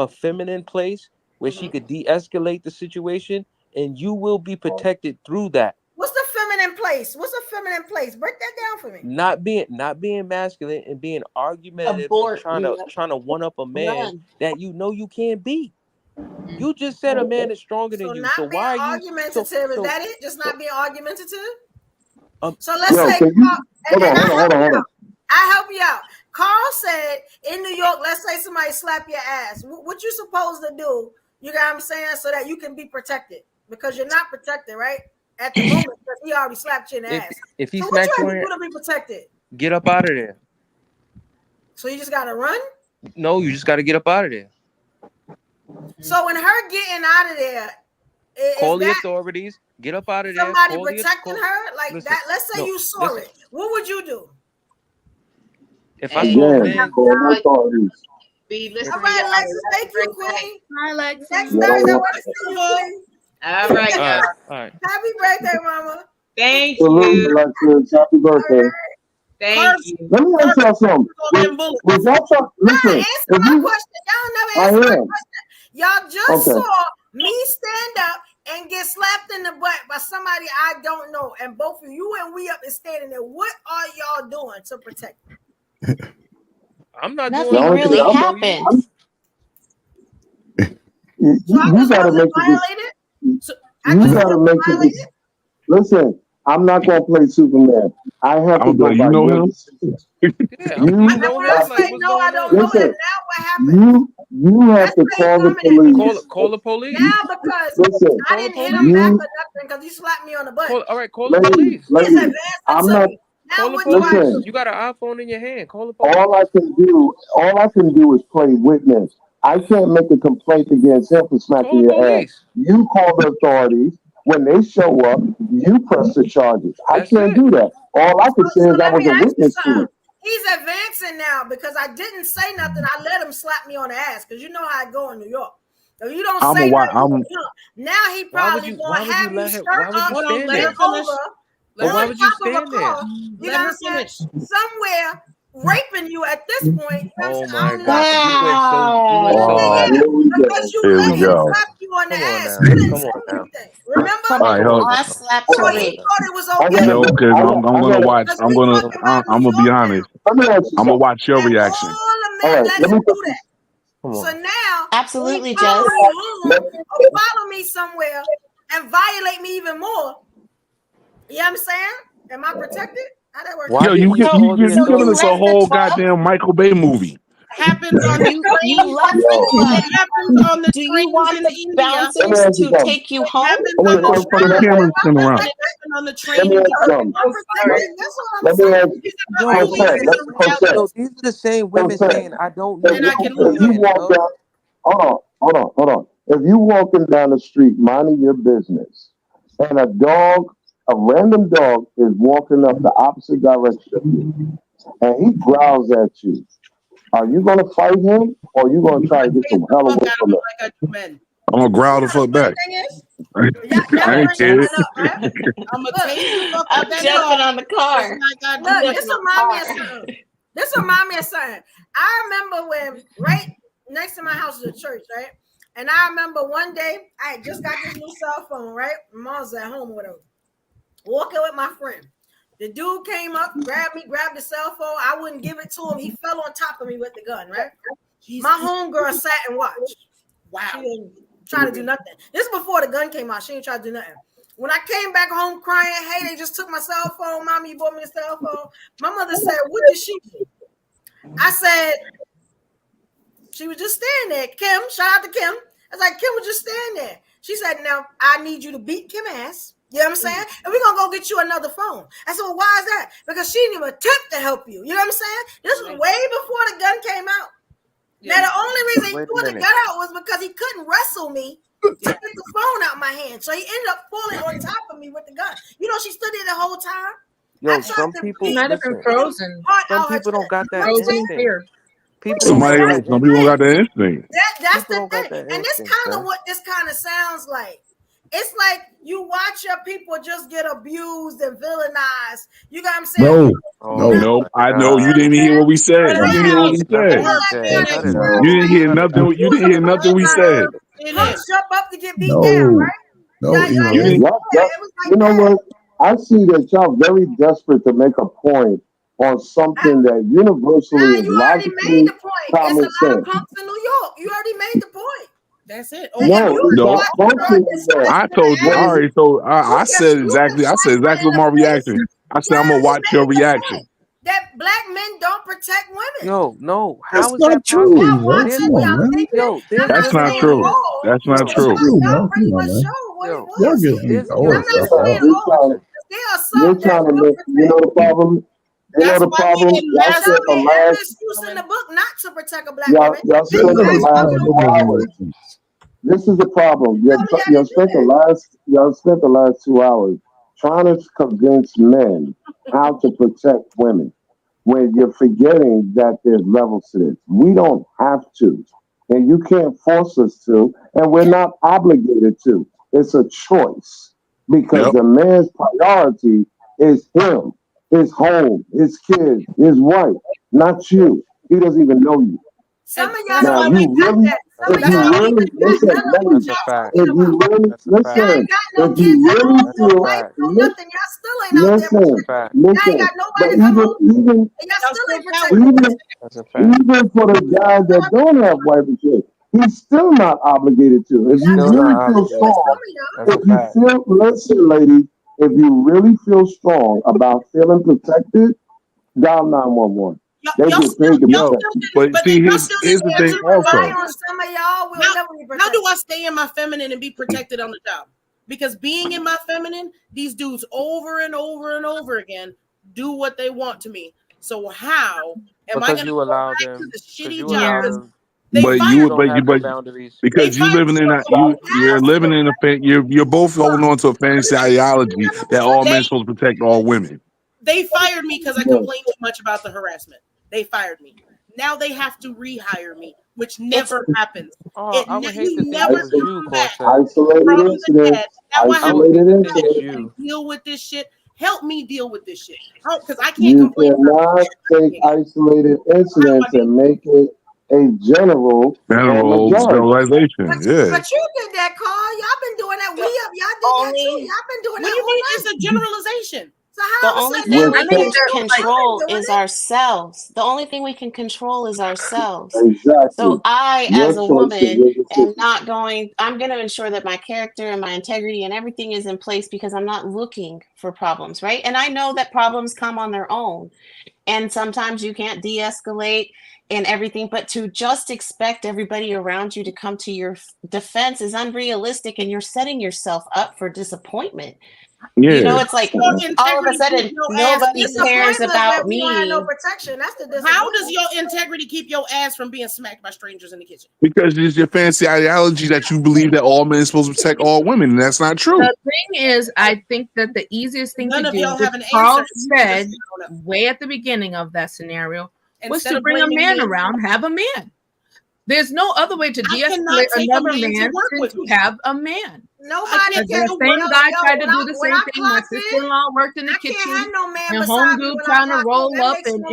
feminine place where she could de-escalate the situation, and you will be protected through that. What's the feminine place? What's a feminine place? Break that down for me. Not being masculine and being argumentative and trying to one up a man that you know you can't be. You just said a man is stronger than you. So why are you argumentative? Is that it? Just not being argumentative? So let's say hold on. I help you out. Carl said in New York, let's say somebody slap your ass. What you supposed to do? You got what I'm saying, so that you can be protected because you're not protected, right? At the moment, because he already slapped you in the ass. If he so smacks you you to be protected? Get up out of there. So you just gotta run? No, you just gotta get up out of there. So when her getting out of there, call the authorities. Get up out of there. Somebody protecting her like that. Let's say you saw it. What would you do? If I saw a man, call the authorities. All right, Alexis. Thank you, Queen. Hi, Alexis. Next Thursday, I want to see you, Queen. All right, guys. All right. Happy birthday, Mama. Thank you. Alexis. Happy birthday. Thank you. Let me ask y'all something. Listen, answer my question. Y'all never answered my question. Y'all just saw me stand up and get slapped in the butt by somebody I don't know, and both of you and we up and standing there. What are y'all doing to protect me? I'm not Nothing doing really happens. You gotta make it. You gotta make it. Listen, I'm not gonna play Superman. I have to go by your decision. You have to call the police. Call the police. Now because I didn't hit him back or nothing because you slapped me on the butt. All right, call the police. I'm not. Call the police. You got an iPhone in your hand. Call the police. All I can do is play witness. I can't make a complaint against him for smacking your ass. You call the authorities. When they show up, you press the charges. I can't do that. All I can say is I was a witness to it. He's advancing now because I didn't say nothing. I let him slap me on the ass because you know how I go in New York. If you don't say nothing, now he probably going to have me start up over on top of a car. You know what I'm saying? Somewhere raping you at this point. Oh my God! Because you let him slap you on the ass. You didn't say anything. Remember? I slapped so her. he thought it was okay. No, because I'm gonna watch. I'm gonna be honest. I'm gonna watch your reaction. All the men let him do that. So now, absolutely, Jess, follow me somewhere and violate me even more. You know what I'm saying? Am I protected? How that work? Yo, you giving us a whole goddamn Michael Bay movie. Happens on you left it happens on the do you want in the bouncers to take you home? On the train. These are the same women saying, I don't know. Hold on. If you walking down the street minding your business and a random dog is walking up the opposite direction of you and he growls at you, are you going to fight him or are you going to try to get some hell away from him? I'm going to growl the fuck back. I ain't scared. I'm jumping on the car. Look, this remind me of something. I remember when right next to my house is a church, right? And I remember one day I had just got this new cell phone, right? Mom was at home with her. Walking with my friend. The dude came up, grabbed the cell phone. I wouldn't give it to him. He fell on top of me with the gun, right? My homegirl sat and watched. Wow. She didn't try to do nothing. This is before the gun came out. She didn't try to do nothing. When I came back home crying, hey, they just took my cell phone. Mommy, you bought me the cell phone. My mother said, what did she do? I said, she was just standing there. Kim, shout out to Kim. I was like, Kim was just standing there. She said, now I need you to beat Kim ass. You know what I'm saying? And we're going to go get you another phone. I said, well, why is that? Because she didn't even attempt to help you. You know what I'm saying? This was way before the gun came out. Yeah. Now, the only reason he pulled the gun out was because he couldn't wrestle me to get the phone out my hand. So he ended up falling on top of me with the gun. You know, she stood there the whole time. Yo, some people might have been frozen. Some people don't got that instinct. Some people don't got that instinct. That's the thing. And this kind of what this kind of sounds like. It's like you watch your people just get abused and villainized. You got what I'm saying? No. I know you didn't hear what we said. You didn't hear what we said. You didn't hear nothing. You didn't hear nothing we said. Punks jump up to get beat down, right? You know what? I see that y'all very desperate to make a point on something that universally is logically common sense. It's a lot of punks in New York. You already made the point. That's it. No. I told you. All right. So I said exactly what my reaction. I said I'm gonna watch your reaction. That black men don't protect women. Yo, no. How is that true? That's not true. That's not true. You're trying to make, you know the problem? You know the problem? Y'all spent the last excuse in the book not to protect a black woman. Y'all spent the last 2 hours. This is the problem. Y'all spent the last 2 hours trying to convince men how to protect women when you're forgetting that there's levels to this. We don't have to, and you can't force us to, and we're not obligated to. It's a choice because the man's priority is him, his home, his kids, his wife, not you. He doesn't even know you. Some of y'all don't really got that. If you really listen, if you really feel, even for the guys that don't have wife and kids, he's still not obligated to. If you really feel strong, listen, ladies, if you really feel strong about feeling protected, dial 911. They get paid to but see, here's the thing also. How do I stay in my feminine and be protected on the job? Because being in my feminine, these dudes over and over and over again do what they want to me. So how am I going to go back to the shitty job? But because you living in a you're living in you're both holding on to a fantasy ideology that all men supposed to protect all women. They fired me because I complained too much about the harassment. They fired me. Now they have to rehire me, which never happens. I would hate to think never it was you, Isolated incident. Now Isolated incident. Deal with this shit. Help me deal with this shit. Because I can't You complain. cannot take isolated incidents and make it a generalization. Yeah. But you did that, Carl. Y'all been doing that. Y'all did that too. Y'all been doing that. What do you mean it's a generalization? So how the only thing we can control is ourselves. The only thing we can control is ourselves. Exactly. So I, as a woman, am not going. I'm going to ensure that my character and my integrity and everything is in place because I'm not looking for problems, right? And I know that problems come on their own, and sometimes you can't de-escalate and everything, but to just expect everybody around you to come to your defense is unrealistic, and you're setting yourself up for disappointment. Yeah. You know, it's like all of a sudden nobody cares about me. No protection. That's the How does your integrity keep your ass from being smacked by strangers in the kitchen? Because it's your fancy ideology that you believe that all men are supposed to protect all women, and that's not true. The thing is, I think that the easiest thing to do, which Carl said way at the beginning of that scenario, was to bring a man around, have a man. There's no other way to de-escalate another man than to have a man. Nobody can. The same guy tried to do the same thing. My sister-in-law worked in the kitchen, and home dude trying to roll up and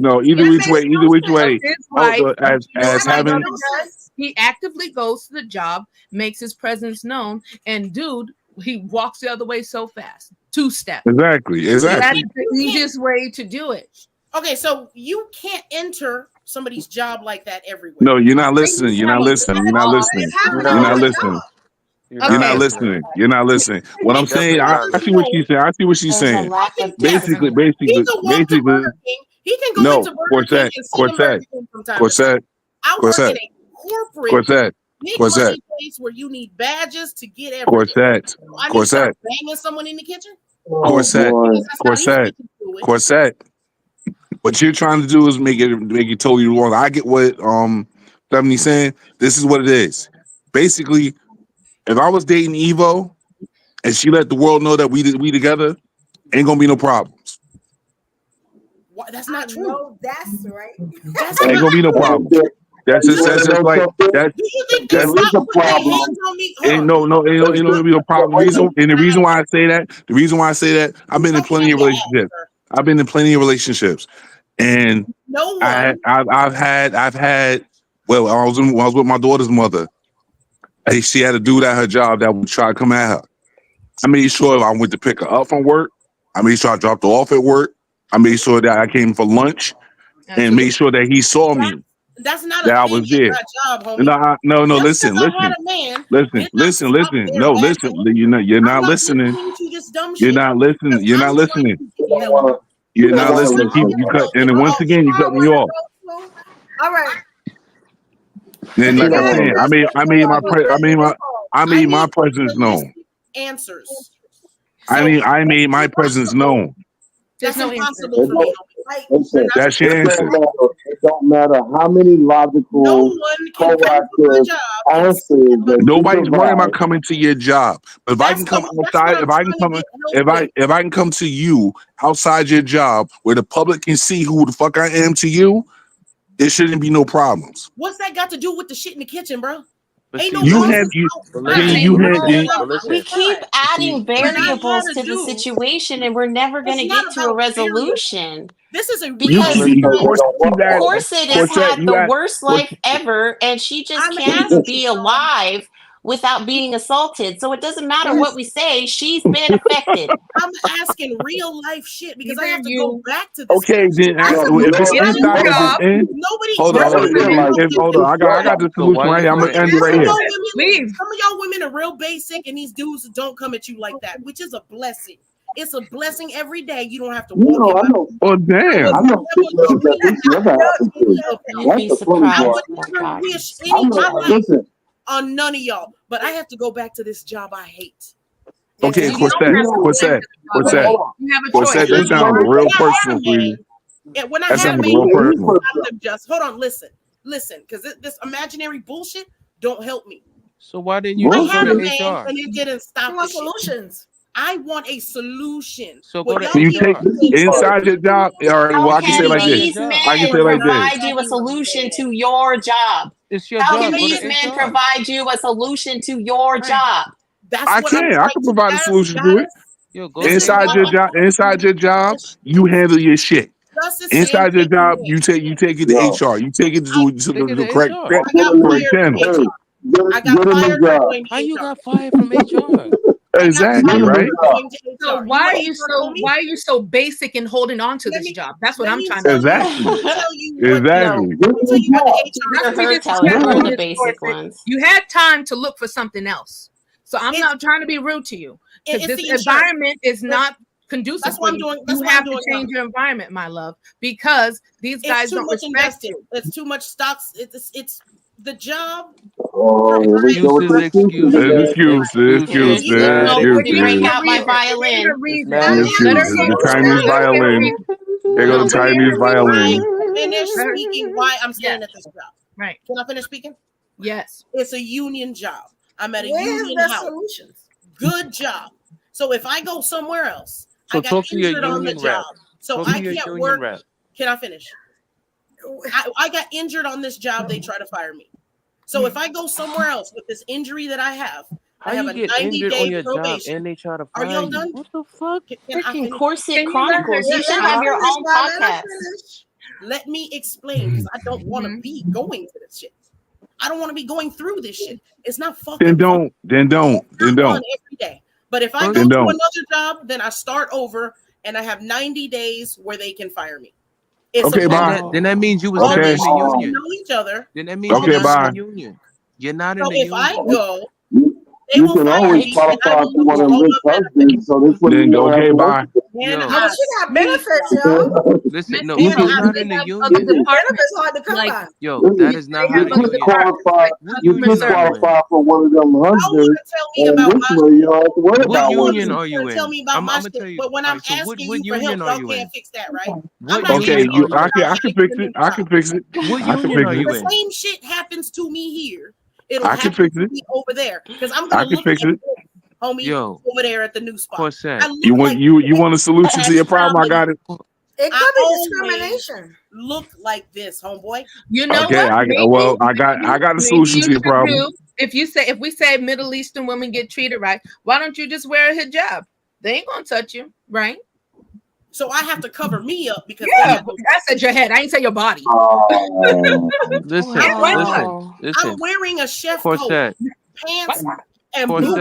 no. Either which way. As having he actively goes to the job, makes his presence known, and dude, he walks the other way so fast. 2-step. Exactly. That's the easiest way to do it. Okay, so you can't enter somebody's job like that everywhere. No, you're not listening. You're not listening. You're not listening. You're not listening. You're not listening. You're not listening. What I'm saying, I see what she's saying. I see what she's saying. Basically. He can go into Burger King and see Burger King from time to time. I work in a corporate big money place where you need badges to get everything. I need to start banging someone in the kitchen. Corset. What you're trying to do is make it totally wrong. I get what Stephanie's saying. This is what it is. Basically, if I was dating Evo and she let the world know that we together, ain't gonna be no problems. What? That's not true. That's right. Ain't gonna be no problem. That's just like that. That's a problem. Ain't no be no problem. The reason why I say that, I've been in plenty of relationships. And I've had. Well, I was with my daughter's mother. She had a dude at her job that would try to come at her. I made sure I went to pick her up from work. I made sure I dropped her off at work. I made sure that I came for lunch, and made sure that he saw me. That's not that I was there. Job, homie. No. Listen. No, listen. You're not listening. You're not listening. You're not listening. You're not listening. You cut, and then once again, you cut me off. All right. Then, like I'm saying, I made my presence known. Answers. I made my presence known. That's impossible for me. That's your answer. It don't matter how many logical, proactive answers. Nobody's worrying about coming to your job. But if I can come outside, if I can come to you outside your job where the public can see who the fuck I am to you, there shouldn't be no problems. What's that got to do with the shit in the kitchen, bro? We keep adding variables to the situation, and we're never going to get to a resolution. This is because Corset has had the worst life ever, and she just can't be alive without being assaulted. So it doesn't matter what we say; she's been affected. I'm asking real life shit because I have to go back to this. Okay, then if it's inside of this nobody. Hold on. I got the solution right here. I'm gonna end it right here. Some of y'all women are real basic, and these dudes don't come at you like that, which is a blessing. It's a blessing every day. You don't have to walk. I know. Oh damn! I know. I would never wish any life on none of y'all, but I have to go back to this job I hate. Okay, Corset. That sounds real personal for you. When I have made just hold on, listen. listen, because this imaginary bullshit don't help me. So why didn't you I just had go a to man HR? and it didn't stop the solutions. I want a solution. So go to Can you take inside your job? All right, well, How I can say can it like this. these I can men say it like this. provide you a solution to your job? It's your How job. can Go these to men HR. provide you a solution to your job? That's I what can. I can provide a solution to it. Yo, go Inside to your job, you handle your shit. Inside your job, you take it to HR. You take it to the correct channel. I got fired from going How you got fired from HR? Exactly, right? So why are you so basic in holding on to this job? That's what I'm trying to Exactly. Exactly. We're the basic ones. You had time to look for something else. So I'm not trying to be rude to you. Because this environment is not conducive. That's what I'm doing. That's You what have I'm doing to change now. your environment, my love, because these guys don't respect you. It's too much stocks. It's the job. Excuses. Bring out my violin. The Chinese violin. They go to Chinese violin. Finish speaking why I'm staying at this job. Right. Can I finish speaking? Yes. It's a union job. I'm at a Where's union the house. solutions? Good job. So if I go somewhere else, So I got talk to your injured on the union rep. job. So Talk to I your can't union work. rep. Can I finish? I got injured on this job. They try to fire me. So if I go somewhere else with this injury that I have How a you get 90-day injured on your job probation. and they try to Are fire y'all you? done? What the fuck? Freaking Corset Chronicles. You should have your own podcast. Let me explain, because I don't want to be going to this shit. I don't want to be going through this shit. It's not fucking Then don't. fun every day. But if I go Then to don't. another job, then I start over and I have 90 days where they can fire me. Okay, bye. Then that means you was Okay. never in the We union. know each other. Then that means Okay, you're not bye. in the union. You're not in So the if union. I go, they You will can fire always me. And I qualify will for one lose of all Rick's the husbands, so this way Then you go. don't have Okay, to bye. And Yo. No, she got benefits, yo. Listen, no, Listen, he's I- not in the Other union. departments hard to come like by. Yo, that is not You how the could union. qualify. What You union could are you in? qualify for one of them y'all want husbands, to tell me and about this my way you don't have to worry What about y'all union women. are you want to tell in? me about I'm my gonna shit. tell you. But when All I'm right, so asking what you for help, union are y'all you can't in? fix that, right? What I'm not Okay, union are you I in? can fix it. I can fix it. What I can union fix are you The in? same shit happens to me here. It'll I can happen fix to it. me over there. Because I'm I gonna can look fix at it. this, homie, Yo, over there at the new spot. Corset. I look You want like you want a solution to your problem? I got it. It I could be always discrimination. look like this, homeboy. You know Okay, what? I got a solution to your problem. If we say Middle Eastern women get treated right, why don't you just wear a hijab? They ain't gonna touch you, right? So I have to cover me up because I said your head. I ain't say your body. Listen. I'm wearing a chef coat, Corset. pants, and boots.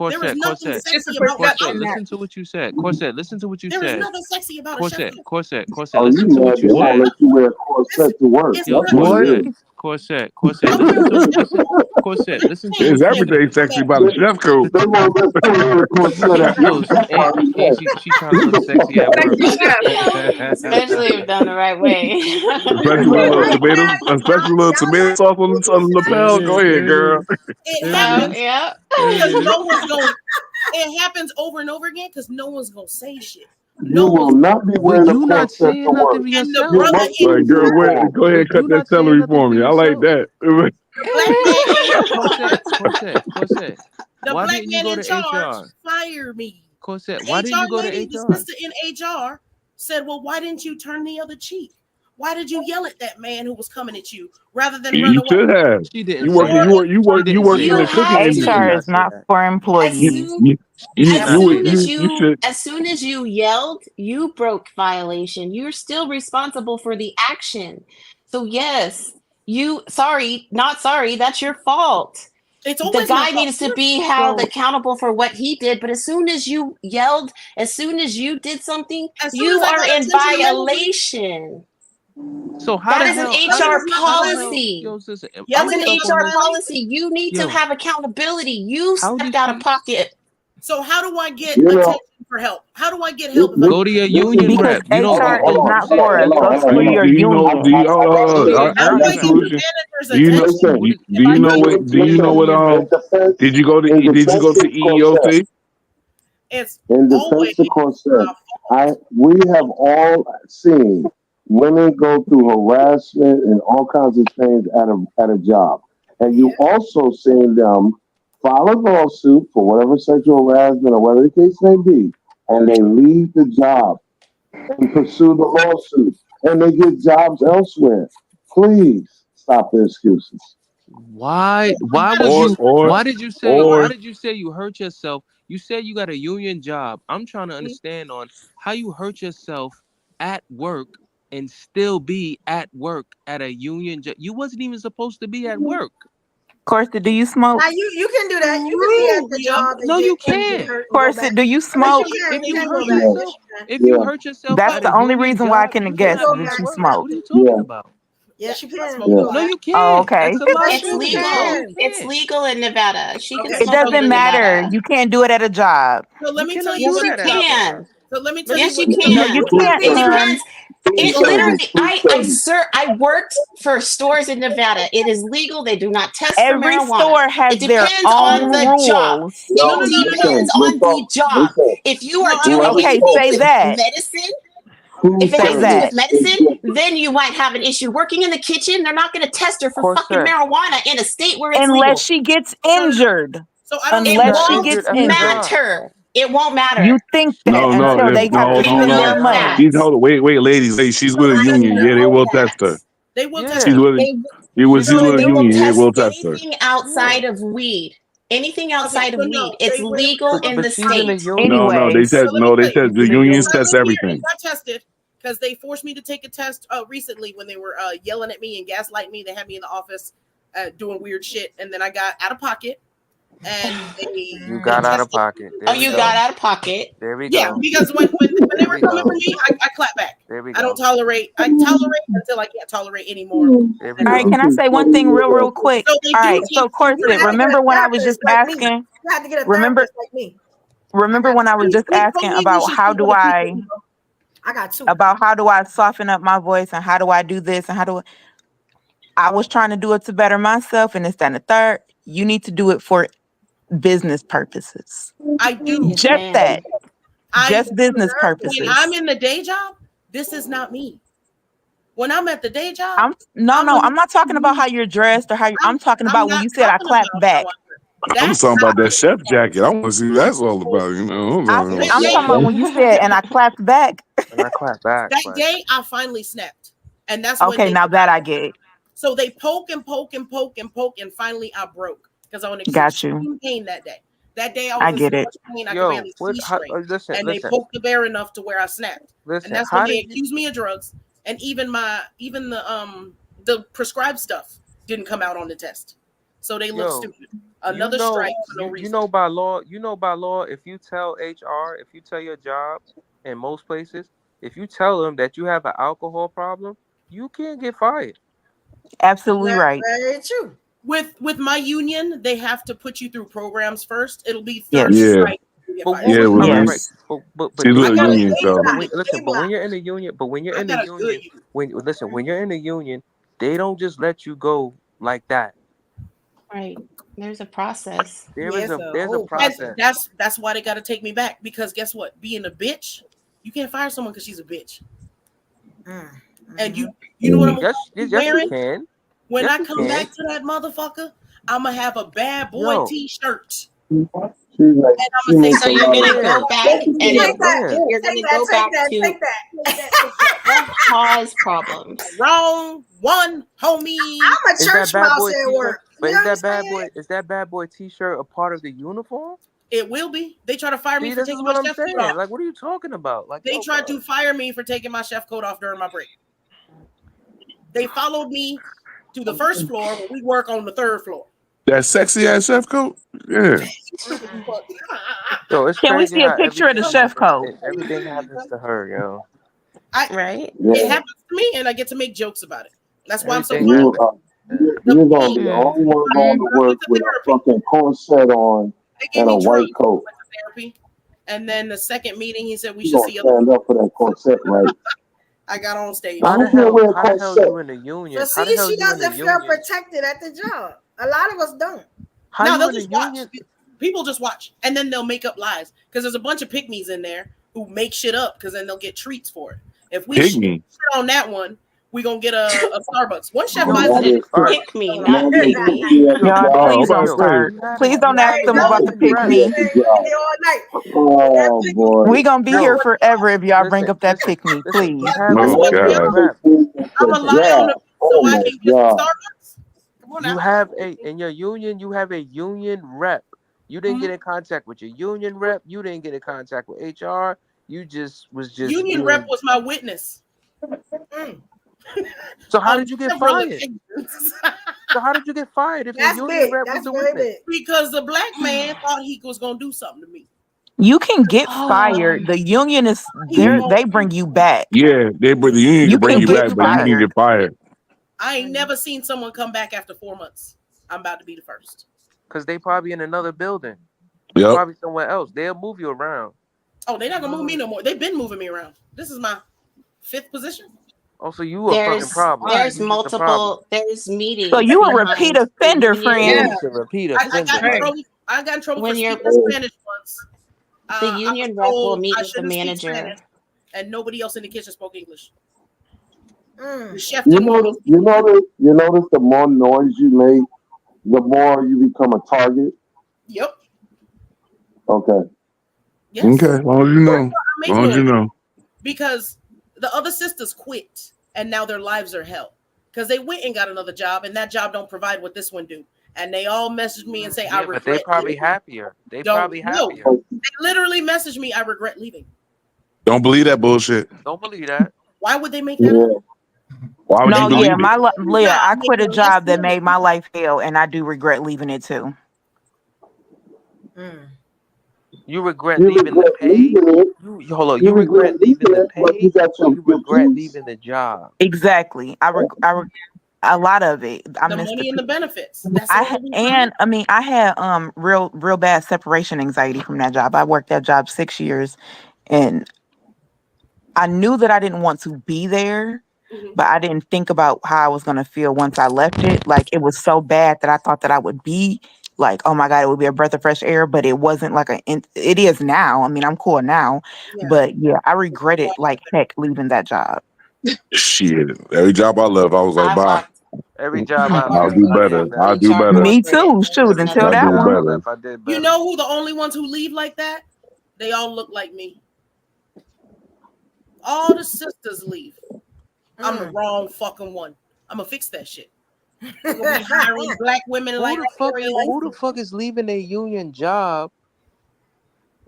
There is nothing sexy about my Corset, outfit. listen to what you said. Corset, listen to what you There said. is nothing sexy about a chef coat. Corset, Oh, listen you to mad? what you They won't said. let you wear a corset to work. It's That's not- what it is. Corset, listen to Corset, listen to Is what you everything sexy about a chef coat? They won't let you wear a corset at Yo, work. and she trying to look sexy at work. Especially if done the right way. Especially with a little tomato sauce on the lapel. Go ahead, girl. It happens. Yeah. Because no one's going. It happens over and over again because no one's gonna say shit. You will not be wearing a corset to work. And the You brother must in Like, girl, go ahead and cut that celery for me. I like that. Corset. The Why black didn't you man go in to charge HR? fire me. Corset, why didn't you go to lady, HR? The sister in HR said, "Well, why didn't you turn the other cheek? Why did you yell at that man who was coming at you rather than run You away?" should have. She didn't. You work in the cooking industry. HR is not for employees. As soon as you yelled, you broke violation. You're still responsible for the action. So yes, not sorry, that's your fault. It's The always guy needs to be held accountable for what he did. But as soon as you yelled, as soon as you did something, you are in violation. So how that is an HR policy. That's an HR policy. You need to have accountability. You stepped out of pocket. So how do I get attention for help? How do I get help? Go to your union rep. HR is not for us. Go to your union. I got a solution. Do you know what? Did you go to EEOC? It's in defense of corset. We have all seen women go through harassment and all kinds of things at a job. And you also seen them file a lawsuit for whatever sexual harassment or whatever the case may be, and they leave the job and pursue the lawsuit, and they get jobs elsewhere. Please stop the excuses. Why did you say you hurt yourself? You said you got a union job. I'm trying to understand on how you hurt yourself at work and still be at work at a union job. You wasn't even supposed to be at work. Corset, do you smoke? Now you can do that. You can be at the job. No, you can't. Corset, do you smoke? If you hurt yourself, that's the only reason why I can guess that you smoke. What are you talking about? Yes, you can. No, you can't. Oh, okay. It's legal. It's legal in Nevada. She can. It doesn't matter. You can't do it at a job. So let me tell you Yes, you can. So let me tell Yes, you. you can. No, you can't. It depends. It literally, I worked for stores in Nevada. It is legal. They do not test for marijuana. Every store has their own rules. It depends on the job. If you are doing say that. medicine, if it has to do with medicine, then you might have an issue. Working in the kitchen, they're not going to test her for fucking marijuana in a state where it's legal. Unless she gets injured. So I don't matter. It won't matter. You think that until they have given their money. She's wait, ladies. She's with a union. Yeah, they will test her. They will test her. She's with a union. They will test her. Anything outside of weed. Anything outside of weed. It's legal in the state. No, they test. No, they test. The unions test everything. I tested because they forced me to take a test recently when they were yelling at me and gaslighting me. They had me in the office doing weird shit, and then I got out of pocket. And you got out of pocket. You got out of pocket. There we go. Yeah, because when they were coming for me, I clap back. There we go. I tolerate until I can't tolerate anymore. All right, can I say one thing real quick? All right, so Corset, remember when I was just asking? Remember when I was just asking about how do I soften up my voice and how do I do this and I was trying to do it to better myself and this, that, and the third. You need to do it for business purposes. I do. Just that. Just business purposes. When I'm in the day job, this is not me. When I'm at the day job, I'm not talking about how you're dressed or how I'm talking about when you said I clapped back. I'm talking about that chef jacket. I want to see what that's all about. You know, I'm talking about when you said and I clapped back. And I clapped back. That day, I finally snapped, and that's okay. Now that I get it. So they poke, and finally I broke because I was in extreme pain that day. That day I was in so much pain I could barely see straight. And they poked the bear enough to where I snapped. And that's when they accused me of drugs. And even the prescribed stuff didn't come out on the test. So they look stupid. Another strike for no reason. You know by law, if you tell HR, if you tell your job in most places, if you tell them that you have an alcohol problem, you can't get fired. Absolutely right. Very true. With my union, they have to put you through programs first. It'll be third strike. But when you're in the union, when you're in the union, they don't just let you go like that. Right. There's a process. There's a process. That's why they got to take me back, because guess what? Being a bitch, you can't fire someone because she's a bitch. And you know what I'm wearing? You can. When I come back to that motherfucker, I'm gonna have a bad boy t-shirt. And I'm gonna say, so you're gonna go back and you're gonna go back to cause problems. Wrong one, homie. I'm a church mouse at work. But is that bad boy t-shirt a part of the uniform? It will be. They try to fire me for taking my chef coat off. Like, what are you talking about? Like, they tried to fire me for taking my chef coat off during my break. They followed me to the first floor when we work on the third floor. That sexy ass chef coat? Yeah. Yo, can we see a picture of the chef coat? Everything happens to her, yo. It happens to me, and I get to make jokes about it. That's why I'm so glad. You're gonna be the only one going to work with a fucking corset on and a white coat. And then the second meeting, he said we should see stand up for that corset, right? I got on stage. How the hell you in the union? But see, she doesn't feel protected at the job. A lot of us don't. No, they'll just watch. People just watch, and then they'll make up lies because there's a bunch of pygmies in there who make shit up because then they'll get treats for it. If we shit on that one, we gonna get a Starbucks. One chef buys it. Pick me, not pick me. Y'all, please don't start. Please don't ask them about the pick me. Oh boy, We gonna be here forever if y'all bring up that pick me, please. I'm gonna lie on the so I can get some Starbucks. Come on now. You have in your union, you have a union rep. You didn't get in contact with your union rep. You didn't get in contact with HR. You just union rep was my witness. So how did you get fired? So how did you get fired if your union rep was the witness? Because the black man thought he was gonna do something to me. You can get fired. The union is there. They bring you back. Yeah, the union can bring you back, but you can get fired. I ain't never seen someone come back after 4 months. I'm about to be the first. Because they probably in another building. Yep. Probably somewhere else. They'll move you around. Oh, they're not gonna move me no more. They've been moving me around. This is my 5th position. Oh, so you a fucking problem. There's multiple. There's meetings. So you a repeat offender, friend. Yeah. Repeat offender. I got in trouble for speaking Spanish once. The union rep will meet with the manager, and nobody else in the kitchen spoke English. The chef you notice the more noise you make, the more you become a target. Yep. Okay. Yes. Okay. Well, you know. Well, you know. Because the other sisters quit, and now their lives are hell because they went and got another job, and that job don't provide what this one do. And they all message me and say, "I regret." But they probably happier. They probably happier. They literally message me, "I regret leaving." Don't believe that bullshit. Don't believe that. Why would they make that up? Why would you believe it? Leah, I quit a job that made my life hell, and I do regret leaving it too. You regret leaving the pay? Hold on. You regret leaving the pay? You regret leaving the job? Exactly. A lot of it. I the money and the benefits. I had real bad separation anxiety from that job. I worked that job 6 years, and I knew that I didn't want to be there, but I didn't think about how I was going to feel once I left it. Like, it was so bad that I thought that I would be like, oh my God, it would be a breath of fresh air, but it wasn't like it is now. I mean, I'm cool now, but yeah, I regret it like heck leaving that job. Shit, every job I love, I was like, bye. Every job I'll do better. I'll do better. Me too. Shoot, until that one. You know who the only ones who leave like that? They all look like me. All the sisters leave. I'm the wrong fucking one. I'm gonna fix that shit. We'll be hiring black women like who the fuck is leaving a union job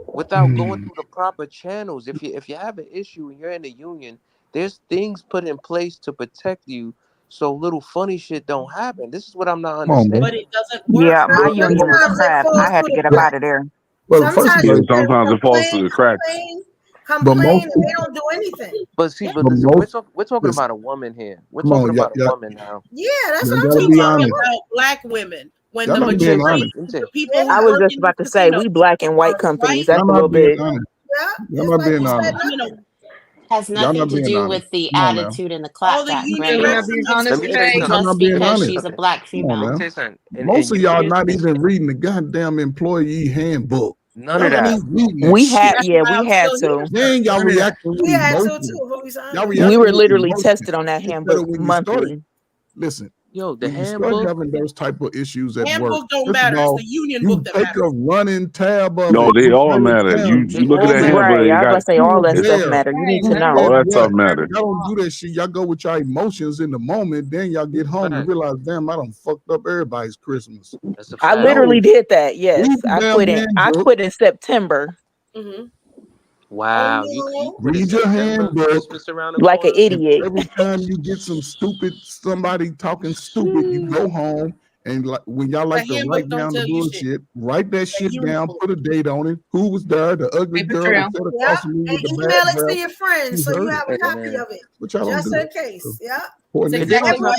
without going through the proper channels? If you have an issue and you're in the union, there's things put in place to protect you so little funny shit don't happen. This is what I'm not understanding. But it doesn't work. Yeah, my union was crap. I had to get up out of there. Well, sometimes it falls through the cracks. Complain and they don't do anything. But see, listen, we're talking about a woman here. We're talking about a woman now. Yeah, that's what I'm talking about. Black women. When the majority of people I was just about to say, we black and white companies. That's a little bit. I'm not being honest. Has nothing to do with the attitude and the class act, right? Just because she's a black female. Most of y'all not even reading the goddamn employee handbook. None of that. We had to. Then y'all reacting. We had to too. We were literally tested on that handbook monthly. Listen. Yo, the handbook having those type of issues at handbook work. Don't matter. It's the union book that matters. Take a running tab of no, they all matter. You look at that handbook. Right, I was gonna say all that stuff matter. You need to know. All that stuff matter. Y'all don't do that shit. Y'all go with your emotions in the moment. Then y'all get home and realize, damn, I done fucked up everybody's Christmas. I literally did that. Yes, I quit in September. Wow, you read your handbook like an idiot. Every time you get somebody talking stupid, you go home and when y'all like to write down the bullshit, write that shit down, put a date on it. Who was there? The ugly girl. And email it to your friends so you have a copy of it. Just in case. Yeah. And then on top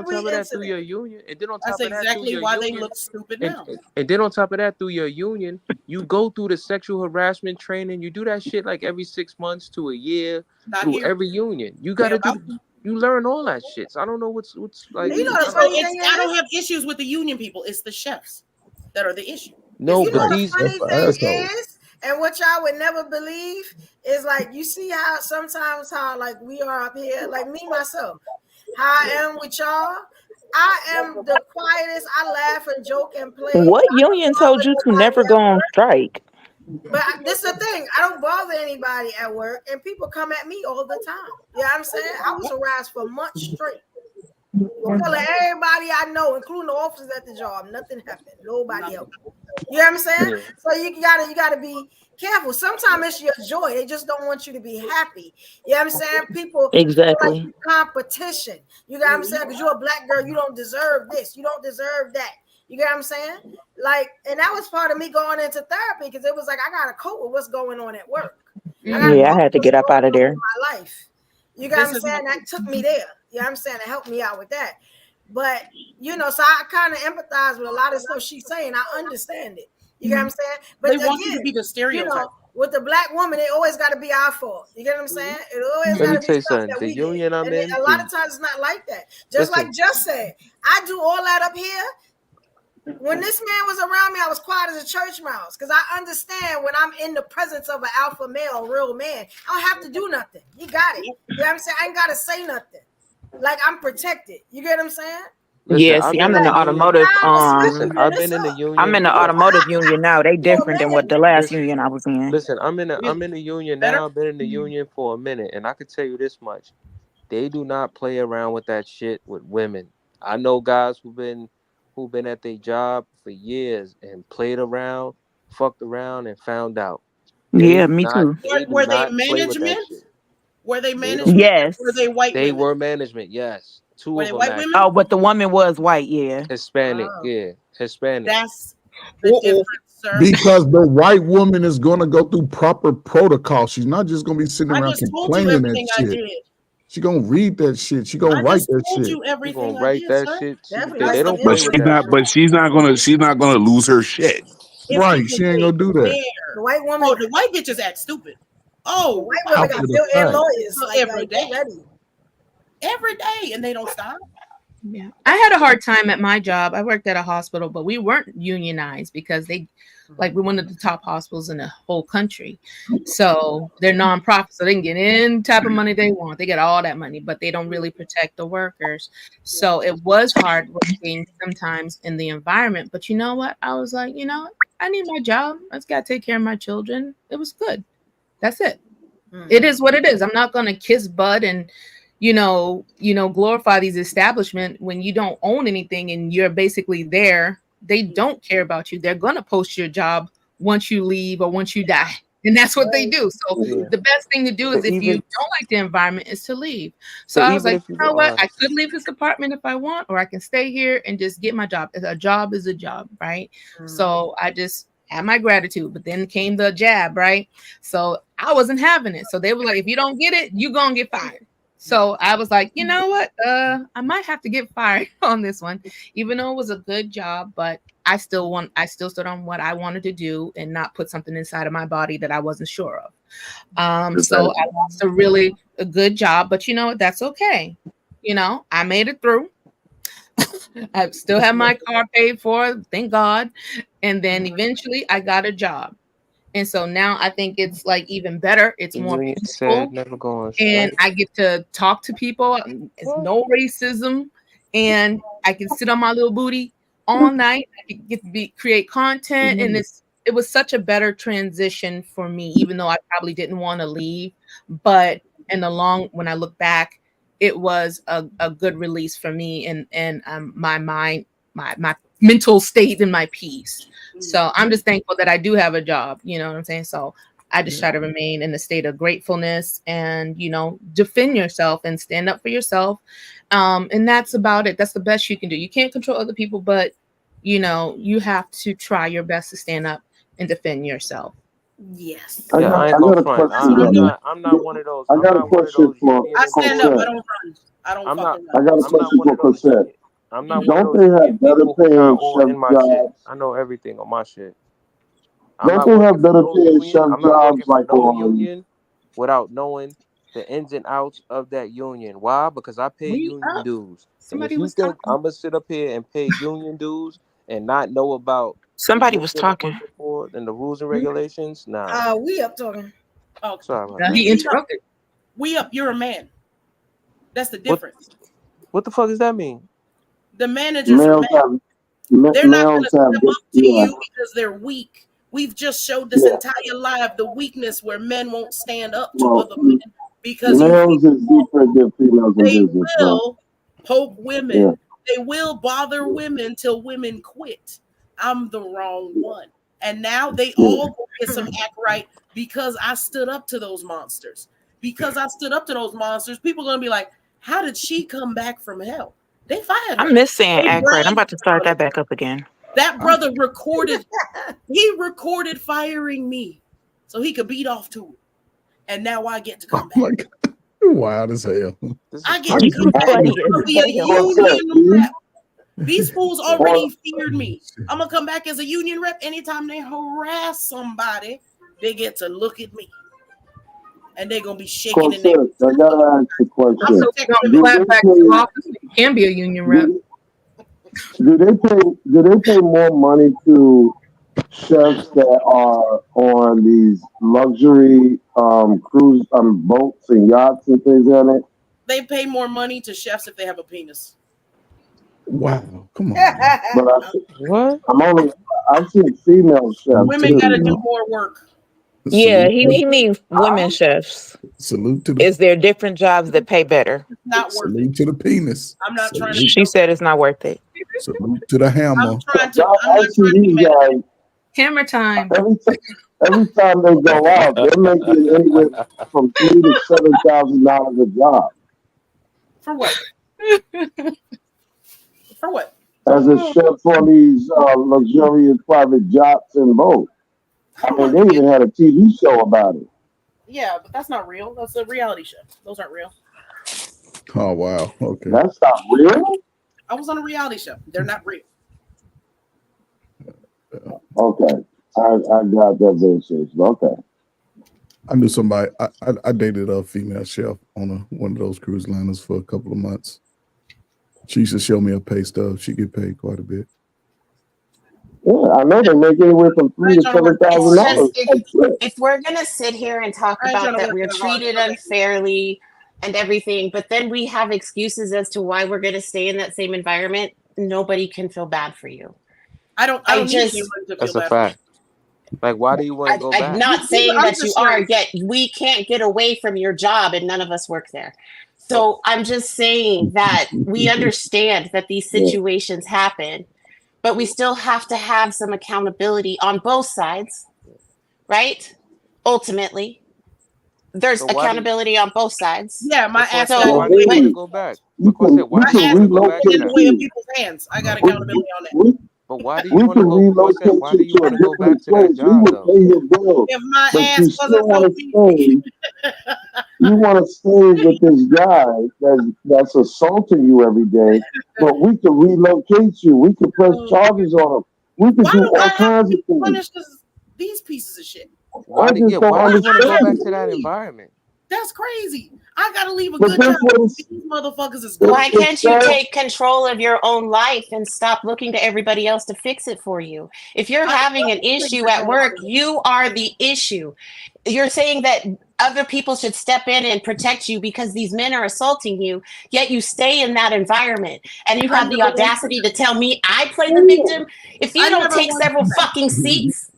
of that through your union, and then on top of that exactly why they look stupid now. And then on top of that through your union, you go through the sexual harassment training. You do that shit like every 6 months to a year through every union. You gotta do. You learn all that shit. So I don't know what's like. You know, I don't have issues with the union people. It's the chefs that are the issue. No, but these And what y'all would never believe is like, you see how sometimes how like we are up here, like me myself, how I am with y'all. I am the quietest. I laugh and joke and play. What union told you to never go on strike? But this is the thing. I don't bother anybody at work, and people come at me all the time. You know what I'm saying? I was harassed for months straight. I'm telling everybody I know, including the officers at the job, nothing happened. Nobody helped. You know what I'm saying? Yeah. So you gotta be careful. Sometimes it's your joy. They just don't want you to be happy. You know what I'm saying? People exactly like competition. You know what I'm saying? Because you're a black girl, you don't deserve this. You don't deserve that. You get what I'm saying? Like, and that was part of me going into therapy because it was like I gotta cope with what's going on at work. I had to get up out of there. My life. You got what I'm saying? That took me there. You know what I'm saying? To help me out with that. But, you know, so I kind of empathize with a lot of stuff she's saying. I understand it. You get what I'm saying? But they want you to be the stereotype. You know, with the black woman, it always got to be our fault. You get what I'm saying? It always Let me got to tell be you stuff something. that The we union did. I'm And in, a lot of times it's not like that. Just like Just said, I do all that up here. When this man was around me, I was quiet as a church mouse because I understand when I'm in the presence of an alpha male, real man, I don't have to do nothing. He got it. You know what I'm saying? I ain't got to say nothing. Like, I'm protected. You get what I'm saying? Listen, yeah, see, I'm in the automotive. I've been in the union. I'm in the automotive union now. They different than what the last union I was in. Listen, I'm in the union now. I've been in the union for a minute, and I can tell you this much: they do not play around with that shit with women. I know guys who've been at their job for years and played around, fucked around, and found out. Yeah, me too. Were they management? Were they management? Yes. Were they white They women? were management, yes. Two were of them. White women? Oh, but the woman was white, yeah. Hispanic, yeah. Hispanic. That's the difference, sir. Because the white woman is going to go through proper protocol. She's not just going to be sitting around complaining that shit. She gonna read that shit. She gonna write that shit. She gonna write that shit. They don't play with that. But she's not gonna lose her shit. Right? She ain't gonna do that. The white woman. Oh, the white bitches act stupid. Oh, the white women got built-in lawyers every day. Every day, and they don't stop. Yeah, I had a hard time at my job. I worked at a hospital, but we weren't unionized because we one of the top hospitals in the whole country. So they're nonprofit, so they can get any type of money they want. They get all that money, but they don't really protect the workers. So it was hard working sometimes in the environment. But you know what? I was like, I need my job. I just got to take care of my children. It was good. That's it. It is what it is. I'm not going to kiss butt and glorify these establishments when you don't own anything and you're basically there. They don't care about you. They're going to post your job once you leave or once you die. And that's what they do. So the best thing to do is if you don't like the environment is to leave. So I was like, you know what? I could leave this department if I want, or I can stay here and just get my job. A job is a job, right? So I just had my gratitude, but then came the jab, right? So I wasn't having it. So they were like, if you don't get it, you're going to get fired. So I was like, you know what? I might have to get fired on this one, even though it was a good job, but I still stood on what I wanted to do and not put something inside of my body that I wasn't sure of. So I lost a good job, but that's okay. I made it through. I still have my car paid for, thank God. And then eventually I got a job. And so now I think it's like even better. It's more peaceful. And I get to talk to people. It's no racism. And I can sit on my little booty all night. I can get to create content. And it was such a better transition for me, even though I probably didn't want to leave. But when I look back, it was a good release for me and my mind, my mental state and my peace. So I'm just thankful that I do have a job, you know what I'm saying? So I just try to remain in a state of gratefulness and, defend yourself and stand up for yourself. And that's about it. That's the best you can do. You can't control other people, but, you have to try your best to stand up and defend yourself. Yes. Yeah, I ain't gonna front. I'm not one of those. I got a question for. I stand up. I don't run. I don't. I got a question for Percent. I'm not. Don't they have better paying chef jobs? I know everything on my shit. Don't they have better paying chef jobs like union without knowing the ins and outs of that union? Why? Because I pay union dues. And if you think I'm gonna sit up here and pay union dues and not know about Somebody was talking. And the rules and regulations. Nah. We up talking. Oh, sorry. He interrupted. We up. You're a man. That's the difference. What the fuck does that mean? The managers are men. They're not going to step up to you because they're weak. We've just showed this entire live the weakness where men won't stand up to other men because males is different than females in business. They will poke women. Yeah. They will bother women till women quit. I'm the wrong one. And now they all get some act right because I stood up to those monsters. Because I stood up to those monsters, people are going to be like, how did she come back from hell? They fired her. I miss saying act right. I'm about to start that back up again. That brother recorded, he recorded firing me so he could beat off to it. And now I get to come back. Oh my God. Wild as hell. I get to come back and be a union rep. These fools already feared me. I'm going to come back as a union rep. Anytime they harass somebody, they get to look at me. And they're going to be shaking in their I got to ask the question. I'm so going to clap back to office. You can be a union rep. Do they pay more money to chefs that are on these luxury cruise boats and yachts and things on it? They pay more money to chefs if they have a penis. Wow, come on. But I've seen female chefs. Women got to do more work. Yeah, he means women chefs. Salute to Is there different jobs that pay better? It's not worth salute it. to the penis. I'm not trying to. She said it's not worth it. Salute to the hammer. I'm trying to hammer time. Every time they go out, they're making anywhere from $3,000 to $7,000 a job. For what? For what? As a chef on these luxurious private yachts and boats. I mean, they even had a TV show about it. Yeah, but that's not real. That's a reality show. Those aren't real. Oh, wow. Okay. That's not real? I was on a reality show. They're not real. Okay. I got that very serious. Okay. I knew somebody, I dated a female chef on one of those cruise liners for a couple of months. She used to show me her pay stub. She get paid quite a bit. Yeah, I know they make anywhere from $3,000 to $7,000. If we're gonna sit here and talk about that we're treated unfairly and everything, but then we have excuses as to why we're gonna stay in that same environment, nobody can feel bad for you. I don't just. That's a fact. Like, why do you want to go back? I'm not saying that you are, yet we can't get away from your job, and none of us work there. So I'm just saying that we understand that these situations happen. But we still have to have some accountability on both sides, right? Ultimately, there's accountability on both sides. Yeah, my ass. Why do you want to go back? Why do you want to go back in the way of people's hands? I got accountability on that. But why do you want to go? Why do you want to go back to that job though? If my ass wasn't you want to stay with this guy that's assaulting you every day, but we can relocate you. We can press charges on him. We can do all kinds of things. Punish these pieces of shit. Why do you want to go back to that environment? That's crazy. I gotta leave a good job. These motherfuckers is good. Why can't you take control of your own life and stop looking to everybody else to fix it for you? If you're having an issue at work, you are the issue. You're saying that other people should step in and protect you because these men are assaulting you, yet you stay in that environment and you have the audacity to tell me I play the victim? If you don't take several fucking seats.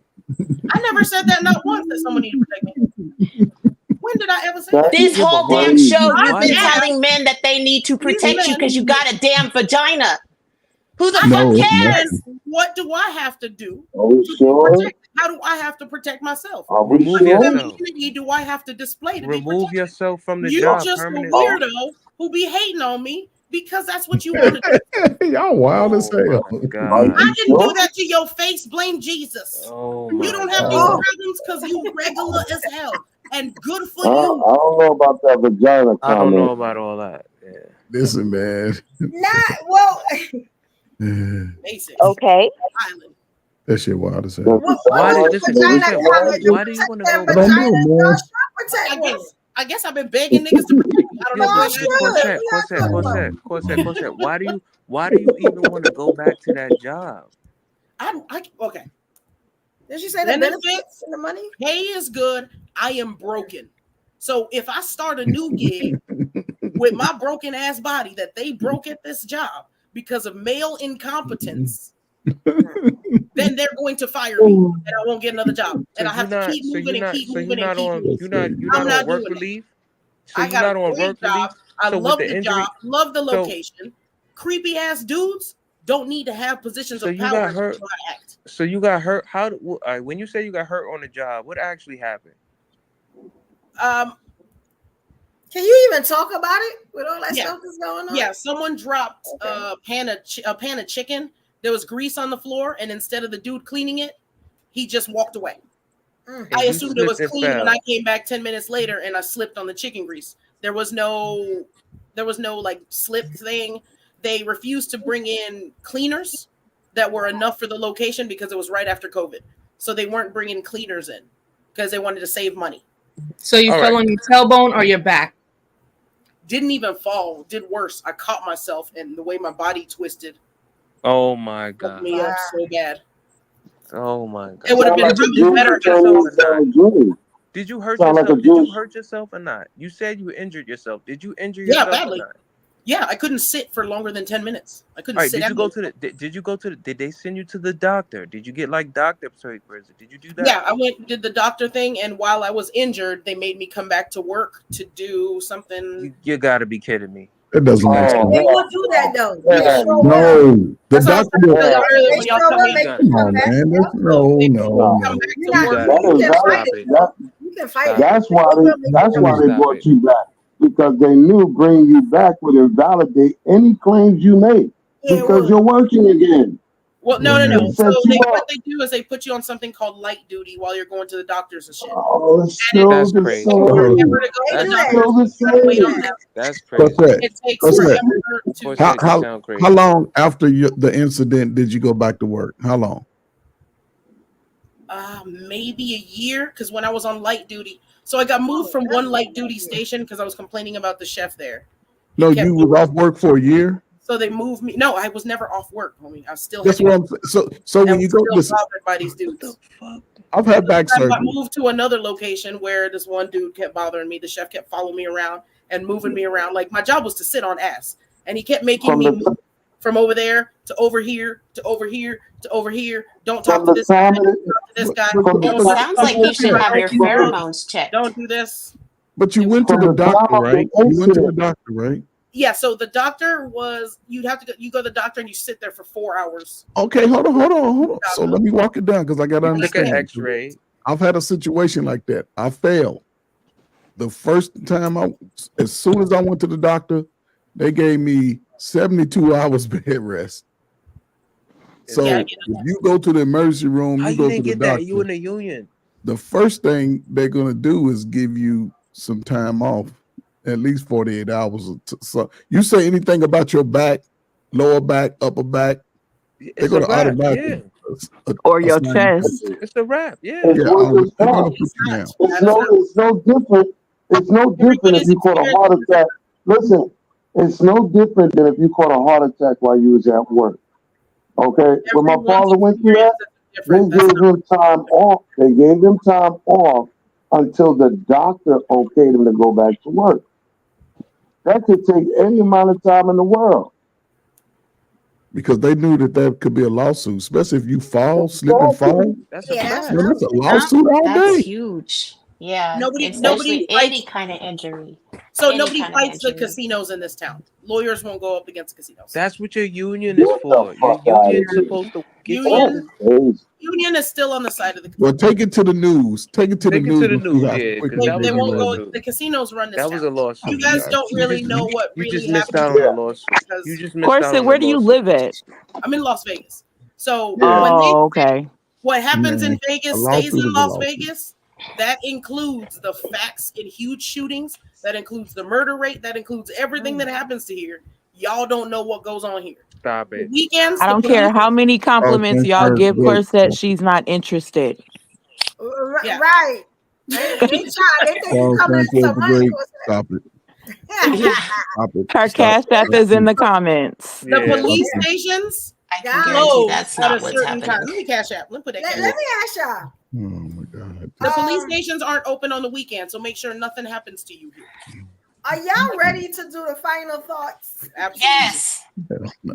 I never said that not once that someone needed to protect me. When did I ever say that? This whole damn show, you've been telling men that they need to protect you because you got a damn vagina. Who the fuck cares? What do I have to do? Are we sure? How do I have to protect myself? Remove what yourself. immunity do I have to display to remove yourself from the you job? You just a weirdo who be hating on me because that's what you want to do. Y'all wild as hell. I didn't do that to your face. Blame Jesus. You don't have these problems because you regular as hell. And good for you. I don't know about that vagina comment. I don't know about all that. Yeah. Listen, man. Basic. Okay. That shit wild as hell. Why do you want to go back? I guess I've been begging niggas to protect me. I don't know. Corset. Why do you even want to go back to that job? Okay. Did you say the benefits and the money? Pay is good. I am broken. So if I start a new gig with my broken ass body that they broke at this job because of male incompetence, then they're going to fire me and I won't get another job. And I have to keep moving and keep moving and keep moving. You're not on work relief? So I got a great job. I love the job, love the location. Creepy ass dudes don't need to have positions of power. So you got hurt. When you say you got hurt on the job, what actually happened? Can you even talk about it with all that stuff that's going on? Yeah, someone dropped a pan of chicken. There was grease on the floor, and instead of the dude cleaning it, he just walked away. I assumed it was clean when I came back 10 minutes later, and I slipped on the chicken grease. There was no like slip thing. They refused to bring in cleaners that were enough for the location because it was right after COVID. So they weren't bringing cleaners in because they wanted to save money. So you fell on your tailbone or your back? Didn't even fall. Did worse. I caught myself and the way my body twisted. Oh my God. Me up so bad. Oh my God. It would have been better. Did you hurt yourself? Did you hurt yourself or not? You said you injured yourself. Did you injure yourself? Yeah, badly. Or not? Yeah, I couldn't sit for longer than 10 minutes. I couldn't sit. Did they send you to the doctor? Did you get like doctor papers? Did you do that? Yeah, I did the doctor thing, and while I was injured, they made me come back to work to do something. You gotta be kidding me. It doesn't make sense. They will do that though. No, the doctor will. Come on, man. No. You can fight. That's why they brought you back. Because they knew bringing you back would invalidate any claims you made because you're working again. Well, no. So what they do is they put you on something called light duty while you're going to the doctors and shit. Oh, that's crazy. That's crazy. It takes forever to. How long after the incident did you go back to work? How long? Maybe a year, because when I was on light duty. So I got moved from one light duty station because I was complaining about the chef there. No, you was off work for a year? So they moved me. No, I was never off work, homie. I was still. That's what I'm saying. So when you go, bothered by these dudes. I've had back surgery. I moved to another location where this one dude kept bothering me. The chef kept following me around and moving me around. Like my job was to sit on ass, and he kept making me move from over there to over here to over here to over here. Don't talk to this guy. Don't talk to this guy. It sounds like you should have your pheromones checked. Don't do this. But you went to the doctor, right? You went to the doctor, right? Yeah, so the doctor was, you go to the doctor and you sit there for 4 hours. Okay, hold on. So let me walk it down because I got to understand. Take an x-ray. I've had a situation like that. I failed. The first time as soon as I went to the doctor, they gave me 72 hours bed rest. So if you go to the emergency room, you go to the doctor. You in the union. The first thing they're going to do is give you some time off. At least 48 hours. So you say anything about your back, lower back, upper back, they're going to automatically. Or your chest. It's a wrap. Yeah. It's no different. It's no different if you caught a heart attack. Listen, it's no different than if you caught a heart attack while you was at work. Okay? When my father went through that, they gave him time off. They gave him time off until the doctor okayed him to go back to work. That could take any amount of time in the world. Because they knew that could be a lawsuit, especially if you slip and fall. That's a lawsuit all day. That's huge. Yeah. Nobody any kind of injury. So nobody fights the casinos in this town. Lawyers won't go up against casinos. That's what your union is for. Your union's supposed to Union is still on the side of the casino. Well, take it to the news. Take it to the news. They won't go. The casinos run this town. That was a lawsuit. You guys don't really know what really happened. You just missed out on the lawsuit. You just missed out on the lawsuit. Where do you live at? I'm in Las Vegas. So okay. What happens in Vegas stays in Las Vegas. That includes the facts in huge shootings. That includes the murder rate. That includes everything that happens to here. Y'all don't know what goes on here. Stop it. Weekends. I don't care how many compliments y'all give Corset. She's not interested. Right. They think you coming in some money. Stop it. Her cash app is in the comments. The police stations I can guarantee that's not what's happening. Time. Let me cash app. Let me put that. Let me ask y'all. Oh my God. The police stations aren't open on the weekend, so make sure nothing happens to you here. Are y'all ready to do the final thoughts? Absolutely. Yes.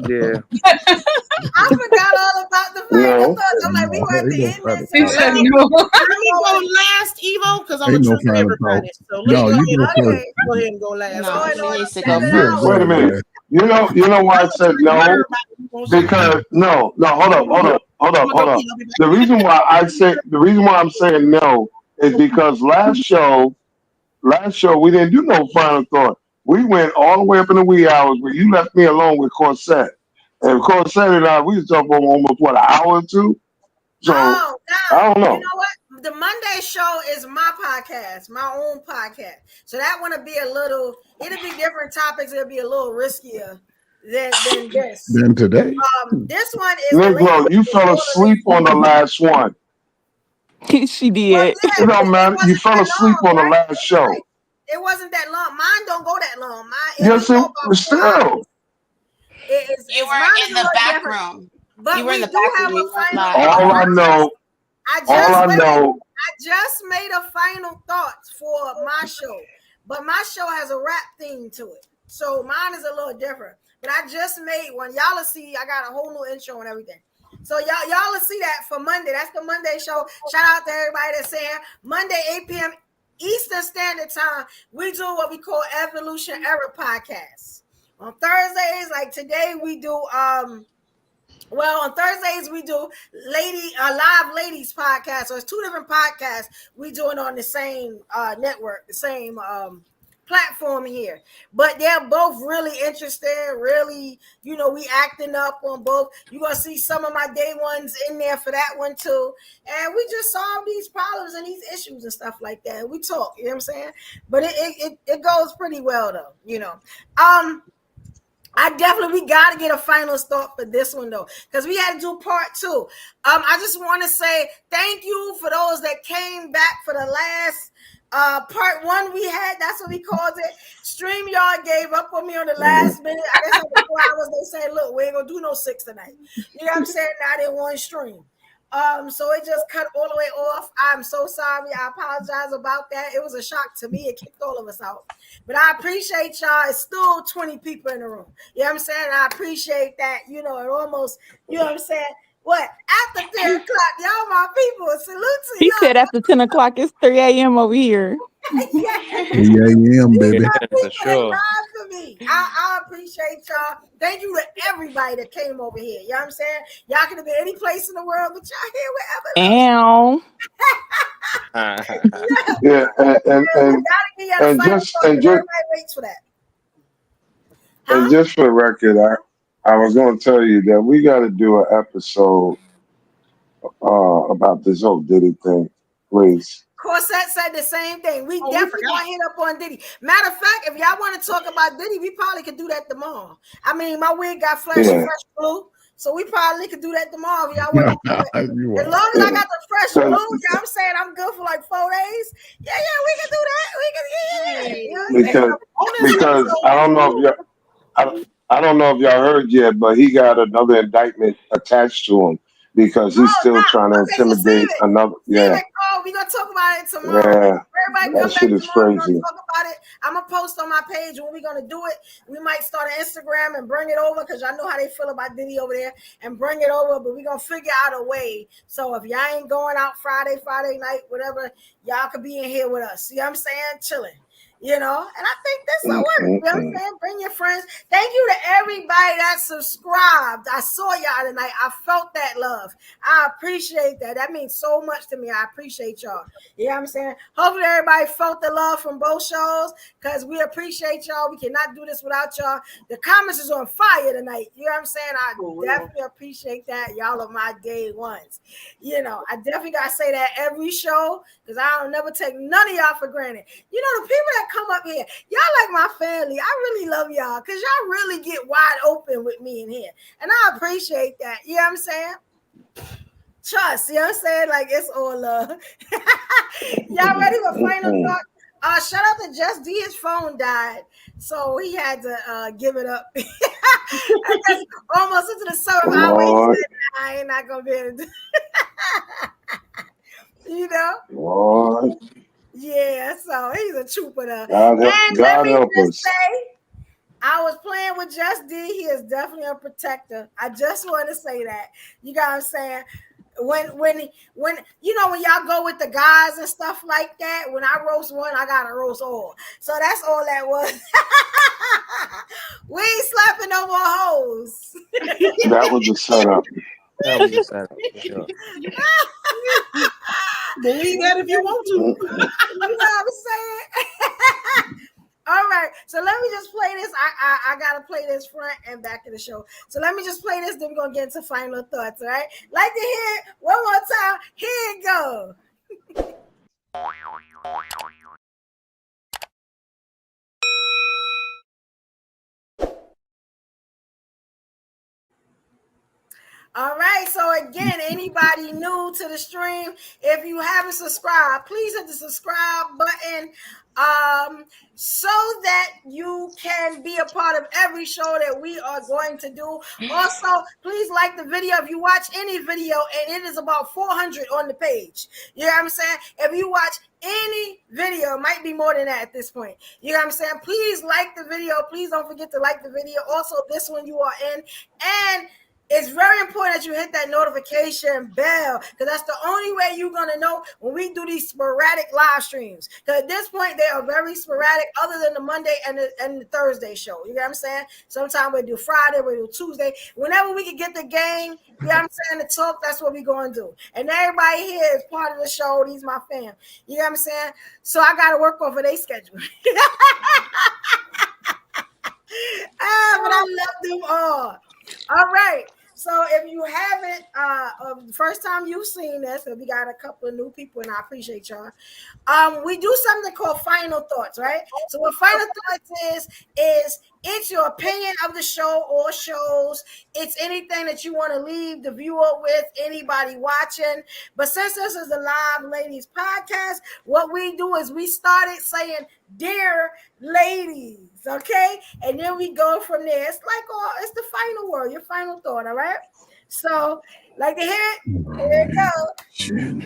Yeah. I forgot all about the final thoughts. I'm like, we want to end this. Let me go last, Evo, because I'm a true everybody. So let me go ahead and go last. No, he needs to go first. Wait a minute. You know why I said no? Because no, hold up. The reason why I'm saying no is because last show we didn't do no final thought. We went all the way up in the wee hours where you left me alone with Corset. And Corset and I, we was talking for almost an hour or two. So I don't know. You know what? The Monday show is my podcast, my own podcast. So that one will be it'll be different topics. It'll be a little riskier than this. Than today. This one is Negro, you fell asleep on the last one. She did. It don't matter. You fell asleep on the last show. Right. It wasn't that long. Mine don't go that long. Yes, it was still. You were in the back room. But you were in the back room. All I know. I just made a final thought for my show, but my show has a rap theme to it, so mine is a little different. But I just made one. Y'all will see. I got a whole new intro and everything. So y'all will see that for Monday. That's the Monday show. Shout out to everybody that's saying Monday 8 p.m. Eastern Standard Time. We do what we call Evolution Era Podcasts. On Thursdays, like today, we do on Thursdays we do live ladies podcast. So it's two different podcasts we doing on the same network, the same platform here. But they're both really interesting, really, we acting up on both. You're gonna see some of my day ones in there for that one too. And we just solve these problems and these issues and stuff like that. We talk, you know what I'm saying? But it goes pretty well though, we got to get a final thought for this one though, because we had to do part 2. I just want to say thank you for those that came back for the last part 1 we had. That's what we called it. StreamYard gave up on me on the last minute. I guess after 4 hours they said, look, we ain't gonna do no 6 tonight. You know what I'm saying? Now they one stream. So it just cut all the way off. I'm so sorry. I apologize about that. It was a shock to me. It kicked all of us out. But I appreciate y'all. It's still 20 people in the room. You know what I'm saying? I appreciate that. It almost, you know what I'm saying? What? After 10 o'clock, y'all my people. Salute to he y'all. said after 10 o'clock, it's 3 a.m. over here. 3 a.m., baby. For sure. For me. I appreciate y'all. Thank you to everybody that came over here. You know what I'm saying? Y'all could have been any place in the world, but y'all here wherever. And just for the record, I was going to tell you that we got to do an episode about this whole Diddy thing, please. Corset said the same thing. We definitely gonna hit up on Diddy. Matter of fact, if y'all want to talk about Diddy, we probably could do that tomorrow. I mean, my wig got fresh blue, so we probably could do that tomorrow if y'all want to do it. As long as I got the fresh blue, I'm saying I'm good for like 4 days. Yeah, we can do that. We can, because I don't know if y'all heard yet, but he got another indictment attached to him because he's still trying to intimidate another. Yeah. We're gonna talk about it tomorrow. Yeah. That shit is crazy. We're gonna talk about it. I'm gonna post on my page when we're gonna do it. We might start an Instagram and bring it over because y'all know how they feel about Diddy over there and bring it over, but we're gonna figure out a way. So if y'all ain't going out Friday night, whatever, y'all could be in here with us. See what I'm saying? Chilling. And I think this will work. You know what I'm saying? Bring your friends. Thank you to everybody that subscribed. I saw y'all tonight. I felt that love. I appreciate that. That means so much to me. I appreciate y'all. You know what I'm saying? Hopefully everybody felt the love from both shows because we appreciate y'all. We cannot do this without y'all. The comments is on fire tonight. You know what I'm saying? I definitely appreciate that. Y'all are my day ones. I definitely got to say that every show because I don't never take none of y'all for granted. The people that come up here, y'all like my family. I really love y'all because y'all really get wide open with me in here. And I appreciate that. You know what I'm saying? Trust, you know what I'm saying? Like it's all love. Y'all ready for final thought? Shout out to Just D. His phone died, so he had to give it up. I guess almost into the 7th hour. He said, "I ain't not gonna be able to." You know. Lord. Yeah, so he's a trooper. God help us. I was playing with Just D. He is definitely a protector. I just want to say that. You got what I'm saying? When you know, when y'all go with the guys and stuff like that, when I roast one, I gotta roast all. So that's all that was. We ain't slapping no more hoes. That was a setup. That was a setup. Sure. Believe that if you want to. You know what I'm saying? All right, so let me just play this. I gotta play this front and back of the show. So let me just play this, then we're gonna get into final thoughts. All right, like to hear it one more time. Here it goes. All right, so again, anybody new to the stream, if you haven't subscribed, please hit the subscribe button so that you can be a part of every show that we are going to do. Also, please like the video if you watch any video, and it is about 400 on the page. You know what I'm saying? If you watch any video, it might be more than that at this point. You know what I'm saying? Please like the video. Please don't forget to like the video. Also, this one you are in. And it's very important that you hit that notification bell, because that's the only way you're going to know when we do these sporadic live streams. Because at this point, they are very sporadic, other than the Monday and the Thursday show. You know what I'm saying? Sometimes we do Friday, we do Tuesday. Whenever we can get the game, you know what I'm saying, to talk, that's what we're going to do. And everybody here is part of the show. These my fam. You know what I'm saying? So I got to work off of their schedule. But I love them all. All right. So if you haven't, first time you've seen this, and we got a couple of new people, and I appreciate y'all. We do something called final thoughts, right? So what final thoughts is it's your opinion of the show or shows. It's anything that you want to leave the viewer with, anybody watching. But since this is a live ladies podcast, what we do is we started saying, "Dear ladies," okay? And then we go from there. It's like, it's the final word, your final thought, all right? So, like to hear it? Here it goes. Shit.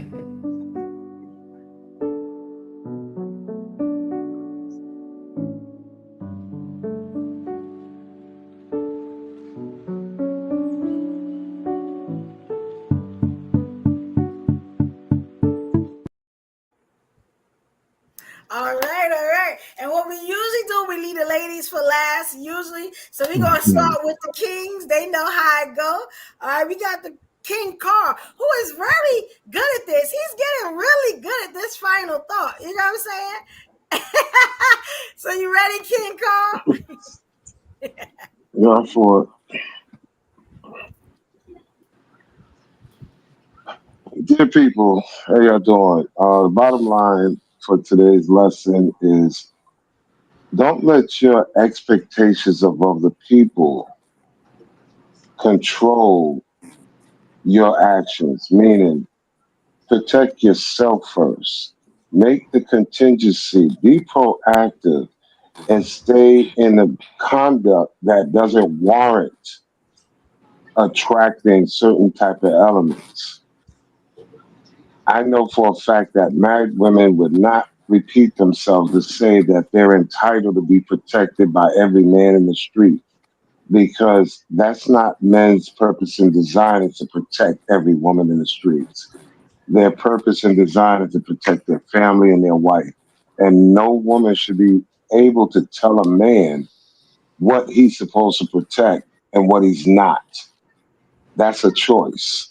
All right. And what we usually do, we leave the ladies for last, usually. So we're going to start with the kings. They know how it go. All right, we got the King Carl, who is very good at this. He's getting really good at this final thought. You know what I'm saying? So you ready, King Carl? Yeah, I'm for it. Dear people, how y'all doing? The bottom line for today's lesson is, don't let your expectations of other people control your actions, meaning protect yourself first. Make the contingency, be proactive, and stay in the conduct that doesn't warrant attracting certain type of elements. I know for a fact that married women would not repeat themselves to say that they're entitled to be protected by every man in the street, because that's not men's purpose and design, is to protect every woman in the streets. Their purpose and design is to protect their family and their wife. And no woman should be able to tell a man what he's supposed to protect and what he's not. That's a choice.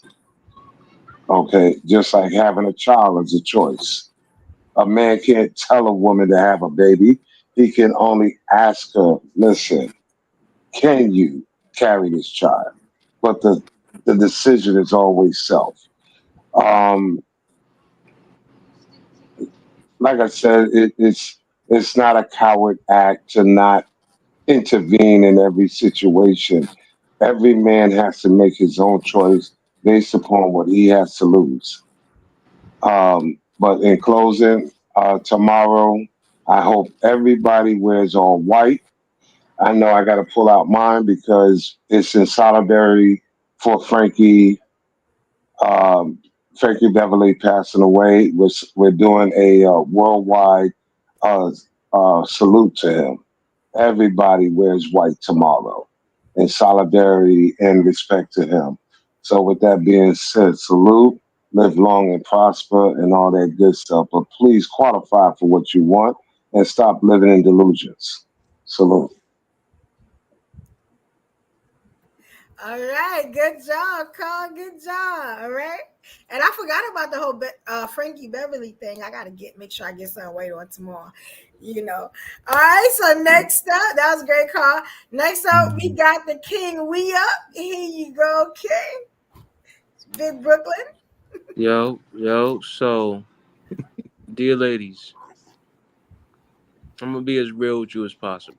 Okay, just like having a child is a choice. A man can't tell a woman to have a baby. He can only ask her, listen, can you carry this child? But the decision is always self. Like I said, it's not a coward act to not intervene in every situation. Every man has to make his own choice based upon what he has to lose. But in closing, tomorrow I hope everybody wears all white. I know I got to pull out mine because it's in solidarity for Frankie Beverly passing away. We're doing a worldwide uh, salute to him. Everybody wears white tomorrow in solidarity and respect to him. So, with that being said, salute, live long and prosper, and all that good stuff. But please qualify for what you want and stop living in delusions. Salute. All right, good job, Carl. Good job. All right, and I forgot about the whole Frankie Beverly thing. I gotta make sure I get some weight on tomorrow. All right. So next up, that was great, Carl. Next up, we got the King. We up. Here you go, King. Big Brooklyn. Yo. So, dear ladies, I'm gonna be as real with you as possible.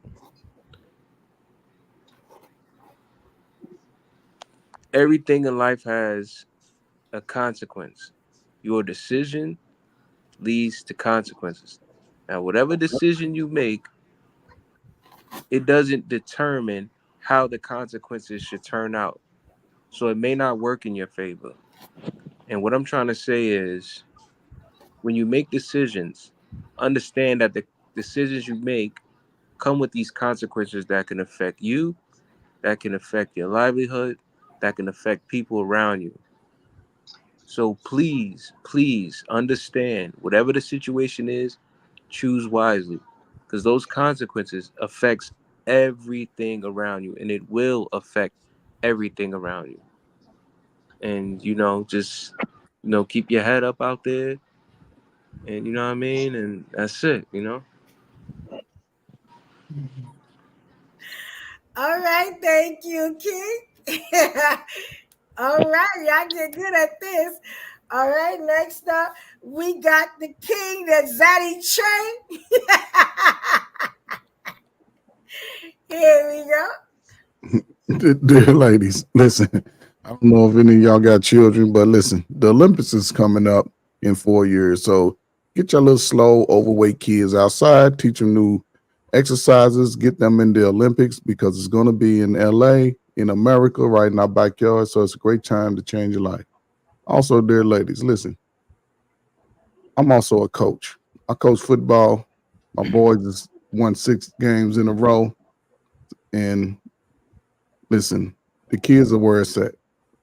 Everything in life has a consequence. Your decision leads to consequences. Now, whatever decision you make, it doesn't determine how the consequences should turn out. So it may not work in your favor. And what I'm trying to say is, when you make decisions, understand that the decisions you make come with these consequences that can affect you, that can affect your livelihood, that can affect people around you. So please understand, whatever the situation is, choose wisely, because those consequences affects everything around you, and it will affect everything around you. And just keep your head up out there, and you know what I mean, and that's it. All right, thank you, King. All right, y'all get good at this. All right, next up, we got the King, the Zaddy Train. Here we go. Dear ladies, listen, I don't know if any of y'all got children, but listen, the Olympics is coming up in 4 years. So get your little slow, overweight kids outside, teach them new exercises, get them in the Olympics, because it's going to be in LA, in America, right in our backyard. So it's a great time to change your life. Also, dear ladies, listen, I'm also a coach. I coach football. My boys just won 6 games in a row. And listen, the kids are where it's at.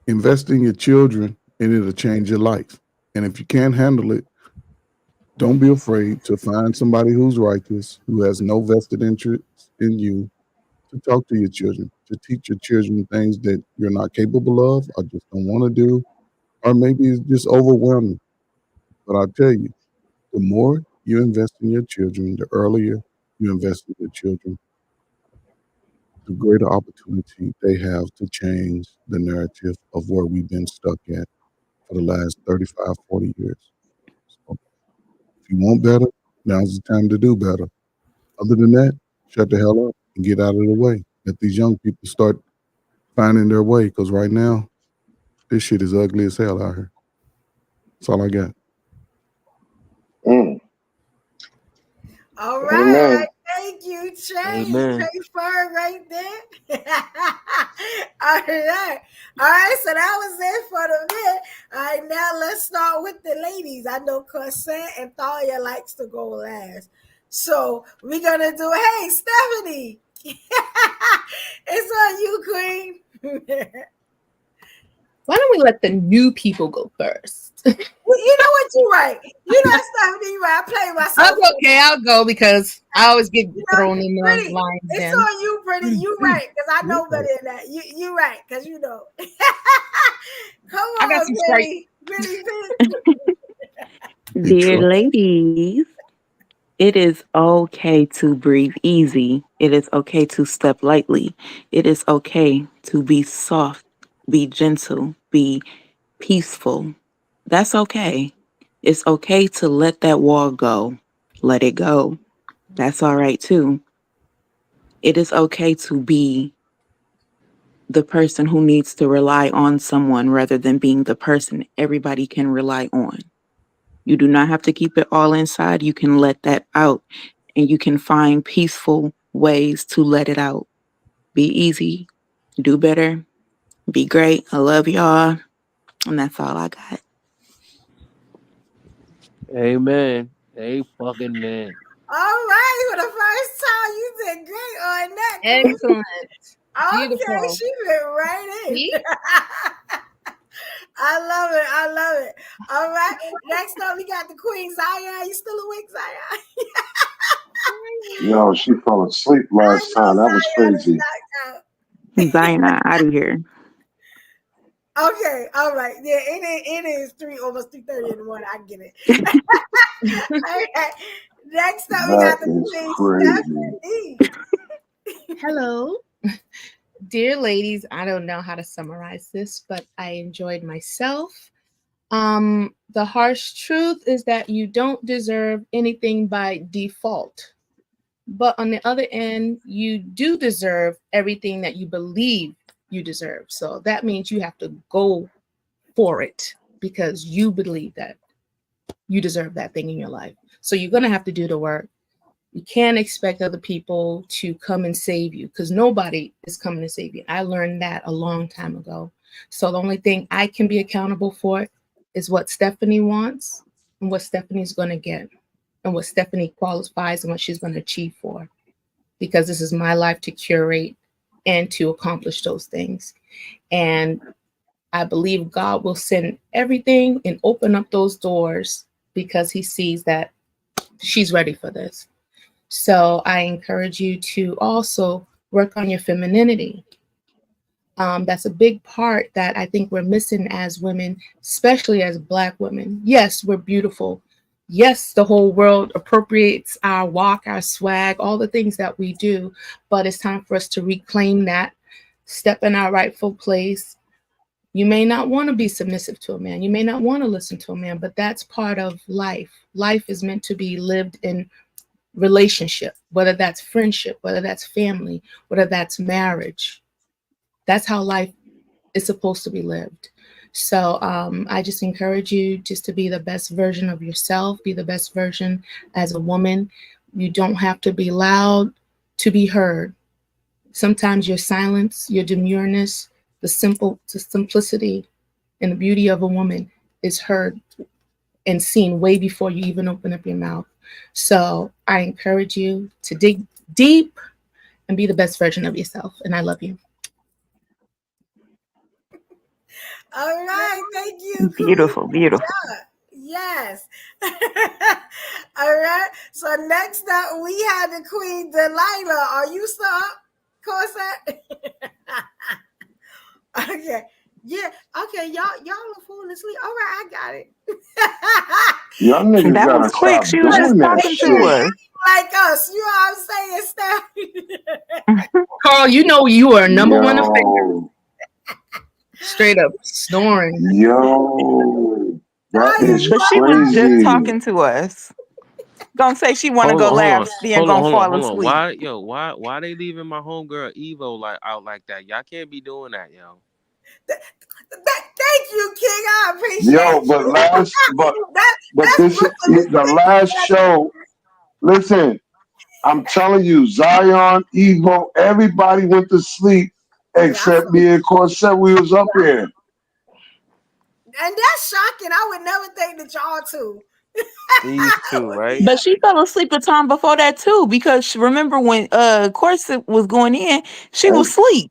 Invest in your children and it'll change your life. And if you can't handle it, don't be afraid to find somebody who's righteous, who has no vested interest in you, to talk to your children, to teach your children things that you're not capable of or just don't want to do, or maybe it's just overwhelming. But I'll tell you, the more you invest in your children, the earlier you invest in your children, the greater opportunity they have to change the narrative of where we've been stuck at for the last 35, 40 years. So if you want better, now's the time to do better. Other than that, shut the hell up and get out of the way. Let these young people start finding their way, because right now, this shit is ugly as hell out here. That's all I got. All right. Thank you, Trey. Trey Fur right there. All right. So that was it for the men. All right. Now let's start with the ladies. I know Consent and Thalia likes to go last. So we're going to do, hey, Stephanie. It's on you, Queen. Why don't we let the new people go first? You know what? You're right. You know, Stephanie, you're right. I play myself. Okay, I'll go because I always get thrown in the lines. It's on you, Pretty. You're right, because I know better than that. You're right, because you know. Come on, I got some Pretty. Dear ladies, it is okay to breathe easy. It is okay to step lightly. It is okay to be soft, be gentle, be peaceful. That's okay. It's okay to let that wall go. Let it go. That's all right too. It is okay to be the person who needs to rely on someone rather than being the person everybody can rely on. You do not have to keep it all inside. You can let that out and you can find peaceful ways to let it out. Be easy, do better, be great. I love y'all. And that's all I got. Amen. Fucking man. All right, for the first time, you did great on that. Excellent. Okay, Beautiful. she went right in. I love it. All right, next up we got the Queen Zion. You still awake, Zion? Yo, she fell asleep last time. That was crazy. Zion out of here. Okay, all right. Yeah, it is almost 3:30 in the morning. I get it. All right. Next up, we got the Queen Stephanie. Hello. Dear ladies, I don't know how to summarize this, but I enjoyed myself. The harsh truth is that you don't deserve anything by default. But on the other end, you do deserve everything that you believe you deserve. So that means you have to go for it because you believe that you deserve that thing in your life. So you're going to have to do the work. You can't expect other people to come and save you because nobody is coming to save you. I learned that a long time ago. So the only thing I can be accountable for is what Stephanie wants and what Stephanie's going to get and what Stephanie qualifies and what she's going to achieve for. Because this is my life to curate and to accomplish those things. And I believe God will send everything and open up those doors because he sees that she's ready for this. So I encourage you to also work on your femininity. That's a big part that I think we're missing as women, especially as Black women. Yes, we're beautiful. Yes, the whole world appropriates our walk, our swag, all the things that we do, but it's time for us to reclaim that, step in our rightful place. You may not want to be submissive to a man. You may not want to listen to a man, but that's part of life. Life is meant to be lived in relationship, whether that's friendship, whether that's family, whether that's marriage. That's how life is supposed to be lived. So I just encourage you just to be the best version of yourself, be the best version as a woman. You don't have to be loud to be heard. Sometimes your silence, your demureness, the simplicity and the beauty of a woman is heard and seen way before you even open up your mouth. So I encourage you to dig deep and be the best version of yourself. And I love you. All right, thank you. Beautiful, beautiful. Yes. All right. So next up, we have the Queen Delilah. Are you still up, Corset? Okay. Yeah. Okay. Y'all are falling asleep. All right, I got it. Y'all niggas that gotta was quick. stop She was just talking to us. Like us. You know what I'm saying, Steph? Carl, you know you are number one offender. Straight up snoring. Yo, that is but she crazy. was just talking to us. Gonna say she want to go laugh, then gonna fall asleep. Why they leaving my homegirl Evo out like that? Y'all can't be doing that, yo. Thank you, King. I appreciate Yo, but the last show. Listen, I'm telling you, Zion, Evo, everybody went to sleep except me and Corset. We was up here. And that's shocking. I would never think that y'all two. These two, right? But she fell asleep the time before that too, because remember when Corset was going in, she was asleep.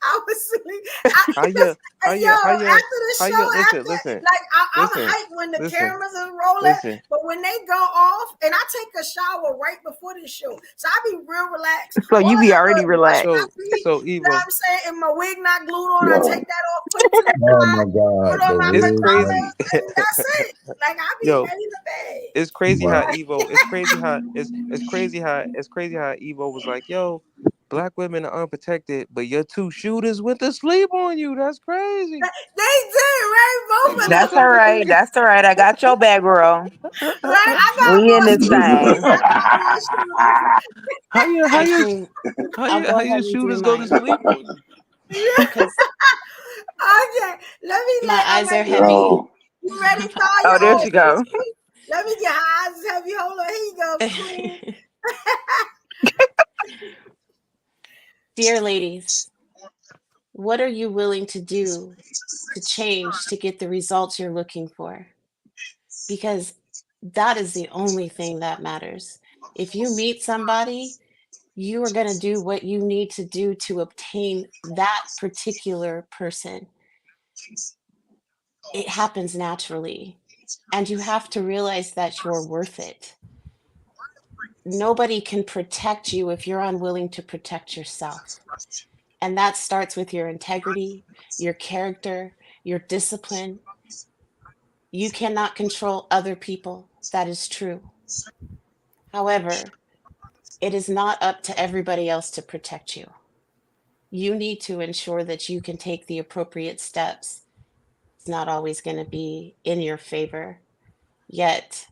I was asleep. After the show, listen. I'm hyped when the cameras are rolling, but when they go off, and I take a shower right before the show, so I be real relaxed. So you be already relaxed. So Evo, you know what I'm saying? And my wig not glued on, I take that off, put it to the oh side, my God, put on my it's crazy. and that's it. Like I be ready to bed. It's crazy how Evo. It's crazy how Evo was like, yo. Black women are unprotected, but your two shooters went to sleep on you. That's crazy. They did, right? Both of them. That's all right. That's all right. I got your bag, girl. Right? I got we in this thing. How your shooters go to sleep on you? Yeah. Okay, let me. My eyes are heavy. You ready, Tanya? Oh, there she go. Let me get her eyes heavy. Hold on, here you go, Queen. Dear ladies, what are you willing to do to change to get the results you're looking for? Because that is the only thing that matters. If you meet somebody, you are going to do what you need to do to obtain that particular person. It happens naturally. And you have to realize that you're worth it. Nobody can protect you if you're unwilling to protect yourself. And that starts with your integrity, your character, your discipline. You cannot control other people. That is true. However, it is not up to everybody else to protect you. You need to ensure that you can take the appropriate steps. It's not always going to be in your favor, yet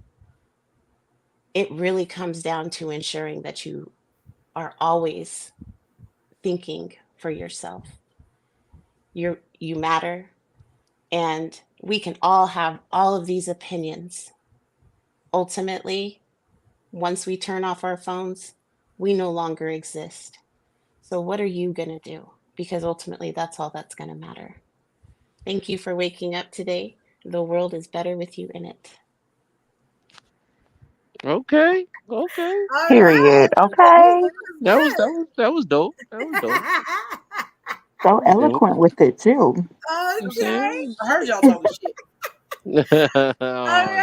it really comes down to ensuring that you are always thinking for yourself. You matter, and we can all have all of these opinions. Ultimately, once we turn off our phones, we no longer exist. So what are you going to do? Because ultimately, that's all that's going to matter. Thank you for waking up today. The world is better with you in it. Okay. Period. Okay. That was dope. That was dope. So eloquent with it too. Okay. I heard y'all talking shit. Oh,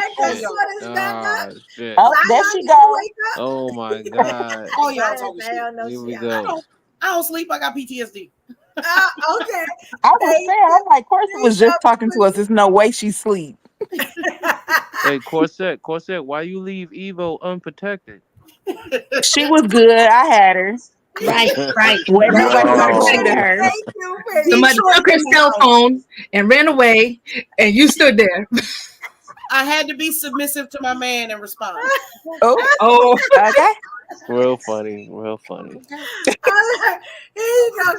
shit. Oh, there she go. Oh my God. Oh, y'all talking shit. Here we go. I don't sleep. I got PTSD. Okay. I was saying, I'm like, Corsa was just talking to us. There's no way she sleep. Hey, Corset, why you leave Evo unprotected? She was good. I had her. Right. What nobody wanted to shoot at her. Somebody took her cell phone and ran away, and you stood there. I had to be submissive to my man and respond. Oh, okay. Real funny. Here you go,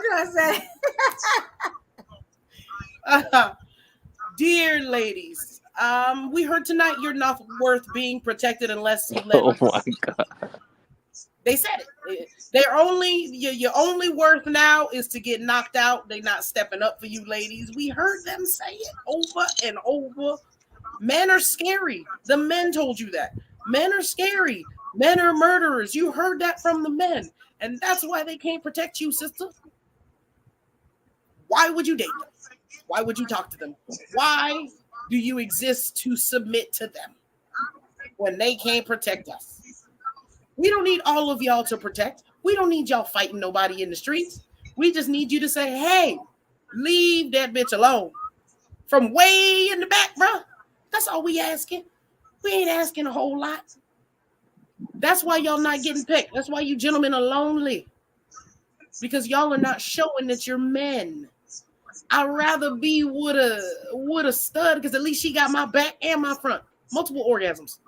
Corset. Dear ladies, we heard tonight you're not worth being protected unless you let. Oh my God. They said it. They're only your only worth now is to get knocked out. They're not stepping up for you, ladies. We heard them say it over and over. Men are scary. The men told you that. Men are scary. Men are murderers. You heard that from the men, and that's why they can't protect you, sister. Why would you date them? Why would you talk to them? Why do you exist to submit to them when they can't protect us? We don't need all of y'all to protect. We don't need y'all fighting nobody in the streets. We just need you to say, hey, leave that bitch alone. From way in the back, bro. That's all we asking. We ain't asking a whole lot. That's why y'all not getting picked. That's why you gentlemen are lonely. Because y'all are not showing that you're men. I'd rather be with a stud because at least she got my back and my front. Multiple orgasms.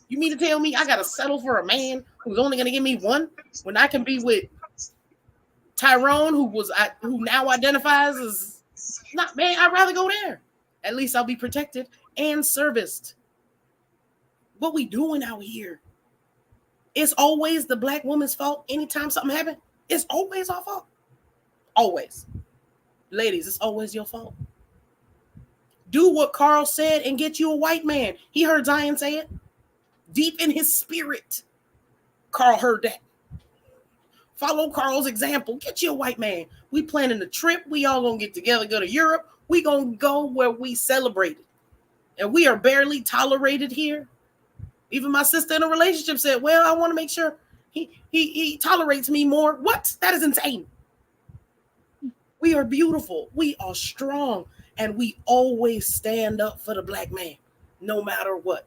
You mean to tell me I gotta settle for a man who's only gonna give me one when I can be with Tyrone, who now identifies as not man? I'd rather go there. At least I'll be protected and serviced. What we doing out here? It's always the black woman's fault. Anytime something happens, it's always our fault. Always. Ladies, it's always your fault. Do what Carl said and get you a white man. He heard Zion say it. Deep in his spirit, Carl heard that. Follow Carl's example. Get you a white man. We planning a trip. We all gonna get together, go to Europe. We gonna go where we celebrate it. And we are barely tolerated here. Even my sister in a relationship said, well, I want to make sure he tolerates me more. What? That is insane. We are beautiful. We are strong. And we always stand up for the black man, no matter what.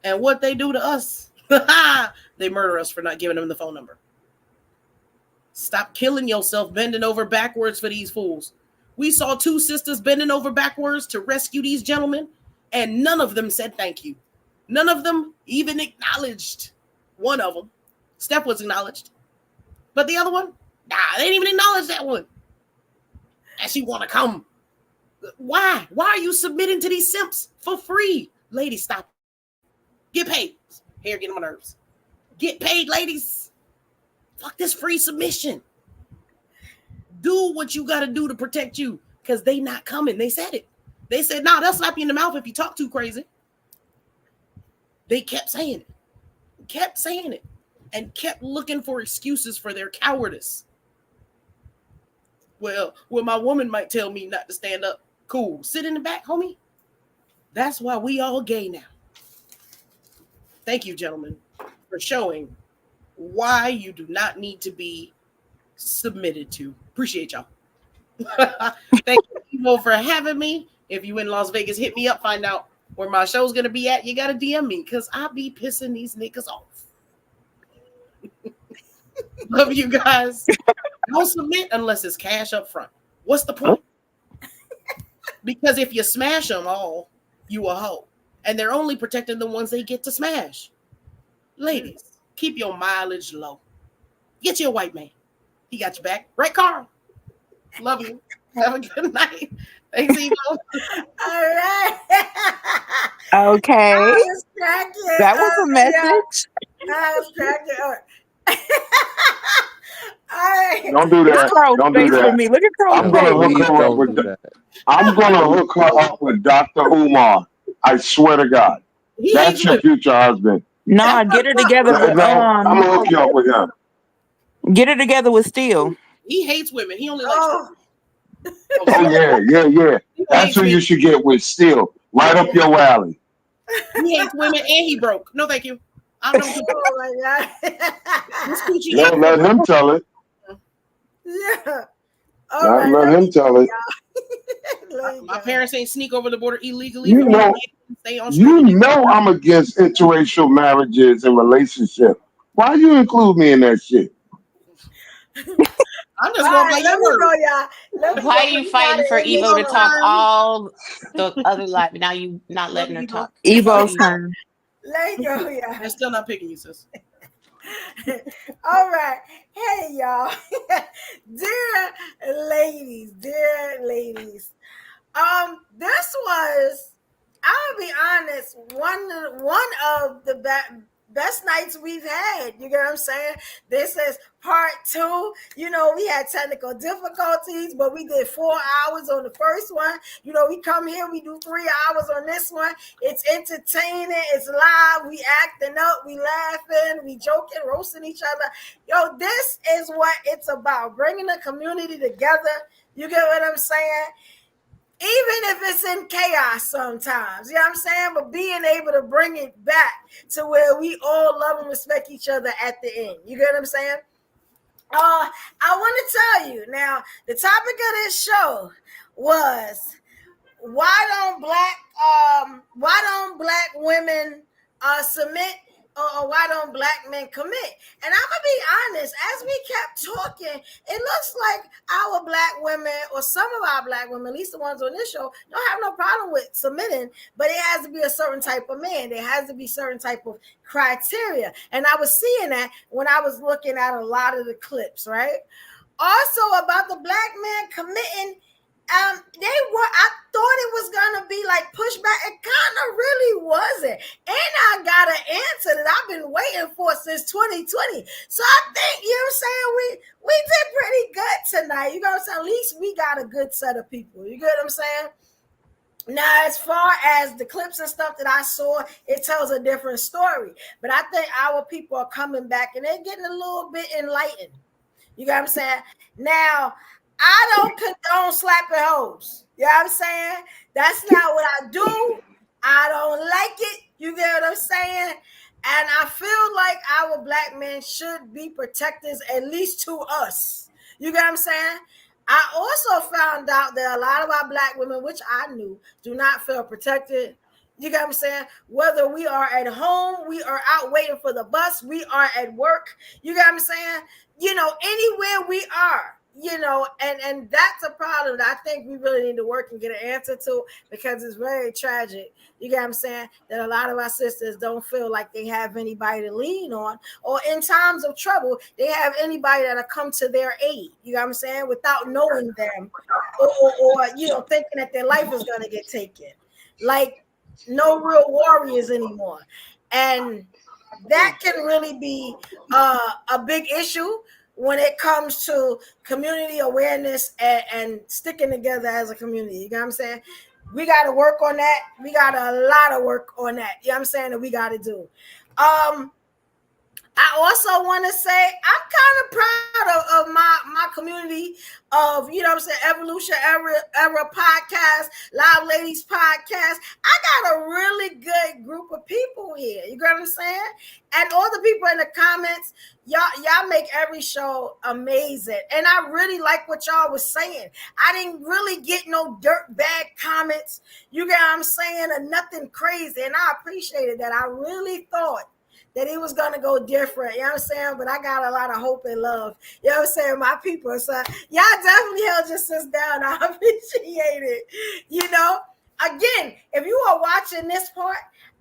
And what they do to us, they murder us for not giving them the phone number. Stop killing yourself, bending over backwards for these fools. We saw two sisters bending over backwards to rescue these gentlemen, and none of them said thank you. None of them even acknowledged. One of them, Steph, was acknowledged. But the other one, they didn't even acknowledge that one. And she want to come. Why? Why are you submitting to these simps for free? Ladies, stop. Get paid. Here, get on my nerves. Get paid, ladies. Fuck this free submission. Do what you got to do to protect you, because they not coming. They said it. They said, no, they'll slap you in the mouth if you talk too crazy. They kept saying it, and kept looking for excuses for their cowardice. Well, my woman might tell me not to stand up. Cool. Sit in the back, homie. That's why we all gay now. Thank you, gentlemen, for showing why you do not need to be submitted to. Appreciate y'all. Thank you, Evo, for having me. If you in Las Vegas, hit me up. Find out where my show's going to be at. You got to DM me, because I be pissing these niggas off. Love you guys. Don't submit unless it's cash up front. What's the point? Because if you smash them all, you a hoe. And they're only protecting the ones they get to smash. Ladies, keep your mileage low. Get you a white man. He got your back. Right, Carl? Love you. Have a good night. Thanks, Evo. All right. Okay. That was a message. I was cracking up. All right. Don't do that. Don't do that. Me. Look at Carl. I'm gonna hook her up with Dr. Umar. I swear to God. That's your future husband. Nah, get her together with I'm gonna hook you up with him. Get her together with Steel. He hates women. He only likes women. Oh yeah. That's who you should get with Steel. Right up your alley. He hates women and he broke. No, thank you. I don't do Oh my God. Don't let him tell it. Yeah. Let him tell it. My parents ain't sneak over the border illegally. You know I'm against interracial marriages and relationships. Why you include me in that shit? I'm just going by your word. Why are you fighting for Evo to talk all the other life? Now you not letting her talk. Evo's turn. Let go, y'all. I'm still not picking you, sis. All right. Hey, y'all. Dear ladies. This was, I'll be honest, one of the best nights we've had. You get what I'm saying? This is part 2. You know, we had technical difficulties, but we did 4 hours on the first one. You know, we come here, we do 3 hours on this one. It's entertaining, it's live, we acting up, we laughing, we joking, roasting each other. Yo, this is what it's about, bringing the community together. You get what I'm saying? Even if it's in chaos sometimes, you know what I'm saying? But being able to bring it back to where we all love and respect each other at the end. You get what I'm saying? I want to tell you now, the topic of this show was why don't black women submit, or why don't black men commit? And I'm gonna be honest, as we kept talking, it looks like our black women, or some of our black women, at least the ones on this show, don't have no problem with submitting, but it has to be a certain type of man. There has to be certain type of criteria. And I was seeing that when I was looking at a lot of the clips, right? Also about the black man committing, I thought it was gonna be like pushback. It kind of really wasn't. And I got an answer that I've been waiting for since 2020. So I think, you know what I'm saying, we did pretty good tonight. You know what I'm saying? At least we got a good set of people. You get what I'm saying? Now, as far as the clips and stuff that I saw, it tells a different story. But I think our people are coming back and they're getting a little bit enlightened. You know what I'm saying? Now, I don't condone slapping hoes. You know what I'm saying? That's not what I do. I don't like it. You get what I'm saying? And I feel like our black men should be protectors, at least to us. You get what I'm saying? I also found out that a lot of our black women, which I knew, do not feel protected. You get what I'm saying? Whether we are at home, we are out waiting for the bus, we are at work. You get what I'm saying? You know, anywhere we are. You know, and that's a problem that I think we really need to work and get an answer to, because it's very tragic. You get what I'm saying? That a lot of our sisters don't feel like they have anybody to lean on, or in times of trouble, they have anybody that'll come to their aid. You know what I'm saying? Without knowing them, or you know, thinking that their life is going to get taken. Like, no real warriors anymore. And that can really be a big issue when it comes to community awareness and sticking together as a community. You know what I'm saying? We got to work on that. We got a lot of work on that. You know what I'm saying? That we got to do. I also want to say I'm kind of proud of my community of, you know what I'm saying, Evolution Era podcast, Loud Ladies podcast. I got a really good group of people here. You get what I'm saying? And all the people in the comments, y'all make every show amazing. And I really like what y'all was saying. I didn't really get no dirt bag comments. You get what I'm saying? Or nothing crazy. And I appreciated that. I really thought that it was going to go different, you know what I'm saying? But I got a lot of hope and love, you know what I'm saying, my people. So y'all definitely held your sis down. I appreciate it. You know, again, if you are watching this part,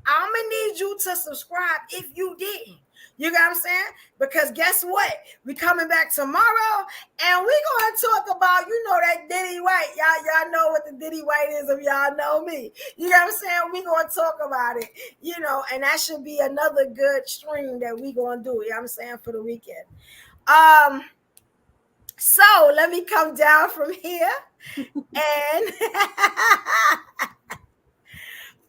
I'm going to need you to subscribe if you didn't. You know what I'm saying? Because guess what? We coming back tomorrow and we going to talk about, you know, that Diddy White. Y'all know what the Diddy White is if y'all know me. You know what I'm saying? We going to talk about it, you know, and that should be another good stream that we going to do, you know what I'm saying, for the weekend. So let me come down from here and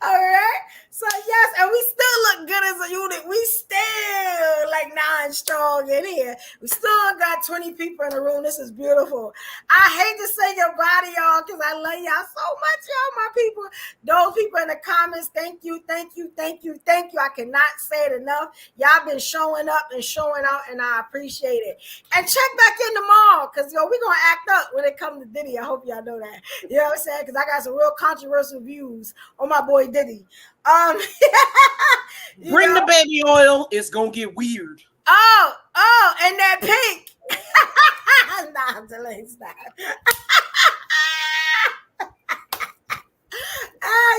all right. So yes, and we still look good as a unit. We still like 9 strong in here. We still got 20 people in the room. This is beautiful. I hate to say goodbye to y'all because I love y'all so much, y'all, my people. Those people in the comments, thank you, thank you, thank you, thank you. I cannot say it enough. Y'all been showing up and showing out, and I appreciate it. And check back in tomorrow because, yo, we're going to act up when it comes to Diddy. I hope y'all know that. You know what I'm saying? Because I got some real controversial views on my boy Diddy. Bring the baby oil. It's gonna get weird. Oh, and that pink. Nah, I'm delaying. Stop.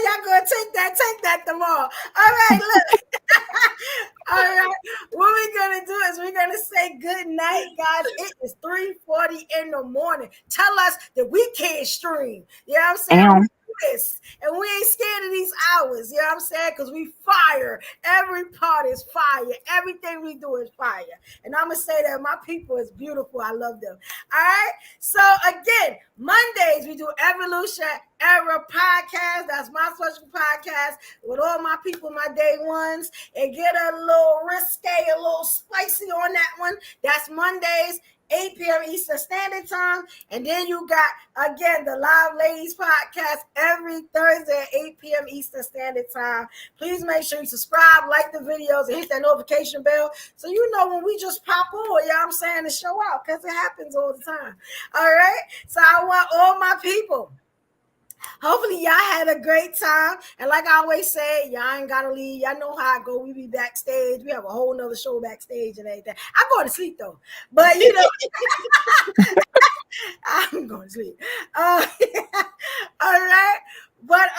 Y'all gonna take that tomorrow. All right, look. All right, what we're gonna do is we're gonna say good night, guys. It is 3:40 in the morning. Tell us that we can't stream. You know what I'm saying? This, and we ain't scared of these hours, you know what I'm saying? Because we fire. Every part is fire. Everything we do is fire. And I'm gonna say that my people is beautiful. I love them. All right. So again, Mondays we do Evolution Era podcast. That's my special podcast with all my people, my day ones, and get a little risque, a little spicy on that one. That's Mondays, 8 p.m. Eastern Standard Time. And then you got, again, the Live Ladies podcast every Thursday at 8 p.m. Eastern Standard Time. Please make sure you subscribe, like the videos, and hit that notification bell so you know when we just pop on, you know what I'm saying, to show out, because it happens all the time. All right? So I want all my people. Hopefully y'all had a great time. And like I always say, y'all ain't gotta leave. Y'all know how I go. We be backstage. We have a whole nother show backstage and everything. I'm going to sleep though. But you know, I'm going to sleep. All right. But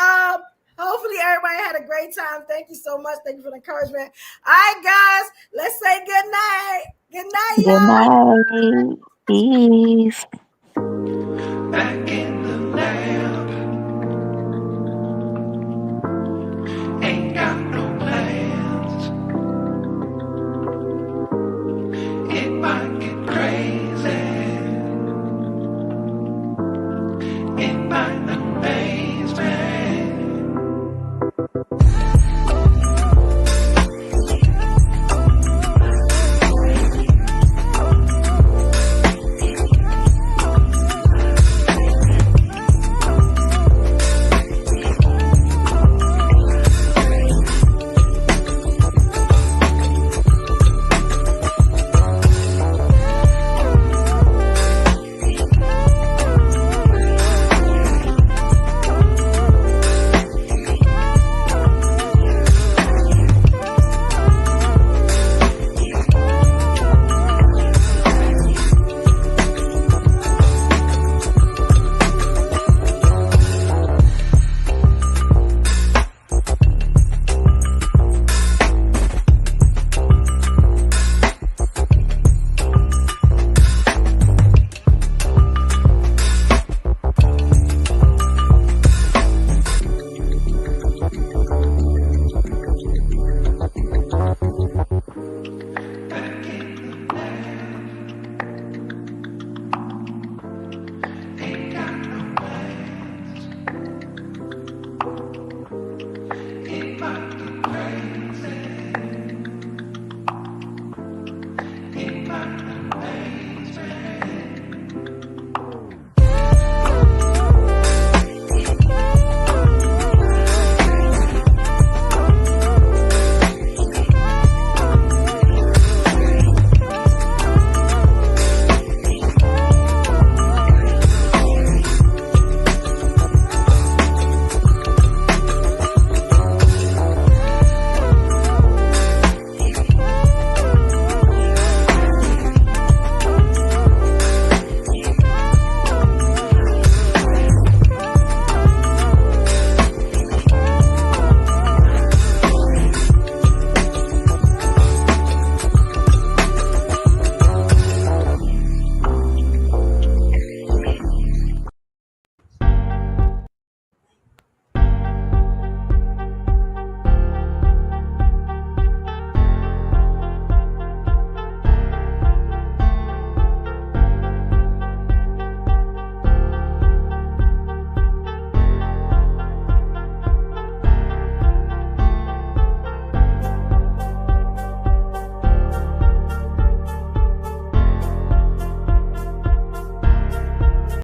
hopefully everybody had a great time. Thank you so much. Thank you for the encouragement. All right, guys. Let's say good night. Good night, y'all. Good night. Peace. Back in